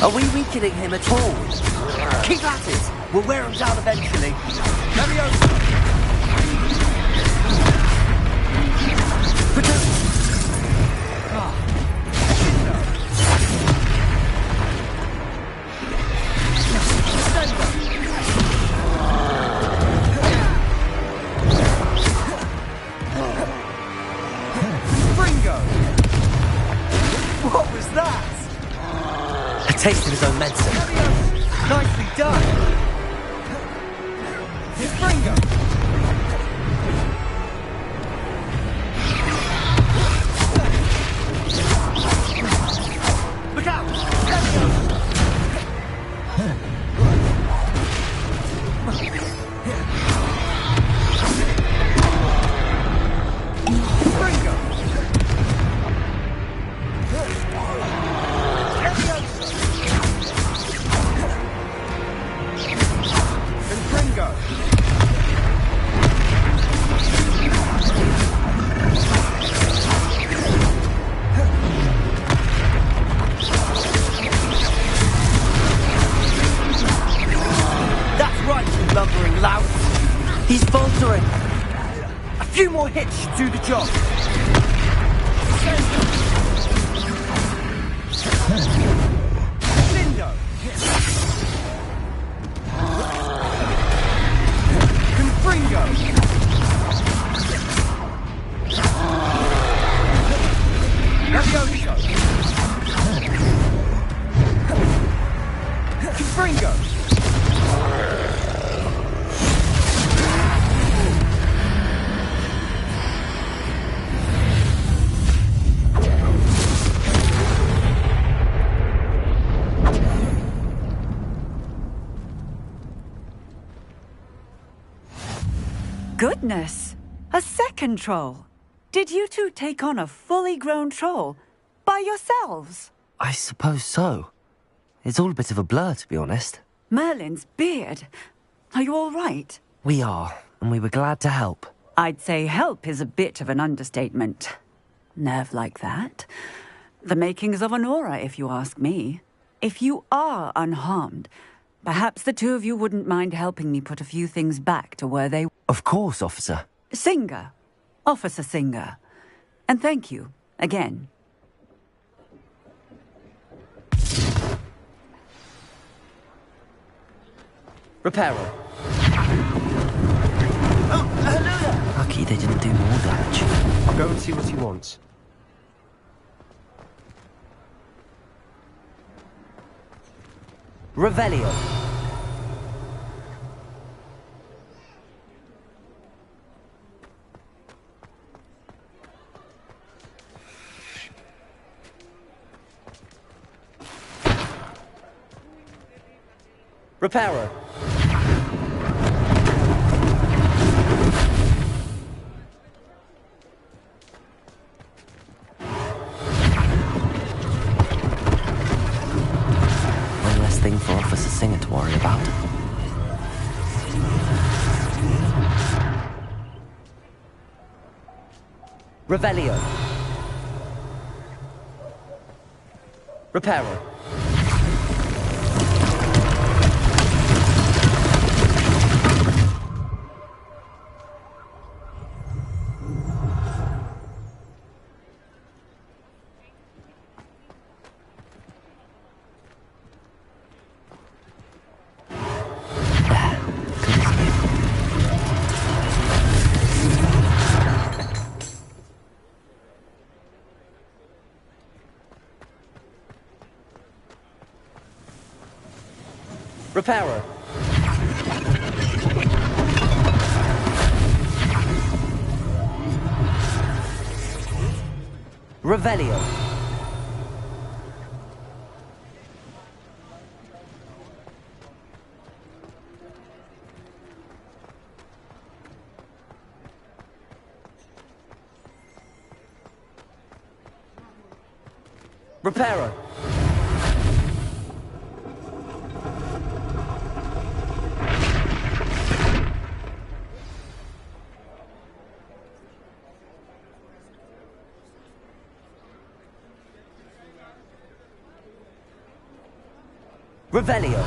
Are we weakening him at all? Keep at it! We'll wear him down eventually. What was that? A taste of his own medicine. Nicely done! Springo! Look out! Springo! Lumbering lout. He's faltering. A few more hits should do the job. Lindo! Confringo! Levioso! Confringo! Goodness! A second troll! Did you two take on a fully grown troll? By yourselves? I suppose so. It's all a bit of a blur, to be honest. Merlin's beard. Are you all right? We are, and we were glad to help. I'd say help is a bit of an understatement. Nerve like that. The makings of an aura, if you ask me. If you are unharmed, perhaps the two of you wouldn't mind helping me put a few things back to where they... Of course, officer. Singer. Officer Singer. And thank you, again. Reparo. Lucky they didn't do more damage. I'll go and see what he wants. Revelio. Reparo. One less thing for Officer Singer to worry about. Revelio. Reparo. Reparo. Revelio. Reparo. Revelio.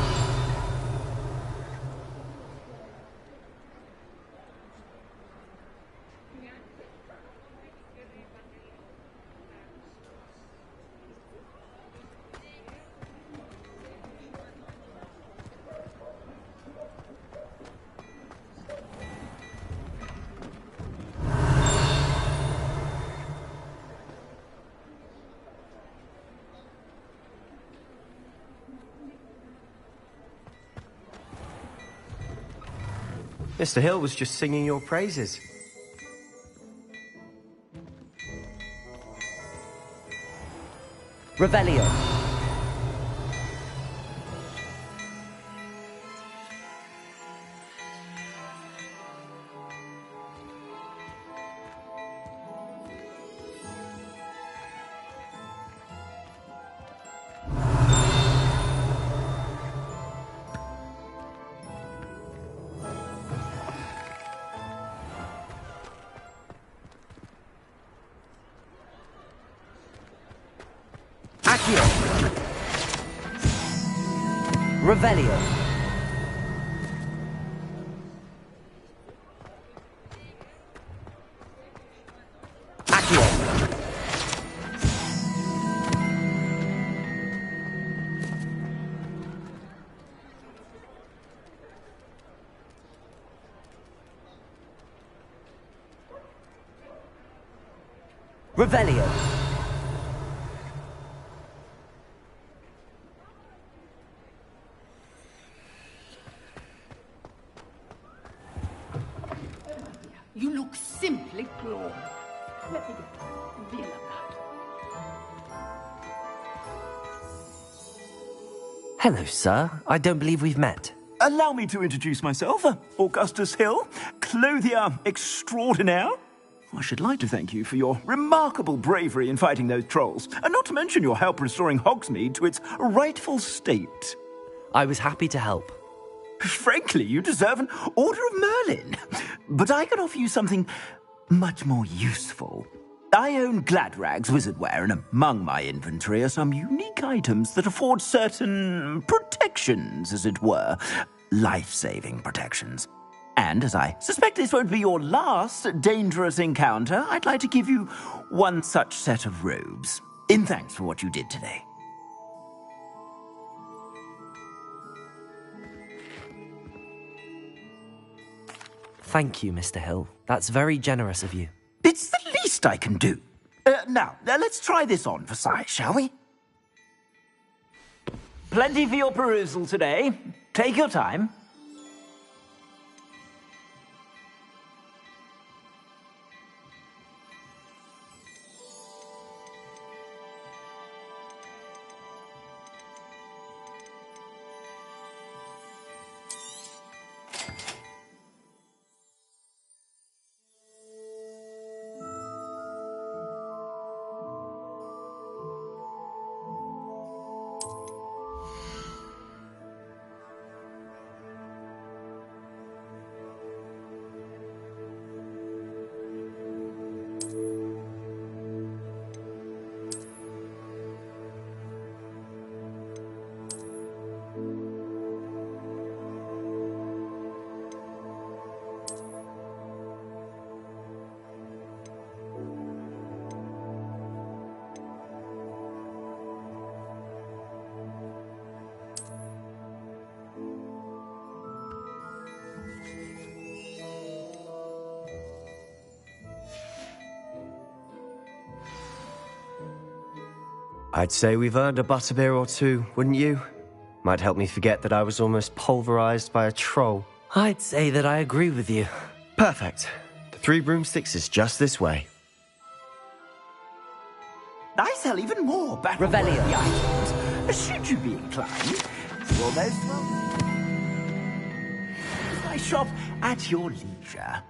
Mr. Hill was just singing your praises. Revelio. Accio. Revelio. Accio. Revelio. You look simply glorious. Let me get Villa that. Hello, sir. I don't believe we've met. Allow me to introduce myself, Augustus Hill, clothier extraordinaire. I should like to thank you for your remarkable bravery in fighting those trolls, and not to mention your help restoring Hogsmeade to its rightful state. I was happy to help. Frankly, you deserve an Order of Merlin. But I can offer you something much more useful. I own Gladrag's wizardware, and among my inventory are some unique items that afford certain protections, as it were. Life-saving protections. And as I suspect this won't be your last dangerous encounter, I'd like to give you one such set of robes, in thanks for what you did today. Thank you, Mr. Hill. That's very generous of you. It's the least I can do. Now, let's try this on for size, shall we? Plenty for your perusal today. Take your time. I'd say we've earned a butterbeer or two, wouldn't you? Might help me forget that I was almost pulverized by a troll. I'd say that I agree with you. Perfect. The Three Broomsticks is just this way. I sell even more battle-worthy items. Should you be inclined, you're most welcome. I shop at your leisure.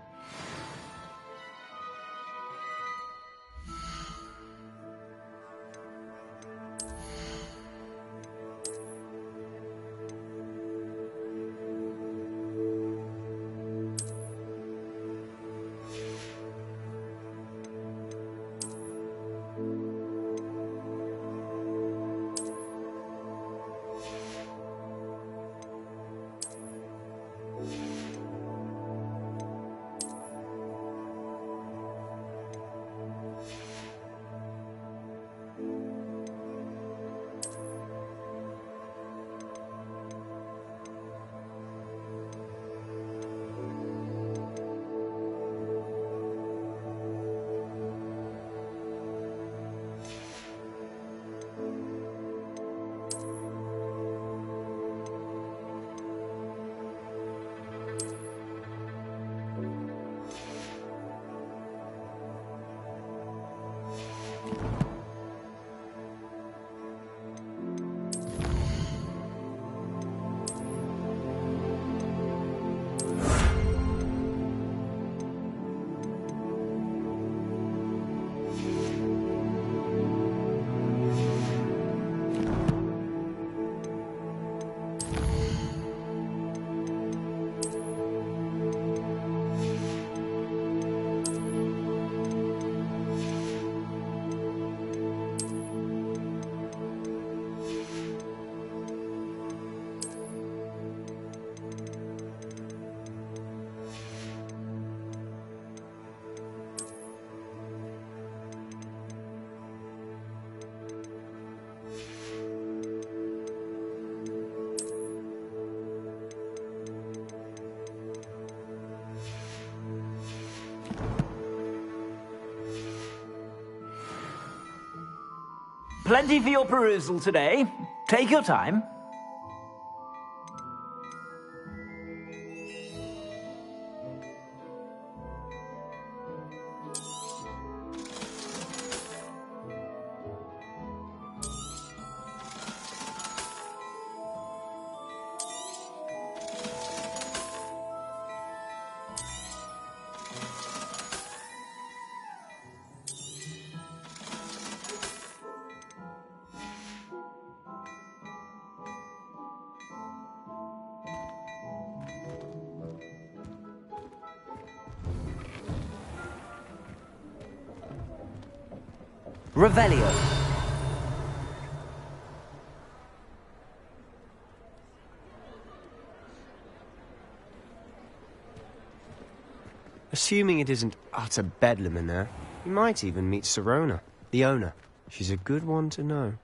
Plenty for your perusal today. Take your time. Revelio. Assuming it isn't utter bedlam in there, you might even meet Sirona, the owner. She's a good one to know.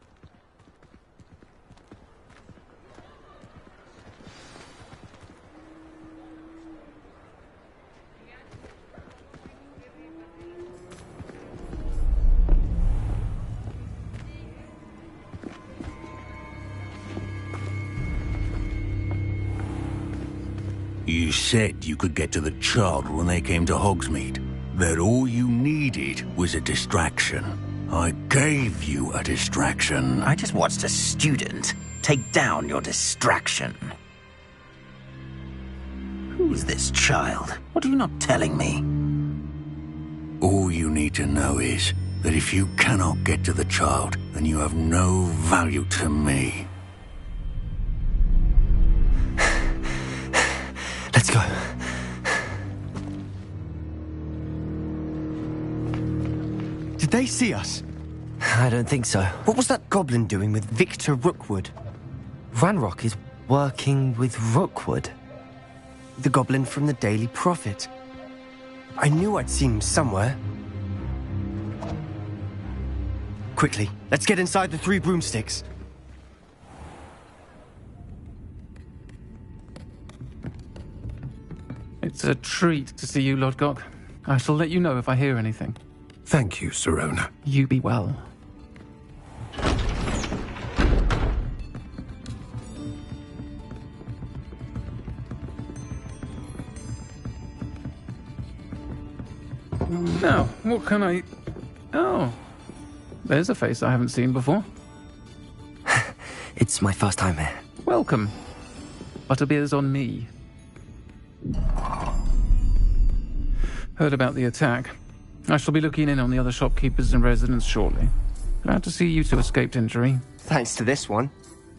You said you could get to the child when they came to Hogsmeade. That all you needed was a distraction. I gave you a distraction. I just watched a student take down your distraction. Who's this child? What are you not telling me? All you need to know is that if you cannot get to the child, then you have no value to me. Let's go. Did they see us? I don't think so. What was that goblin doing with Victor Rookwood? Ranrock is working with Rookwood. The goblin from the Daily Prophet. I knew I'd seen him somewhere. Quickly, let's get inside the Three Broomsticks. It's a treat to see you, Lodgok. I shall let you know if I hear anything. Thank you, Sirona. You be well. Now, what can I... Oh, there's a face I haven't seen before. It's my first time here. Welcome. Butterbeer's on me. Heard about the attack. I shall be looking in on the other shopkeepers and residents shortly. Glad to see you two escaped injury. Thanks to this one.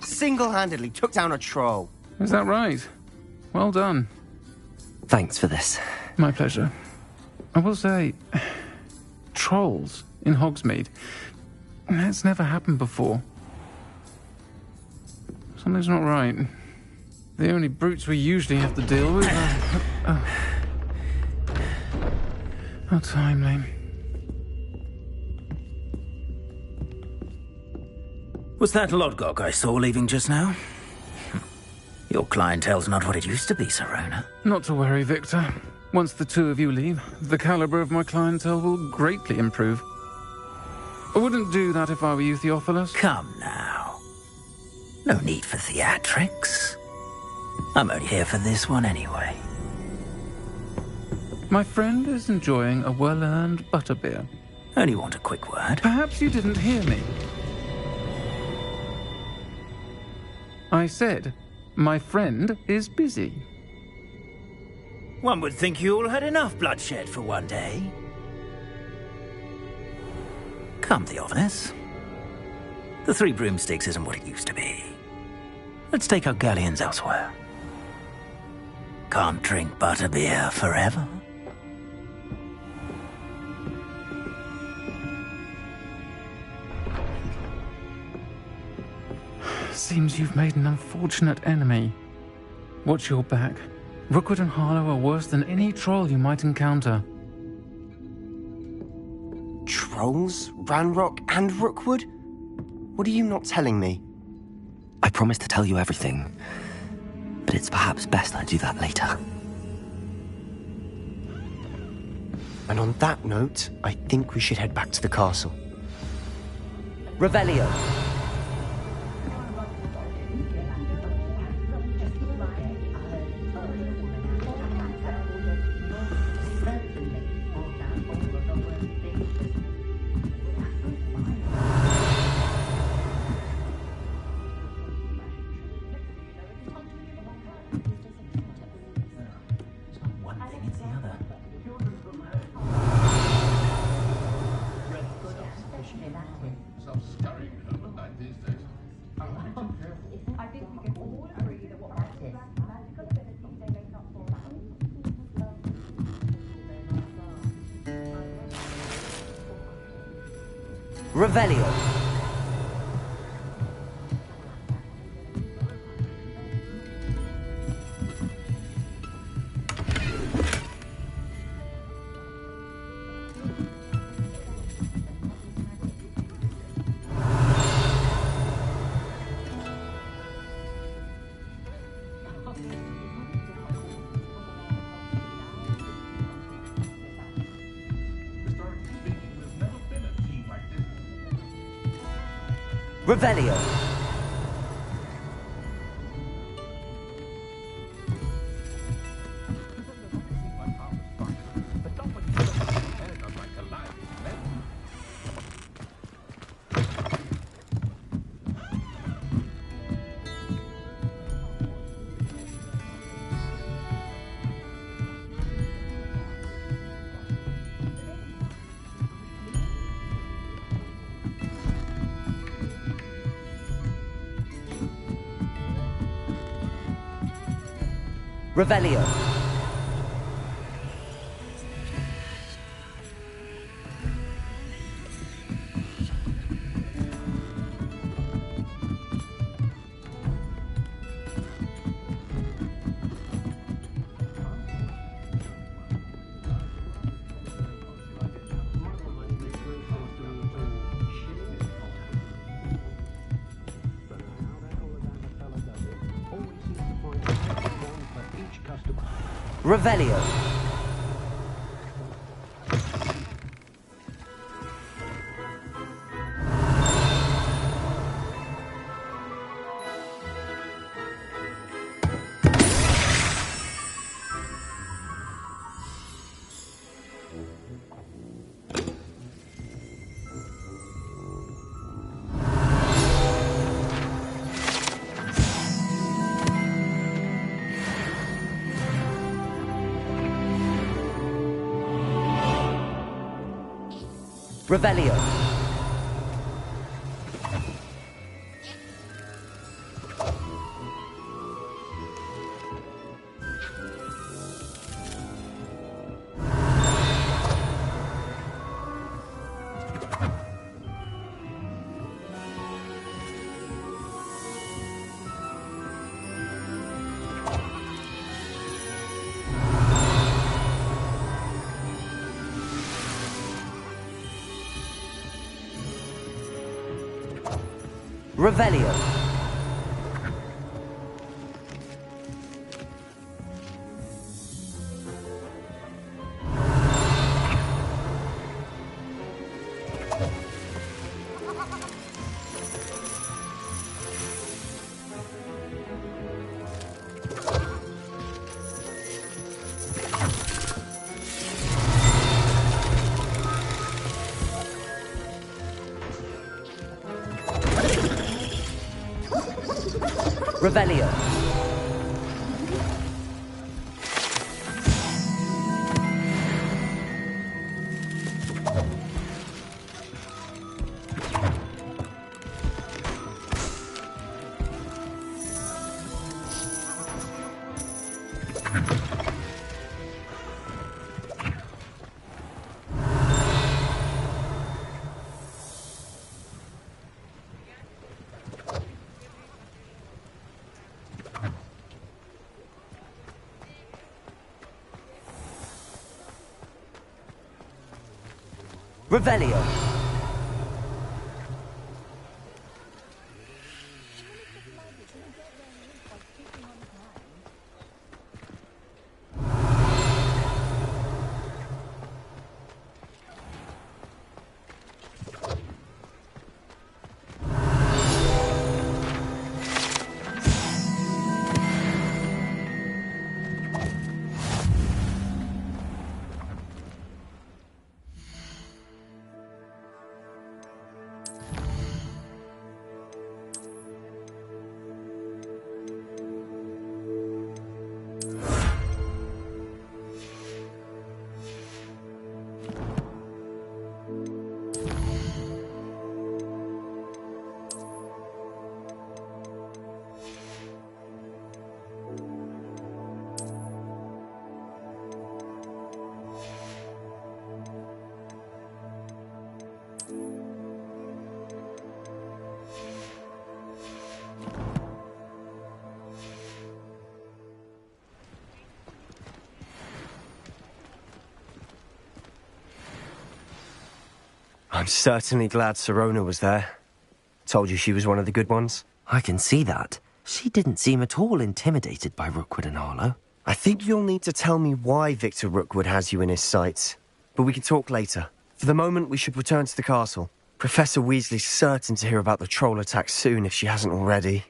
Single-handedly took down a troll. Is that right? Well done. Thanks for this. My pleasure. I will say, trolls in Hogsmeade. That's never happened before. Something's not right. The only brutes we usually have to deal with are... How timely. Was that Lodgok I saw leaving just now? Your clientele's not what it used to be, Serona. Not to worry, Victor. Once the two of you leave, the caliber of my clientele will greatly improve. I wouldn't do that if I were you, Theophilus. Come now. No need for theatrics. I'm only here for this one anyway. My friend is enjoying a well-earned butterbeer. Only want a quick word. Perhaps you didn't hear me. I said, my friend is busy. One would think you all had enough bloodshed for one day. Come, Theophilus. The Three Broomsticks isn't what it used to be. Let's take our galleons elsewhere. Can't drink butterbeer forever. Seems you've made an unfortunate enemy. Watch your back. Rookwood and Harlow are worse than any troll you might encounter. Trolls? Ranrock and Rookwood? What are you not telling me? I promised to tell you everything, but it's perhaps best I do that later. And on that note, I think we should head back to the castle. Revelio. Revelio. Revelio. Revelio. Revelio. Revelio. Revelio. Revelio. Revelio. I'm certainly glad Sirona was there. Told you she was one of the good ones. I can see that. She didn't seem at all intimidated by Rookwood and Arlo. I think you'll need to tell me why Victor Rookwood has you in his sights. But we can talk later. For the moment, we should return to the castle. Professor Weasley's certain to hear about the troll attack soon if she hasn't already.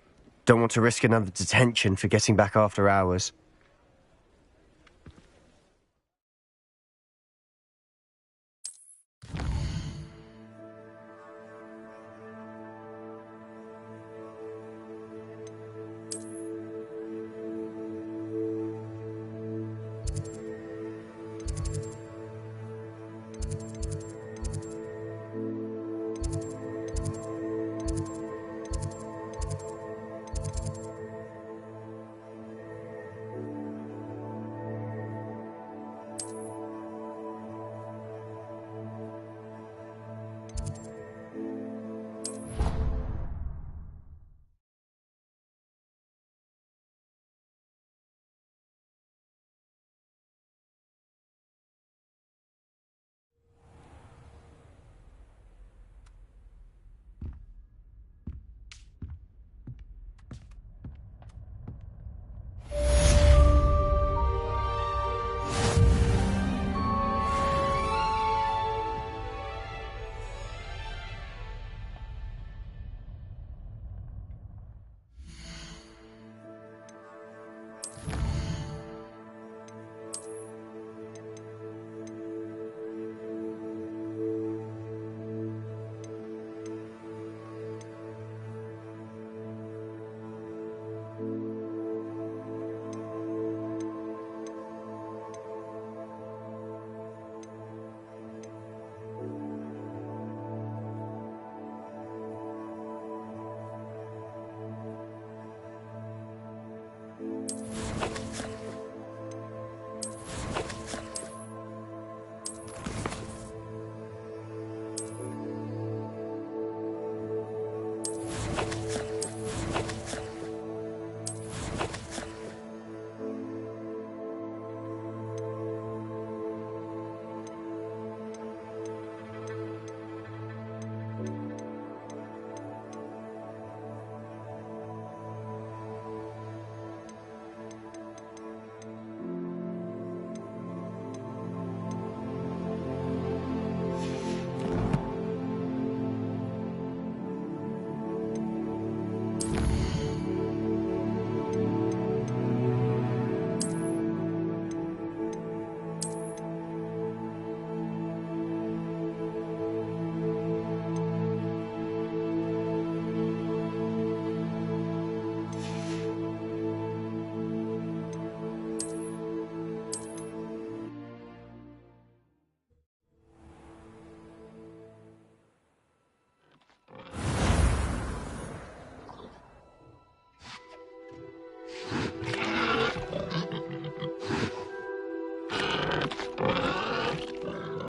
Don't want to risk another detention for getting back after hours.